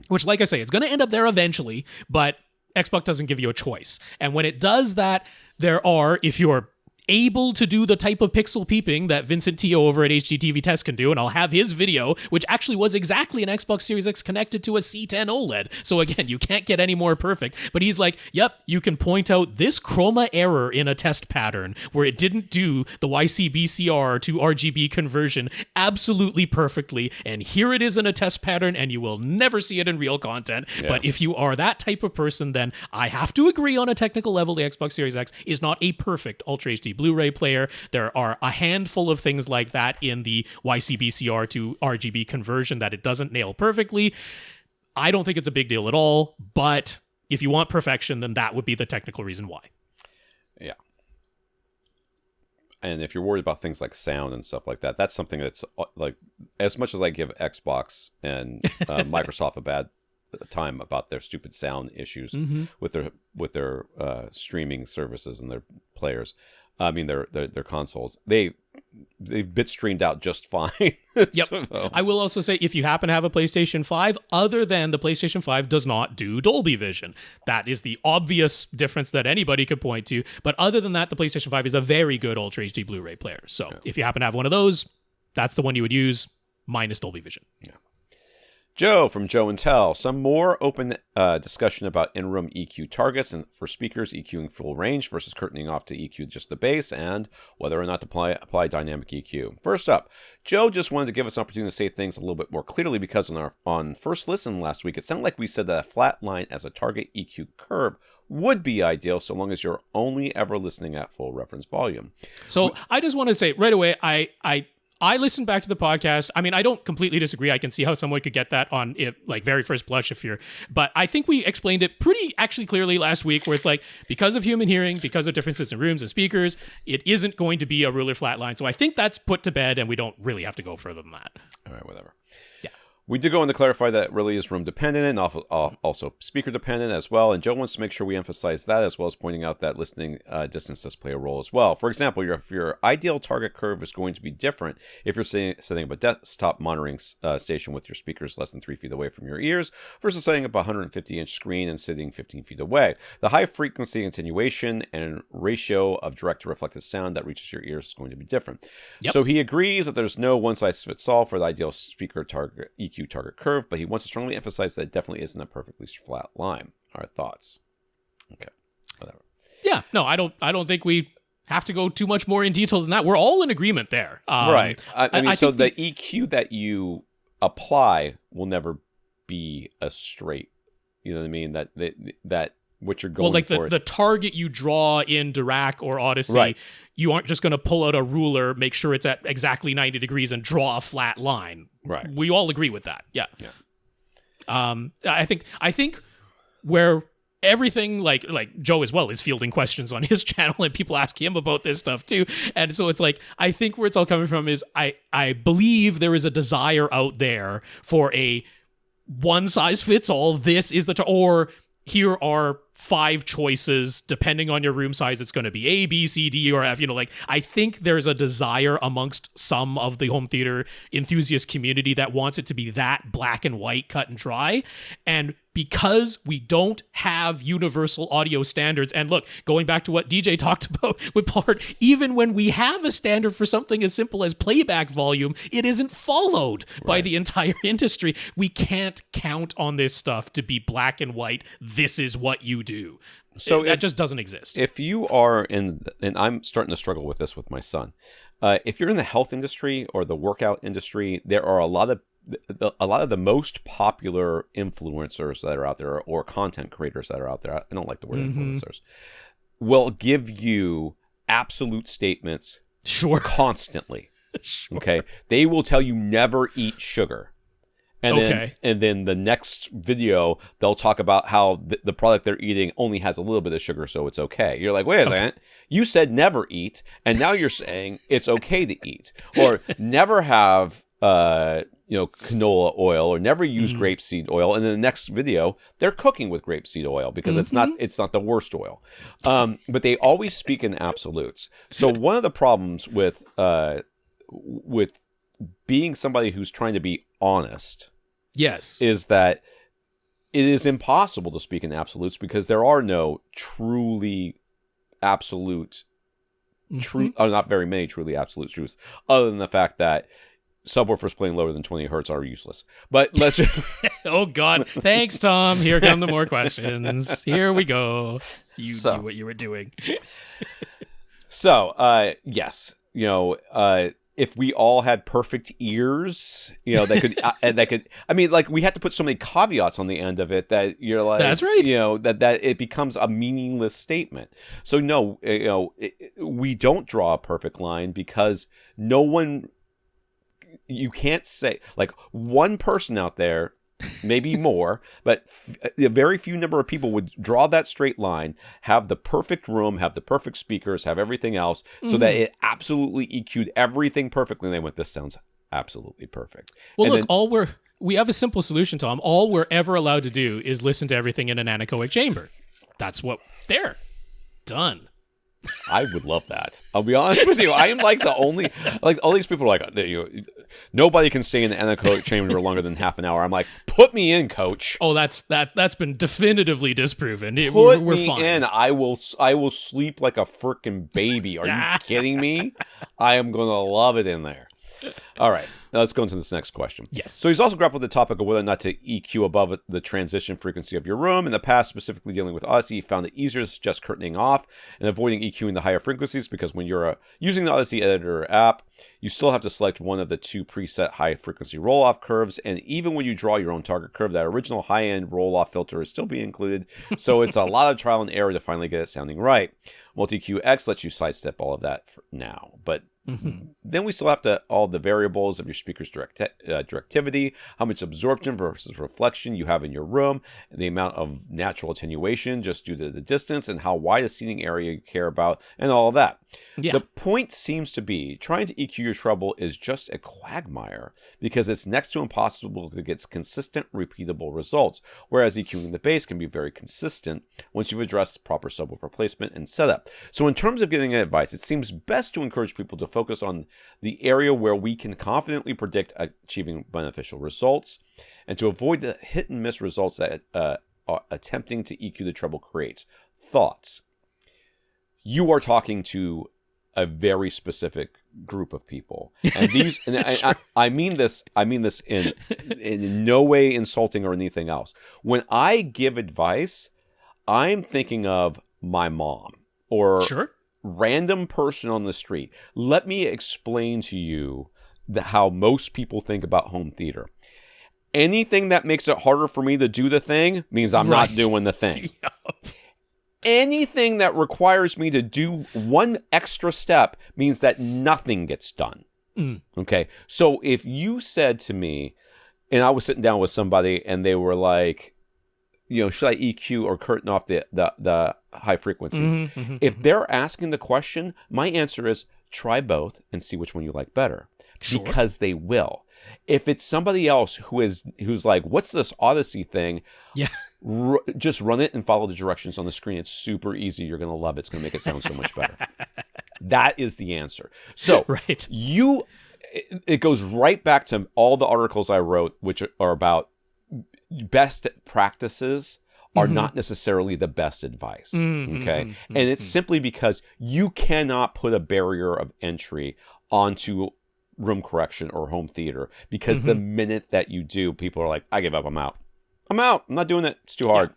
Which, like I say, it's going to end up there eventually, but Xbox doesn't give you a choice. And when it does that, there are, if you're able to do the type of pixel peeping that Vincent Teo over at HGTV Test can do, and I'll have his video, which actually was exactly an Xbox Series X connected to a C10 OLED. So again, you can't get any more perfect. But he's like, yep, you can point out this chroma error in a test pattern where it didn't do the YCBCR to RGB conversion absolutely perfectly, and here it is in a test pattern, and you will never see it in real content. Yeah. But if you are that type of person, then I have to agree on a technical level, the Xbox Series X is not a perfect Ultra HD Blu-ray player. There are a handful of things like that in the YCBCR to RGB conversion that it doesn't nail perfectly. I don't think it's a big deal at all, but if you want perfection, then that would be the technical reason why. Yeah. And if you're worried about things like sound and stuff like that, that's something that's like, as much as I give Xbox and Microsoft a bad time about their stupid sound issues with their streaming services and their players, I mean their consoles, they they've bit streamed out just fine. Yep. So, I will also say, if you happen to have a PlayStation 5, other than the PlayStation 5 does not do Dolby Vision. That is the obvious difference that anybody could point to. But other than that, the PlayStation 5 is a very good Ultra HD Blu-ray player. So if you happen to have one of those, that's the one you would use, minus Dolby Vision. Yeah. Joe from Joe and Tell. Some more open discussion about in-room EQ targets and for speakers EQing full range versus curtaining off to EQ just the bass, and whether or not to apply dynamic EQ. First up, Joe just wanted to give us an opportunity to say things a little bit more clearly, because on first listen last week, it sounded like we said that a flat line as a target EQ curve would be ideal so long as you're only ever listening at full reference volume. So I just want to say right away, I listened back to the podcast. I mean, I don't completely disagree. I can see how someone could get that on it, like very first blush but I think we explained it pretty actually clearly last week, where it's like, because of human hearing, because of differences in rooms and speakers, it isn't going to be a ruler flat line. So I think that's put to bed, and we don't really have to go further than that. All right, whatever. Yeah. We did go on to clarify that it really is room dependent and also speaker dependent as well. And Joe wants to make sure we emphasize that, as well as pointing out that listening distance does play a role as well. For example, if your ideal target curve is going to be different if you're setting up a desktop monitoring station with your speakers less than 3 feet away from your ears versus setting up a 150-inch screen and sitting 15 feet away. The high frequency attenuation and ratio of direct to reflected sound that reaches your ears is going to be different. Yep. So he agrees that there's no one-size-fits-all for the ideal speaker target EQ target curve, but he wants to strongly emphasize that it definitely isn't a perfectly flat line. Our thoughts? Okay, whatever. Yeah, no, I don't think we have to go too much more in detail than that. We're all in agreement there. Right. I mean, so the think EQ that you apply will never be a straight. You know what I mean? That what you're going well, like for. the target you draw in Dirac or Odyssey, Right. You aren't just going to pull out a ruler, make sure it's at exactly 90 degrees, and draw a flat line. Right. We all agree with that. Yeah. Yeah. I think where everything, like Joe as well is fielding questions on his channel, and people ask him about this stuff too. And so it's like, I think where it's all coming from is I believe there is a desire out there for a one size fits all. This is or here are 5 choices. Depending on your room size, it's going to be A, B, C, D, or F. I think there's a desire amongst some of the home theater enthusiast community that wants it to be that black and white, cut and dry. And because we don't have universal audio standards, and look, going back to what DJ talked about with part, even when we have a standard for something as simple as playback volume, it isn't followed by the entire industry. We can't count on this stuff to be black and white. This is what you do. So that just doesn't exist. If you are and I'm starting to struggle with this with my son, if you're in the health industry or the workout industry, there are a lot of the most popular influencers that are out there, or content creators that are out there. I don't like the word influencers. Will give you absolute statements constantly. Sure. Okay. They will tell you never eat sugar. And then the next video, they'll talk about how the product they're eating only has a little bit of sugar, so it's okay. You're like, wait a second. You said never eat, and now you're saying it's okay to eat. Or never have canola oil, or never use grapeseed oil. And in the next video, they're cooking with grapeseed oil because it's not the worst oil. But they always speak in absolutes. So one of the problems with being somebody who's trying to be honest, is that it is impossible to speak in absolutes, because there are no truly absolute not very many truly absolute truths, other than the fact that subwoofers playing lower than 20 hertz are useless. But let's oh God, thanks Tom, here come the more questions. Here we go. You knew what you were doing. So yes, if we all had perfect ears, that could. I mean, like, we had to put so many caveats on the end of it that you're like, that's right. That it becomes a meaningless statement. So no, we don't draw a perfect line, because no one. You can't say, like, one person out there, maybe more, but a very few number of people would draw that straight line, have the perfect room, have the perfect speakers, have everything else, so that it absolutely EQ'd everything perfectly. And they went, this sounds absolutely perfect. Well, and look, we have a simple solution, Tom. All we're ever allowed to do is listen to everything in an anechoic chamber. That's what they're done. I would love that. I'll be honest with you. I am like the only, like all these people are like, nobody can stay in the anechoic chamber longer than half an hour. I'm like, put me in, coach. Oh, that's been definitively disproven. We're me fine. in. I will sleep like a freaking baby. Are you kidding me? I am going to love it in there. All right, now let's go into this next question. Yes. So he's also grappled with the topic of whether or not to EQ above the transition frequency of your room. In the past, specifically dealing with Odyssey, he found it easier to suggest curtaining off and avoiding EQing the higher frequencies because when you're using the Odyssey editor app, you still have to select one of the two preset high-frequency roll-off curves, and even when you draw your own target curve, that original high-end roll-off filter is still being included, so it's a lot of trial and error to finally get it sounding right. Multi-EQ X lets you sidestep all of that for now, but then we still have to all the variables of your speaker's directivity, how much absorption versus reflection you have in your room, and the amount of natural attenuation just due to the distance, and how wide a seating area you care about, and all of that. Yeah. The point seems to be trying to EQ your treble is just a quagmire because it's next to impossible to get consistent, repeatable results, whereas EQing the bass can be very consistent once you've addressed proper subwoofer placement and setup. So in terms of giving advice, it seems best to encourage people to focus on the area where we can confidently predict achieving beneficial results and to avoid the hit and miss results that attempting to EQ the treble creates. Thoughts? You are talking to a very specific group of people, and these, and sure. I mean this in no way insulting or anything else. When I give advice, I'm thinking of my mom or random person on the street. Let me explain to you how most people think about home theater. Anything that makes it harder for me to do the thing means I'm not doing the thing. Yep. Anything that requires me to do one extra step means that nothing gets done. Okay? So if you said to me, and I was sitting down with somebody and they were like, should I EQ or curtain off the high frequencies? If they're asking the question, my answer is try both and see which one you like better. Sure. Because they will. If it's somebody else who's like, what's this Odyssey thing? Yeah. Just run it and follow the directions on the screen. It's super easy. You're going to love it. It's going to make it sound so much better. That is the answer. So it goes right back to all the articles I wrote, which are about best practices are not necessarily the best advice. Okay. And it's simply because you cannot put a barrier of entry onto room correction or home theater because the minute that you do, people are like, I give up. I'm out. I'm not doing it. It's too hard.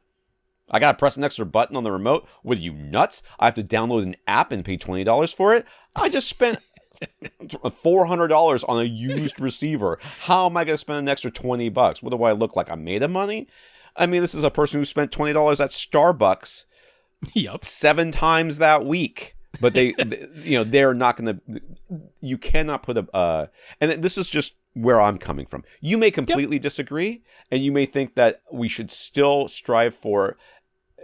I got to press an extra button on the remote. What are you, nuts? I have to download an app and pay $20 for it. I just spent $400 on a used receiver. How am I going to spend an extra $20? What do I look like? I'm made of money? I mean, this is a person who spent $20 at Starbucks 7 times that week. But they're not going to. You cannot put a. And this is just where I'm coming from. You may completely disagree, and you may think that we should still strive for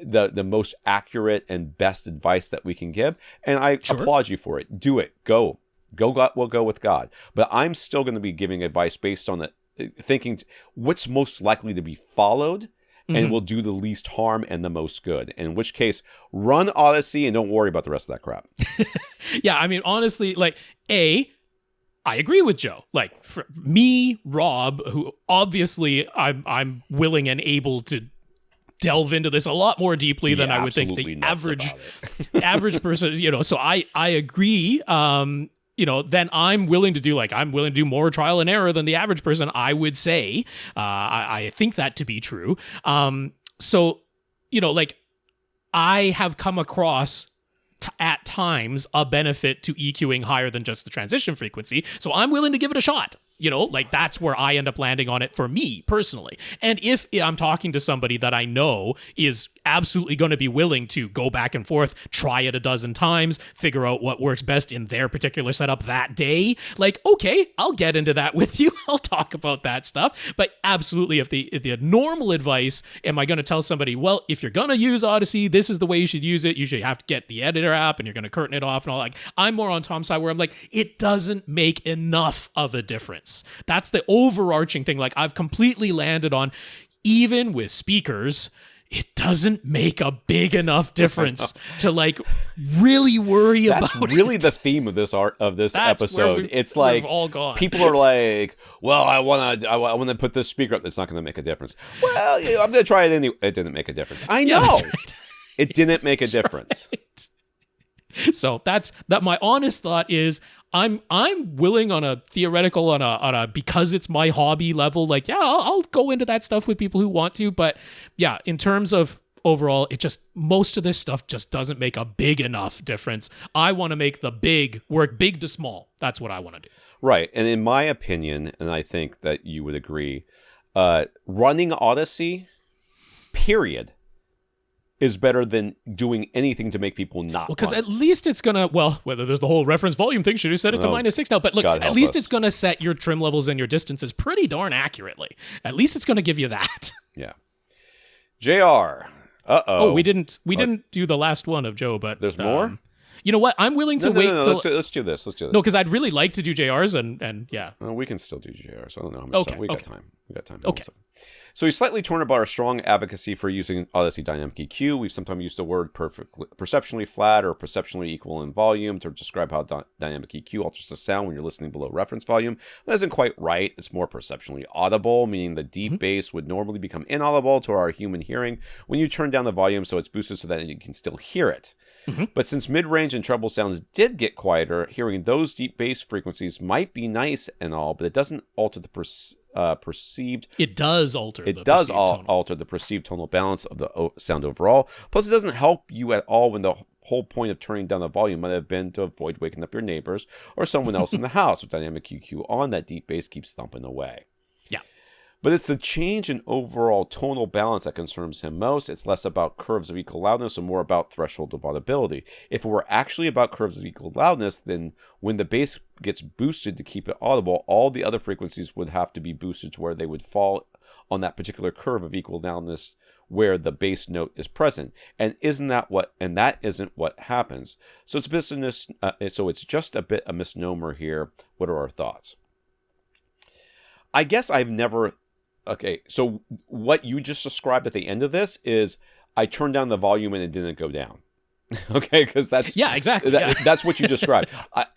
the most accurate and best advice that we can give. And I applaud you for it. Do it. Go. We'll go with God. But I'm still going to be giving advice based on thinking what's most likely to be followed. And will do the least harm and the most good. In which case, run Odyssey and don't worry about the rest of that crap. Yeah, I mean, honestly, I agree with Joe. Like, for me, Rob, who obviously I'm willing and able to delve into this a lot more deeply than I would think the average person. So I agree. Then I'm willing to do more trial and error than the average person, I would say. I think that to be true. I have come across at times a benefit to EQing higher than just the transition frequency. So I'm willing to give it a shot. That's where I end up landing on it for me personally. And if I'm talking to somebody that I know is absolutely going to be willing to go back and forth, try it a dozen times, figure out what works best in their particular setup that day, okay, I'll get into that with you. I'll talk about that stuff. But absolutely, if the normal advice, am I going to tell somebody, well, if you're going to use Odyssey, this is the way you should use it. You should have to get the editor app and you're going to curtain it off and all. I'm more on Tom's side where I'm like, it doesn't make enough of a difference. That's the overarching thing. I've completely landed on, even with speakers, it doesn't make a big enough difference to like really worry about it. That's really the theme of this episode. It's like all gone. People are like, "Well, I want to put this speaker up. That's not going to make a difference." Well, I'm going to try it anyway. It didn't make a difference. I know. That's right. It didn't make a difference. Right. So that's my honest thought is I'm willing on a theoretical on a because it's my hobby level, like, yeah, I'll go into that stuff with people who want to, but yeah, in terms of overall, it just, most of this stuff just doesn't make a big enough difference. I want to make the big work big to small. That's what I want to do. Right. And in my opinion, and I think that you would agree, running Odyssey, period, is better than doing anything to make people not. Well, because at least it's going to, whether there's the whole reference volume thing, should have set it to -6 now. But look, at least it's going to set your trim levels and your distances pretty darn accurately. At least it's going to give you that. Yeah. JR. Uh-oh. Oh, we didn't do the last one of Joe, but... There's more? You know what? I'm willing to wait till... Let's do this. No, because I'd really like to do JRs and yeah. Well, we can still do JRs. I don't know how much time. We got time. Okay. So he's slightly torn about our strong advocacy for using Odyssey Dynamic EQ. We've sometimes used the word perceptually flat or perceptually equal in volume to describe how Dynamic EQ alters the sound when you're listening below reference volume. That isn't quite right. It's more perceptually audible, meaning the deep bass would normally become inaudible to our human hearing when you turn down the volume so it's boosted so that you can still hear it. But since mid-range and treble sounds did get quieter, hearing those deep bass frequencies might be nice and all, but it doesn't alter the perceived... It does alter the perceived tonal balance of the sound overall. Plus, it doesn't help you at all when the whole point of turning down the volume might have been to avoid waking up your neighbors or someone else in the house. With Dynamic EQ on, that deep bass keeps thumping away. But it's the change in overall tonal balance that concerns him most. It's less about curves of equal loudness and more about threshold of audibility. If it were actually about curves of equal loudness, then when the bass gets boosted to keep it audible, all the other frequencies would have to be boosted to where they would fall on that particular curve of equal loudness where the bass note is present. And that isn't what happens. So it's just a bit a misnomer here. What are our thoughts? I guess I've never... Okay, so what you just described at the end of this is I turned down the volume and it didn't go down. Okay, because that's... Yeah, exactly. That's what you described.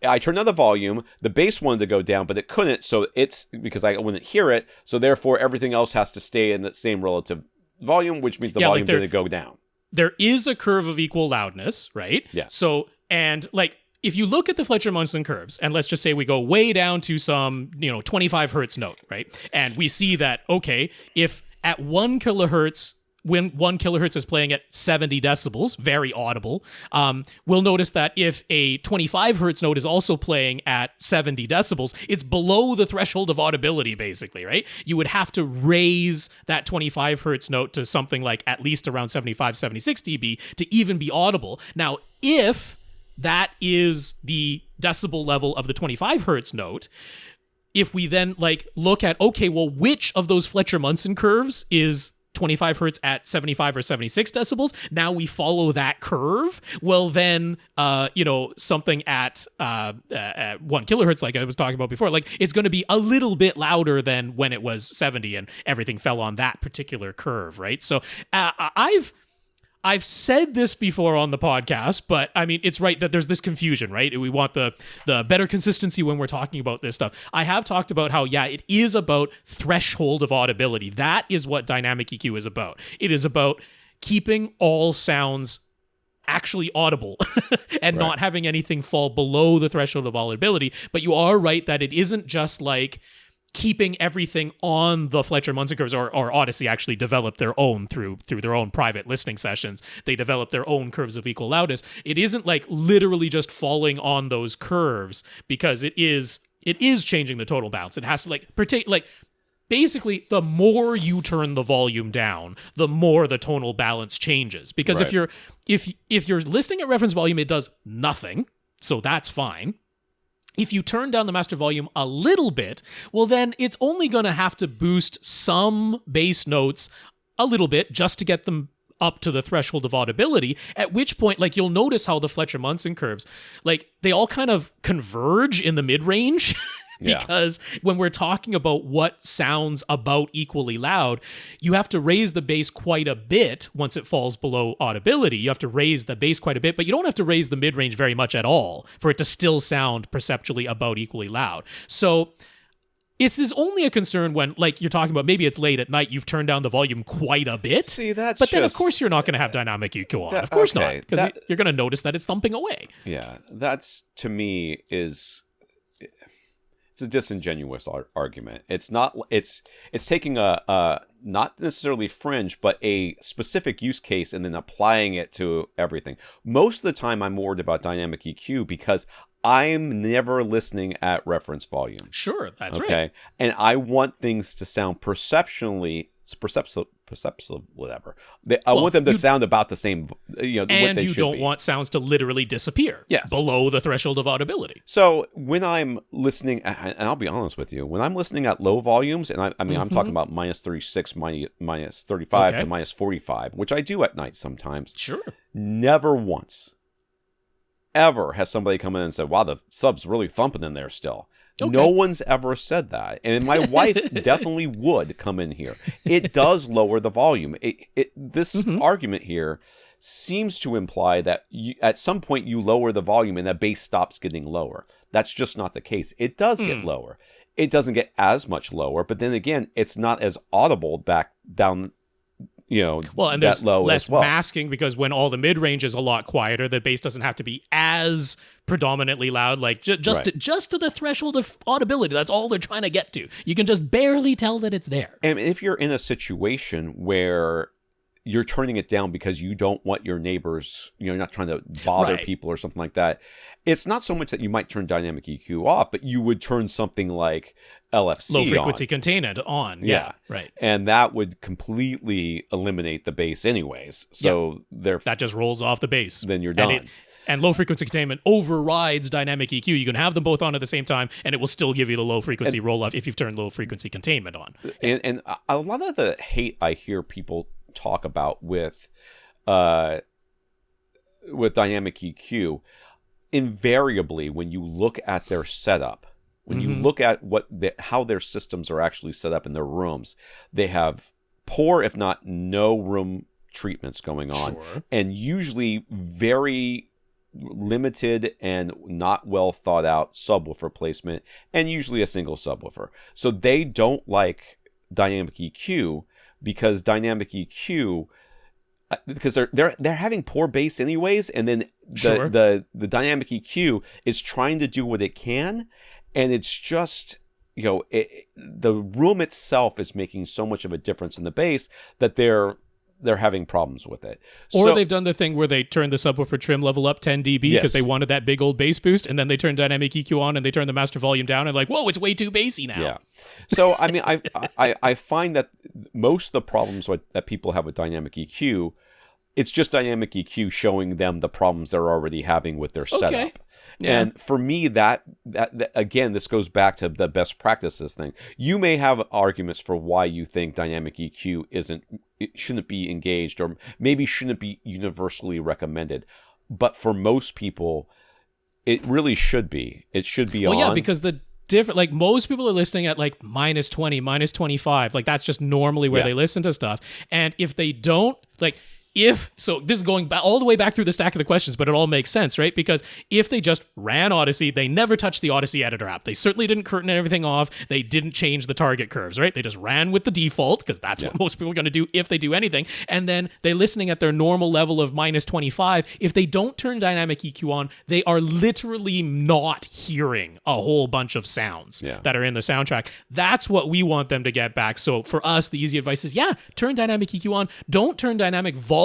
I turned down the volume, the bass wanted to go down, but it couldn't, so it's because I wouldn't hear it, so therefore everything else has to stay in the same relative volume, which means the volume didn't go down. There is a curve of equal loudness, right? Yeah. So, and like... If you look at the Fletcher-Munson curves, and let's just say we go way down to some, 25 hertz note, right? And we see that, okay, if at 1 kilohertz, when 1 kilohertz is playing at 70 decibels, very audible, we'll notice that if a 25 hertz note is also playing at 70 decibels, it's below the threshold of audibility, basically, right? You would have to raise that 25 hertz note to something like at least around 75, 76 dB to even be audible. Now, if that is the decibel level of the 25 hertz note, if we then look at, okay, well, which of those Fletcher-Munson curves is 25 hertz at 75 or 76 decibels? Now we follow that curve. Well, then, something at 1 kilohertz, like I was talking about before, it's going to be a little bit louder than when it was 70 and everything fell on that particular curve, right? So I've said this before on the podcast, but I mean, it's right that there's this confusion, right? We want the better consistency when we're talking about this stuff. I have talked about how, it is about threshold of audibility. That is what dynamic EQ is about. It is about keeping all sounds actually audible and not having anything fall below the threshold of audibility. But you are right that it isn't just like keeping everything on the Fletcher-Munson curves, or Odyssey actually developed their own through their own private listening sessions. They developed their own curves of equal loudness. It isn't like literally just falling on those curves, because it is changing the total balance. It has to basically, the more you turn the volume down, the more the tonal balance changes. Because if you're listening at reference volume, it does nothing, so that's fine. If you turn down the master volume a little bit, well, then it's only going to have to boost some bass notes a little bit just to get them up to the threshold of audibility, at which point, you'll notice how the Fletcher-Munson curves, they all kind of converge in the mid-range. Because when we're talking about what sounds about equally loud, you have to raise the bass quite a bit once it falls below audibility. You have to raise the bass quite a bit, but you don't have to raise the mid-range very much at all for it to still sound perceptually about equally loud. So this is only a concern when, like, you're talking about maybe it's late at night, you've turned down the volume quite a bit. See, that's but then, of course, you're not going to have dynamic EQ on. Of course not, because you're going to notice that it's thumping away. Yeah, that's, to me, it's a disingenuous argument. It's not. It's taking a not necessarily fringe, but a specific use case and then applying it to everything. Most of the time, I'm worried about dynamic EQ because I'm never listening at reference volume. Sure, that's right. Okay, and I want things to sound perceptual, whatever. I want them to sound about the same, what they should be. And you don't want sounds to literally disappear below the threshold of audibility. So when I'm listening, and I'll be honest with you, when I'm listening at low volumes, and I mean, I'm talking about minus 36, minus 35 to minus 45, which I do at night sometimes. Sure. Never once, ever has somebody come in and said, wow, the sub's really thumping in there still. Okay. No one's ever said that. And my wife definitely would come in here. It does lower the volume. This argument here seems to imply that at some point you lower the volume and the bass stops getting lower. That's just not the case. It does get lower. It doesn't get as much lower, but then again, it's not as audible back down, well, and there's less masking because when all the mid-range is a lot quieter, the bass doesn't have to be as predominantly loud, like just to the threshold of audibility. That's all they're trying to get to. You can just barely tell that it's there. And if you're in a situation where you're turning it down because you don't want your neighbors, you're not trying to bother people or something like that, it's not so much that you might turn dynamic EQ off, but you would turn something like LFC low frequency containment on. Yeah, right. And that would completely eliminate the bass anyways. So that just rolls off the bass. Then you're done. And low frequency containment overrides dynamic EQ. You can have them both on at the same time, and it will still give you the low frequency roll off if you've turned low frequency containment on. And a lot of the hate I hear people talk about with dynamic EQ, invariably when you look at their setup, when you look at how their systems are actually set up in their rooms, they have poor, if not no, room treatments going on, and usually very limited and not well thought out subwoofer placement, and usually a single subwoofer. So they don't like dynamic EQ because dynamic EQ, because they're having poor bass anyways, and then the dynamic EQ is trying to do what it can, and it's just the room itself is making so much of a difference in the bass that they're having problems with it. Or they've done the thing where they turned the subwoofer trim level up 10 dB because they wanted that big old bass boost, and then they turned dynamic EQ on and they turned the master volume down and whoa, it's way too bassy now. Yeah. So, I mean, I find that most of the problems that people have with dynamic EQ, it's just dynamic EQ showing them the problems they're already having with their setup. Yeah. And for me, that again, this goes back to the best practices thing. You may have arguments for why you think dynamic EQ shouldn't be engaged, or maybe shouldn't be universally recommended. But for most people, it really should be. It should be on. Well, yeah, because the different, most people are listening at minus 20, minus 25. That's just normally where they listen to stuff. And if they don't, so this is going back all the way back through the stack of the questions, but it all makes sense, right? Because if they just ran Odyssey, they never touched the Odyssey editor app. They certainly didn't curtain everything off. They didn't change the target curves, right? They just ran with the default, because that's what most people are going to do if they do anything. And then they're listening at their normal level of minus 25. If they don't turn dynamic EQ on, they are literally not hearing a whole bunch of sounds that are in the soundtrack. That's what we want them to get back. So for us, the easy advice is, turn dynamic EQ on. Don't turn dynamic volume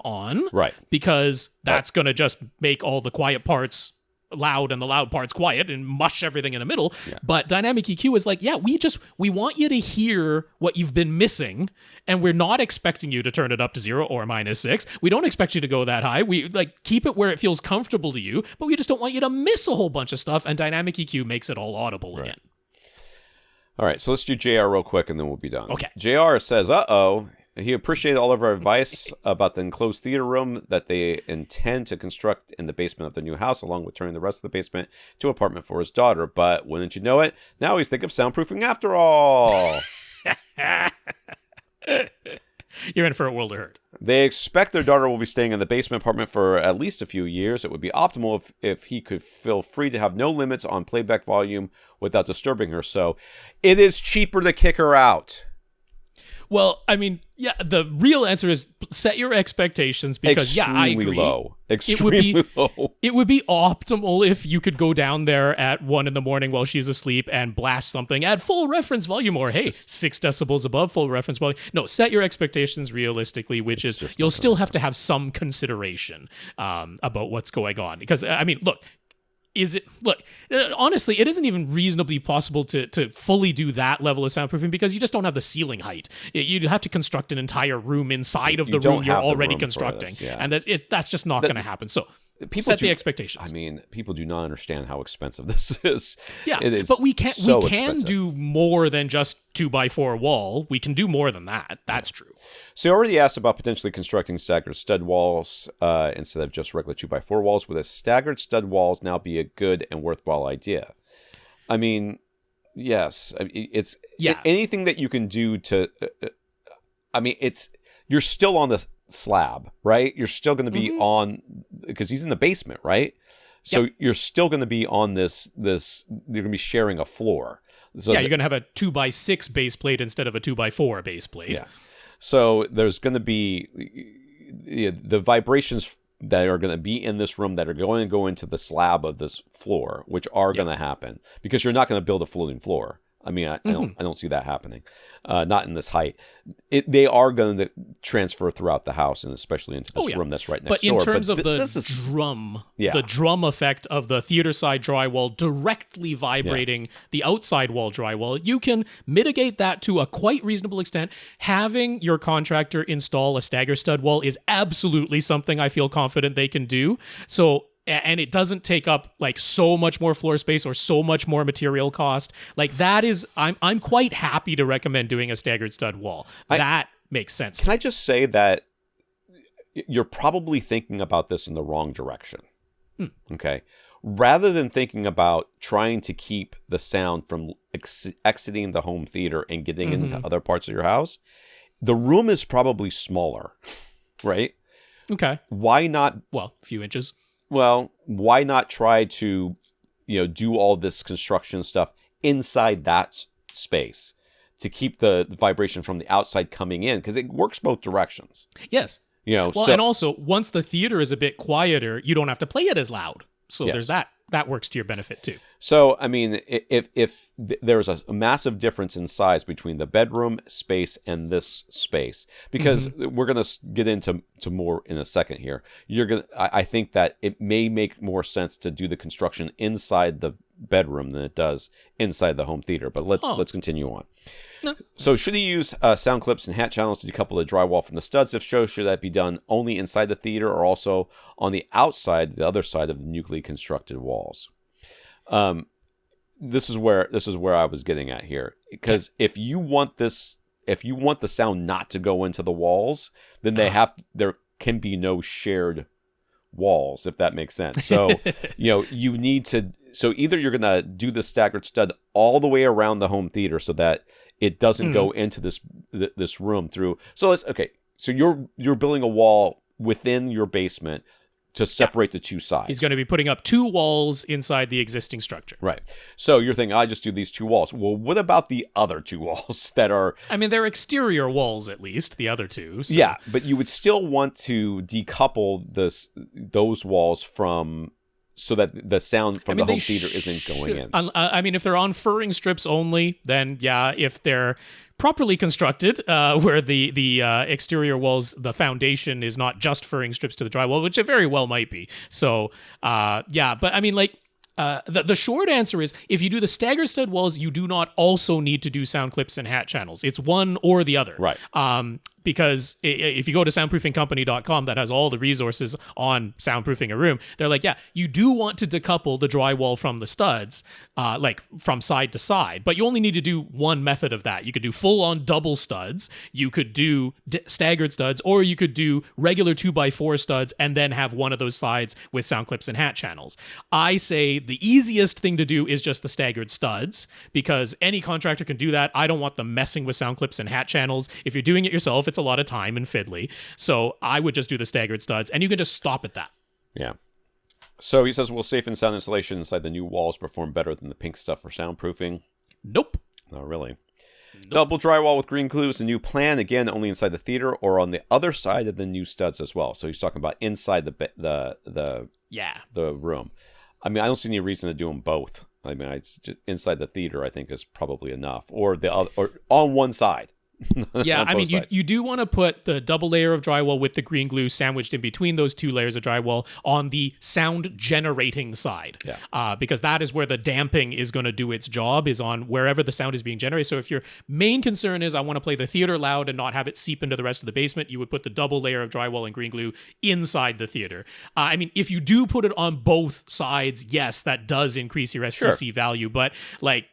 on, right? Because that's going to just make all the quiet parts loud and the loud parts quiet and mush everything in the middle. But dynamic EQ is we want you to hear what you've been missing, and we're not expecting you to turn it up to 0 or minus 6. We don't expect you to go that high. We keep it where it feels comfortable to you, but we just don't want you to miss a whole bunch of stuff, and dynamic EQ makes it all audible again. All right, so let's do JR real quick and then we'll be done. Okay. JR says, He appreciated all of our advice about the enclosed theater room that they intend to construct in the basement of the new house, along with turning the rest of the basement to an apartment for his daughter. But wouldn't you know it, now he's thinking of soundproofing after all. You're in for a world of hurt. They expect their daughter will be staying in the basement apartment for at least a few years. It would be optimal if he could feel free to have no limits on playback volume without disturbing her. So it is cheaper to kick her out. Well, I mean, yeah, the real answer is set your expectations because, I agree. Low. Extremely low. It would be optimal if you could go down there at 1 a.m. while she's asleep and blast something at full reference volume or, hey, 6 decibels above full reference volume. No, set your expectations realistically, which is you'll still have to have some consideration about what's going on. Because, I mean, look, honestly, it isn't even reasonably possible to fully do that level of soundproofing because you just don't have the ceiling height. You'd have to construct an entire room inside of the room you're already constructing. And that's just not going to happen. So set the expectations. I mean, people do not understand how expensive this is. Yeah, it is but we can expensive. do more than just 2x4 wall. We can do more than that. That's true. So you already asked about potentially constructing staggered stud walls instead of just regular 2x4 walls. Would a staggered stud walls now be a good and worthwhile idea? I mean, yes. It's anything that you can do to. You're still on the slab, right? You're still going to be on because he's in the basement, right? So you're still going to be on this. You're going to be sharing a floor. So you're going to have a 2x6 base plate instead of a 2x4 base plate. Yeah. So there's going to be the vibrations that are going to be in this room that are going to go into the slab of this floor, which are going to happen because you're not going to build a floating floor. I mean, I don't see that happening, not in this height. They are going to transfer throughout the house, and especially into this room that's right next door. But in terms of the drum effect of the theater side drywall directly vibrating the outside wall drywall, you can mitigate that to a quite reasonable extent. Having your contractor install a stagger stud wall is absolutely something I feel confident they can do. So. And it doesn't take up like so much more floor space or so much more material cost. Like that is, I'm quite happy to recommend doing a staggered stud wall. That makes sense. Can I just say that you're probably thinking about this in the wrong direction? Okay. Rather than thinking about trying to keep the sound from exiting the home theater and getting into other parts of your house, the room is probably smaller, right? Okay. Why not? Well, a few inches. Well, why not try to, do all this construction stuff inside that space to keep the vibration from the outside coming in? Because it works both directions. Yes. And also, once the theater is a bit quieter, you don't have to play it as loud. So there's that. That works to your benefit too. So, I mean, if there's a massive difference in size between the bedroom space and this space, because we're going to get into more in a second here, I think that it may make more sense to do the construction inside the bedroom than it does inside the home theater. But let's continue on. No. So should he use sound clips and hat channels to decouple the drywall from the studs? If so, should that be done only inside the theater or also on the outside, the other side of the newly constructed walls? This is where I was getting at here, because if you want the sound not to go into the walls, then there can be no shared walls, if that makes sense. So you need to. So either you're going to do the staggered stud all the way around the home theater so that it doesn't go into this room through. So So you're building a wall within your basement to separate the two sides. He's going to be putting up 2 walls inside the existing structure. Right. So you're thinking, I just do these 2 walls. Well, what about the other 2 walls that are... I mean, they're exterior walls, at least, the other 2. So. Yeah, but you would still want to decouple those walls from... so that the sound from the home theater isn't going in. I mean, if they're on furring strips only, then if they're properly constructed, where the exterior walls, the foundation is not just furring strips to the drywall, which it very well might be. So, but I mean, the short answer is if you do the stagger stud walls, you do not also need to do sound clips and hat channels. It's one or the other. Right. because if you go to soundproofingcompany.com, that has all the resources on soundproofing a room, they're like, yeah, you do want to decouple the drywall from the studs, like from side to side, but you only need to do one method of that. You could do full-on double studs, you could do staggered studs, or you could do regular 2x4 studs and then have one of those sides with sound clips and hat channels. I say the easiest thing to do is just the staggered studs, because any contractor can do that. I don't want them messing with sound clips and hat channels. If you're doing it yourself, it's a lot of time and fiddly. So I would just do the staggered studs, and you can just stop at that. Yeah. So he says, will safe and sound installation inside the new walls perform better than the pink stuff for soundproofing? Nope. Not really. Nope. Double drywall with green glue is a new plan, again, only inside the theater or on the other side of the new studs as well. So he's talking about inside the room. I mean, I don't see any reason to do them both. I mean, it's just inside the theater, I think, is probably enough, or on one side. Yeah, I mean, you do want to put the double layer of drywall with the green glue sandwiched in between those two layers of drywall on the sound generating side. Yeah. Because that is where the damping is going to do its job, is on wherever the sound is being generated. So if your main concern is I want to play the theater loud and not have it seep into the rest of the basement, you would put the double layer of drywall and green glue inside the theater. I mean, if you do put it on both sides, yes, that does increase your STC value, but like,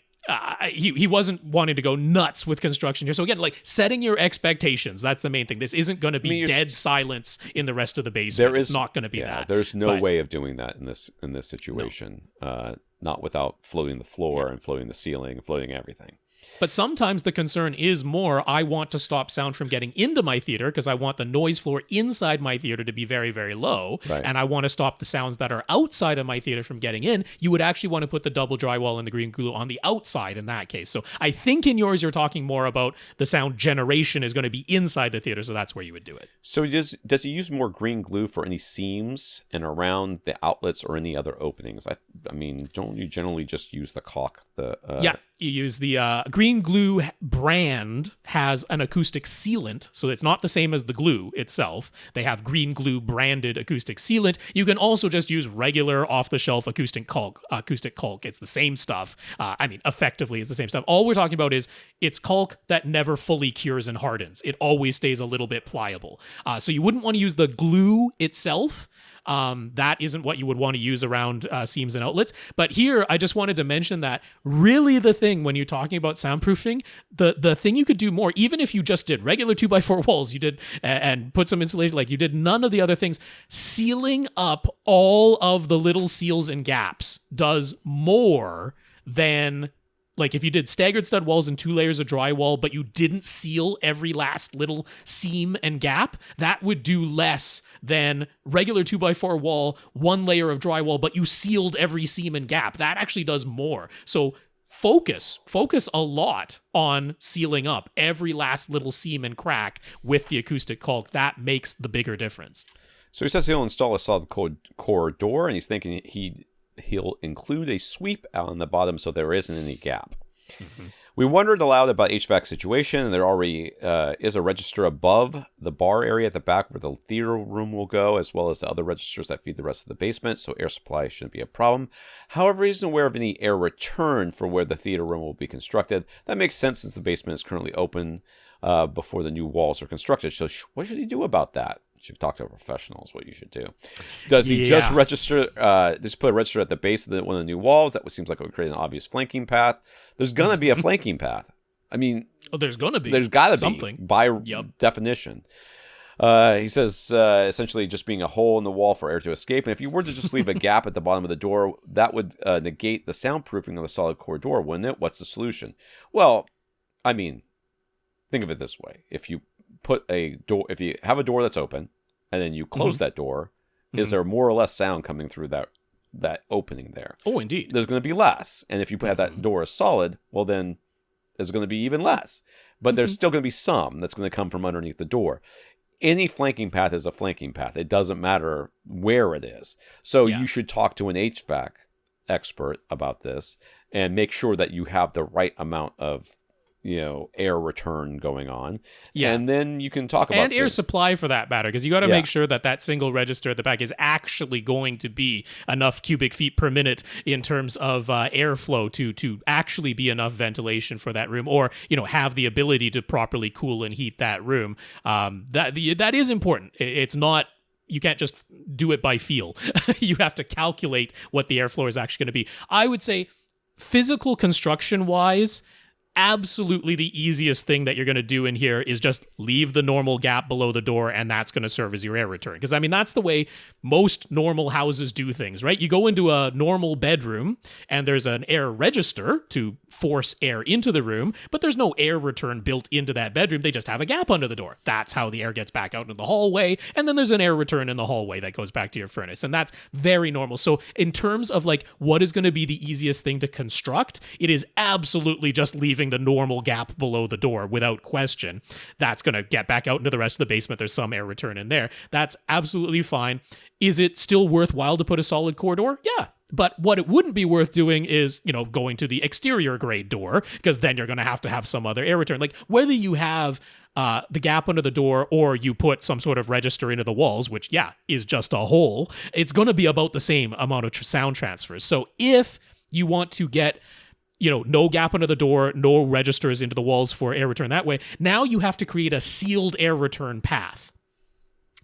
he wasn't wanting to go nuts with construction here. So again, like setting your expectations, that's the main thing. This isn't going to be dead silence in the rest of the basement. It's not going to be that. There's no way of doing that in this situation. No. Not without floating the floor and floating the ceiling and floating everything. But sometimes the concern is more, I want to stop sound from getting into my theater because I want the noise floor inside my theater to be very, very low. Right. And I want to stop the sounds that are outside of my theater from getting in. You would actually want to put the double drywall and the green glue on the outside in that case. So I think in yours, you're talking more about the sound generation is going to be inside the theater. So that's where you would do it. So does he use more green glue for any seams and around the outlets or any other openings? I mean, don't you generally just use the caulk? Yeah. You use the green glue brand has an acoustic sealant, so it's not the same as the glue itself. They have green glue branded acoustic sealant. You can also just use regular off-the-shelf acoustic caulk. It's the same stuff. I mean, effectively, it's the same stuff. All we're talking about is it's caulk that never fully cures and hardens. It always stays a little bit pliable. So you wouldn't want to use the glue itself. That isn't what you would want to use around seams and outlets. But here, I just wanted to mention that really the thing when you're talking about soundproofing, the thing you could do more, even if you just did regular 2x4 walls, you did and put some insulation, like you did none of the other things, sealing up all of the little seals and gaps does more than... Like if you did staggered stud walls and 2 layers of drywall, but you didn't seal every last little seam and gap, that would do less than regular 2x4 wall, 1 layer of drywall, but you sealed every seam and gap. That actually does more. So focus a lot on sealing up every last little seam and crack with the acoustic caulk. That makes the bigger difference. So he says he'll install a solid core door, and he's thinking he'll include a sweep on the bottom so there isn't any gap. Mm-hmm. We wondered aloud about HVAC situation, and there already is a register above the bar area at the back where the theater room will go, as well as the other registers that feed the rest of the basement, so air supply shouldn't be a problem. However, he isn't aware of any air return for where the theater room will be constructed. That makes sense since the basement is currently open before the new walls are constructed. So what should he do about that? You should talk to a professional is what you should do. Does he just register, just put a register at the base of one of the new walls? That seems like it would create an obvious flanking path. There's going to be a flanking path. I mean... there's going to be. There's got to be, by definition. He says, essentially just being a hole in the wall for air to escape. And if you were to just leave a gap at the bottom of the door, that would negate the soundproofing of the solid core door, wouldn't it? What's the solution? Well, I mean, think of it this way. If you have a door that's open and then you close that door, is there more or less sound coming through that opening there? Oh, indeed. There's going to be less. And if you have that door as solid, well, then there's going to be even less. But there's still going to be some that's going to come from underneath the door. Any flanking path is a flanking path. It doesn't matter where it is. So you should talk to an HVAC expert about this and make sure that you have the right amount of air return going on. Yeah. And then you can talk about... And air supply for that matter, because you got to make sure that single register at the back is actually going to be enough cubic feet per minute in terms of airflow to actually be enough ventilation for that room, or, have the ability to properly cool and heat that room. That is important. It's not... You can't just do it by feel. You have to calculate what the airflow is actually going to be. I would say, physical construction-wise, absolutely the easiest thing that you're going to do in here is just leave the normal gap below the door, and that's going to serve as your air return. Because, that's the way most normal houses do things, right? You go into a normal bedroom, and there's an air register to force air into the room, but there's no air return built into that bedroom. They just have a gap under the door. That's how the air gets back out into the hallway, and then there's an air return in the hallway that goes back to your furnace, and that's very normal. So in terms of what is going to be the easiest thing to construct, it is absolutely just leaving the normal gap below the door without question. That's going to get back out into the rest of the basement. There's some air return in there. That's absolutely fine. Is it still worthwhile to put a solid core door? Yeah. But what it wouldn't be worth doing is, going to the exterior grade door, because then you're going to have some other air return. Whether you have the gap under the door or you put some sort of register into the walls, which, is just a hole, it's going to be about the same amount of sound transfers. So if you want to get no gap under the door, no registers into the walls for air return that way, now you have to create a sealed air return path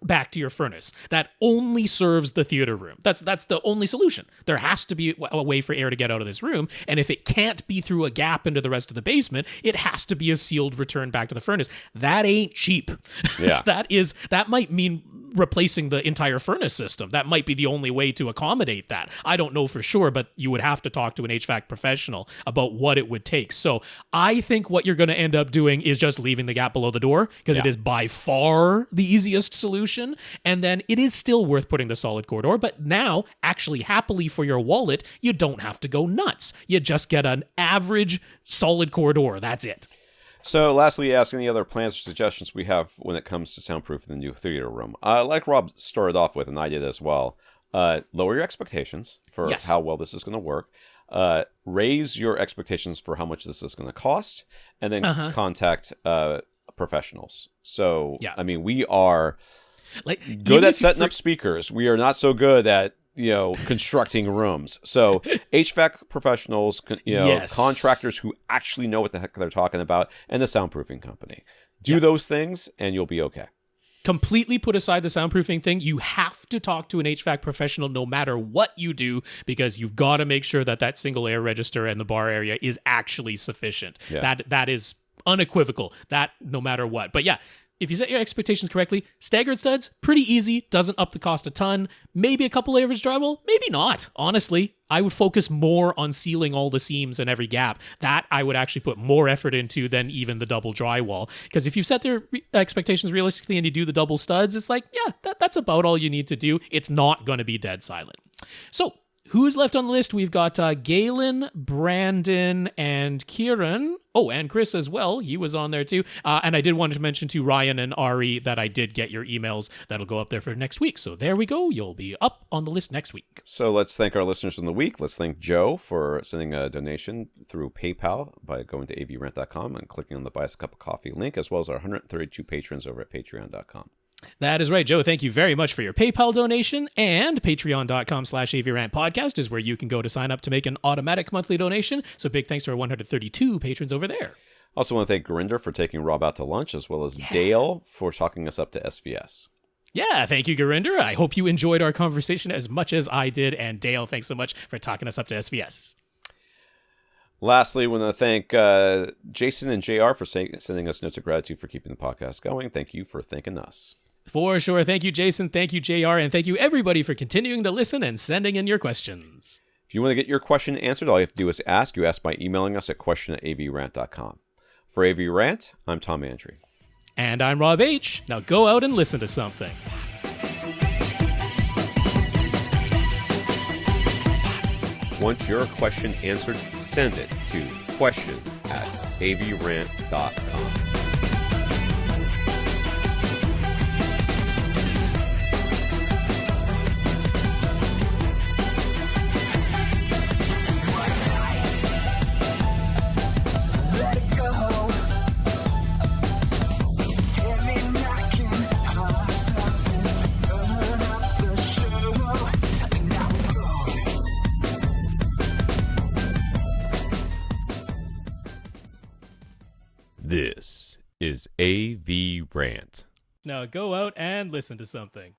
back to your furnace that only serves the theater room. That's the only solution. There has to be a way for air to get out of this room, and if it can't be through a gap into the rest of the basement, it has to be a sealed return back to the furnace. That ain't cheap. Yeah. That might mean replacing the entire furnace system. That might be the only way to accommodate that. I don't know for sure, but you would have to talk to an HVAC professional about what it would take. So I think what you're going to end up doing is just leaving the gap below the door, because it is by far the easiest solution. And then it is still worth putting the solid core door, but now, actually happily for your wallet, you don't have to go nuts. You just get an average solid core door. That's it. So lastly, ask any other plans or suggestions we have when it comes to soundproofing the new theater room. Like Rob started off with, and I did as well, lower your expectations for how well this is going to work. Raise your expectations for how much this is going to cost, and then contact professionals. So, we are good at setting up speakers. We are not so good at constructing rooms. So HVAC professionals, contractors who actually know what the heck they're talking about, and the soundproofing company. Do those things and you'll be okay. Completely put aside the soundproofing thing. You have to talk to an HVAC professional no matter what you do, because you've got to make sure that single air register and the bar area is actually sufficient. Yeah. That is unequivocal, that no matter what. But if you set your expectations correctly, staggered studs, pretty easy, doesn't up the cost a ton. Maybe a couple layers of drywall, maybe not. Honestly, I would focus more on sealing all the seams and every gap. That I would actually put more effort into than even the double drywall. Because if you set their expectations realistically and you do the double studs, it's that's about all you need to do. It's not going to be dead silent. So, who's left on the list? We've got Galen, Brandon, and Kieran. Oh, and Chris as well. He was on there too. And I did want to mention to Ryan and Ari that I did get your emails. That'll go up there for next week. So there we go. You'll be up on the list next week. So let's thank our listeners in the week. Let's thank Joe for sending a donation through PayPal by going to avrant.com and clicking on the Buy Us a Cup of Coffee link, as well as our 132 patrons over at patreon.com. That is right, Joe. Thank you very much for your PayPal donation, and patreon.com/AVRant podcast is where you can go to sign up to make an automatic monthly donation. So big thanks to our 132 patrons over there. Also want to thank Gurinder for taking Rob out to lunch, as well as Dale for talking us up to SVS. Yeah, thank you, Gurinder. I hope you enjoyed our conversation as much as I did. And Dale, thanks so much for talking us up to SVS. Lastly, we want to thank Jason and JR for sending us notes of gratitude for keeping the podcast going. Thank you for thanking us. For sure. Thank you, Jason. Thank you, JR. And thank you, everybody, for continuing to listen and sending in your questions. If you want to get your question answered, all you have to do is ask. You ask by emailing us at question@avrant.com. For AVRant, I'm Tom Andrew. And I'm Rob H. Now go out and listen to something. Want your question answered? Send it to question@avrant.com. Let it go. is AVRant. Now go out and listen to something.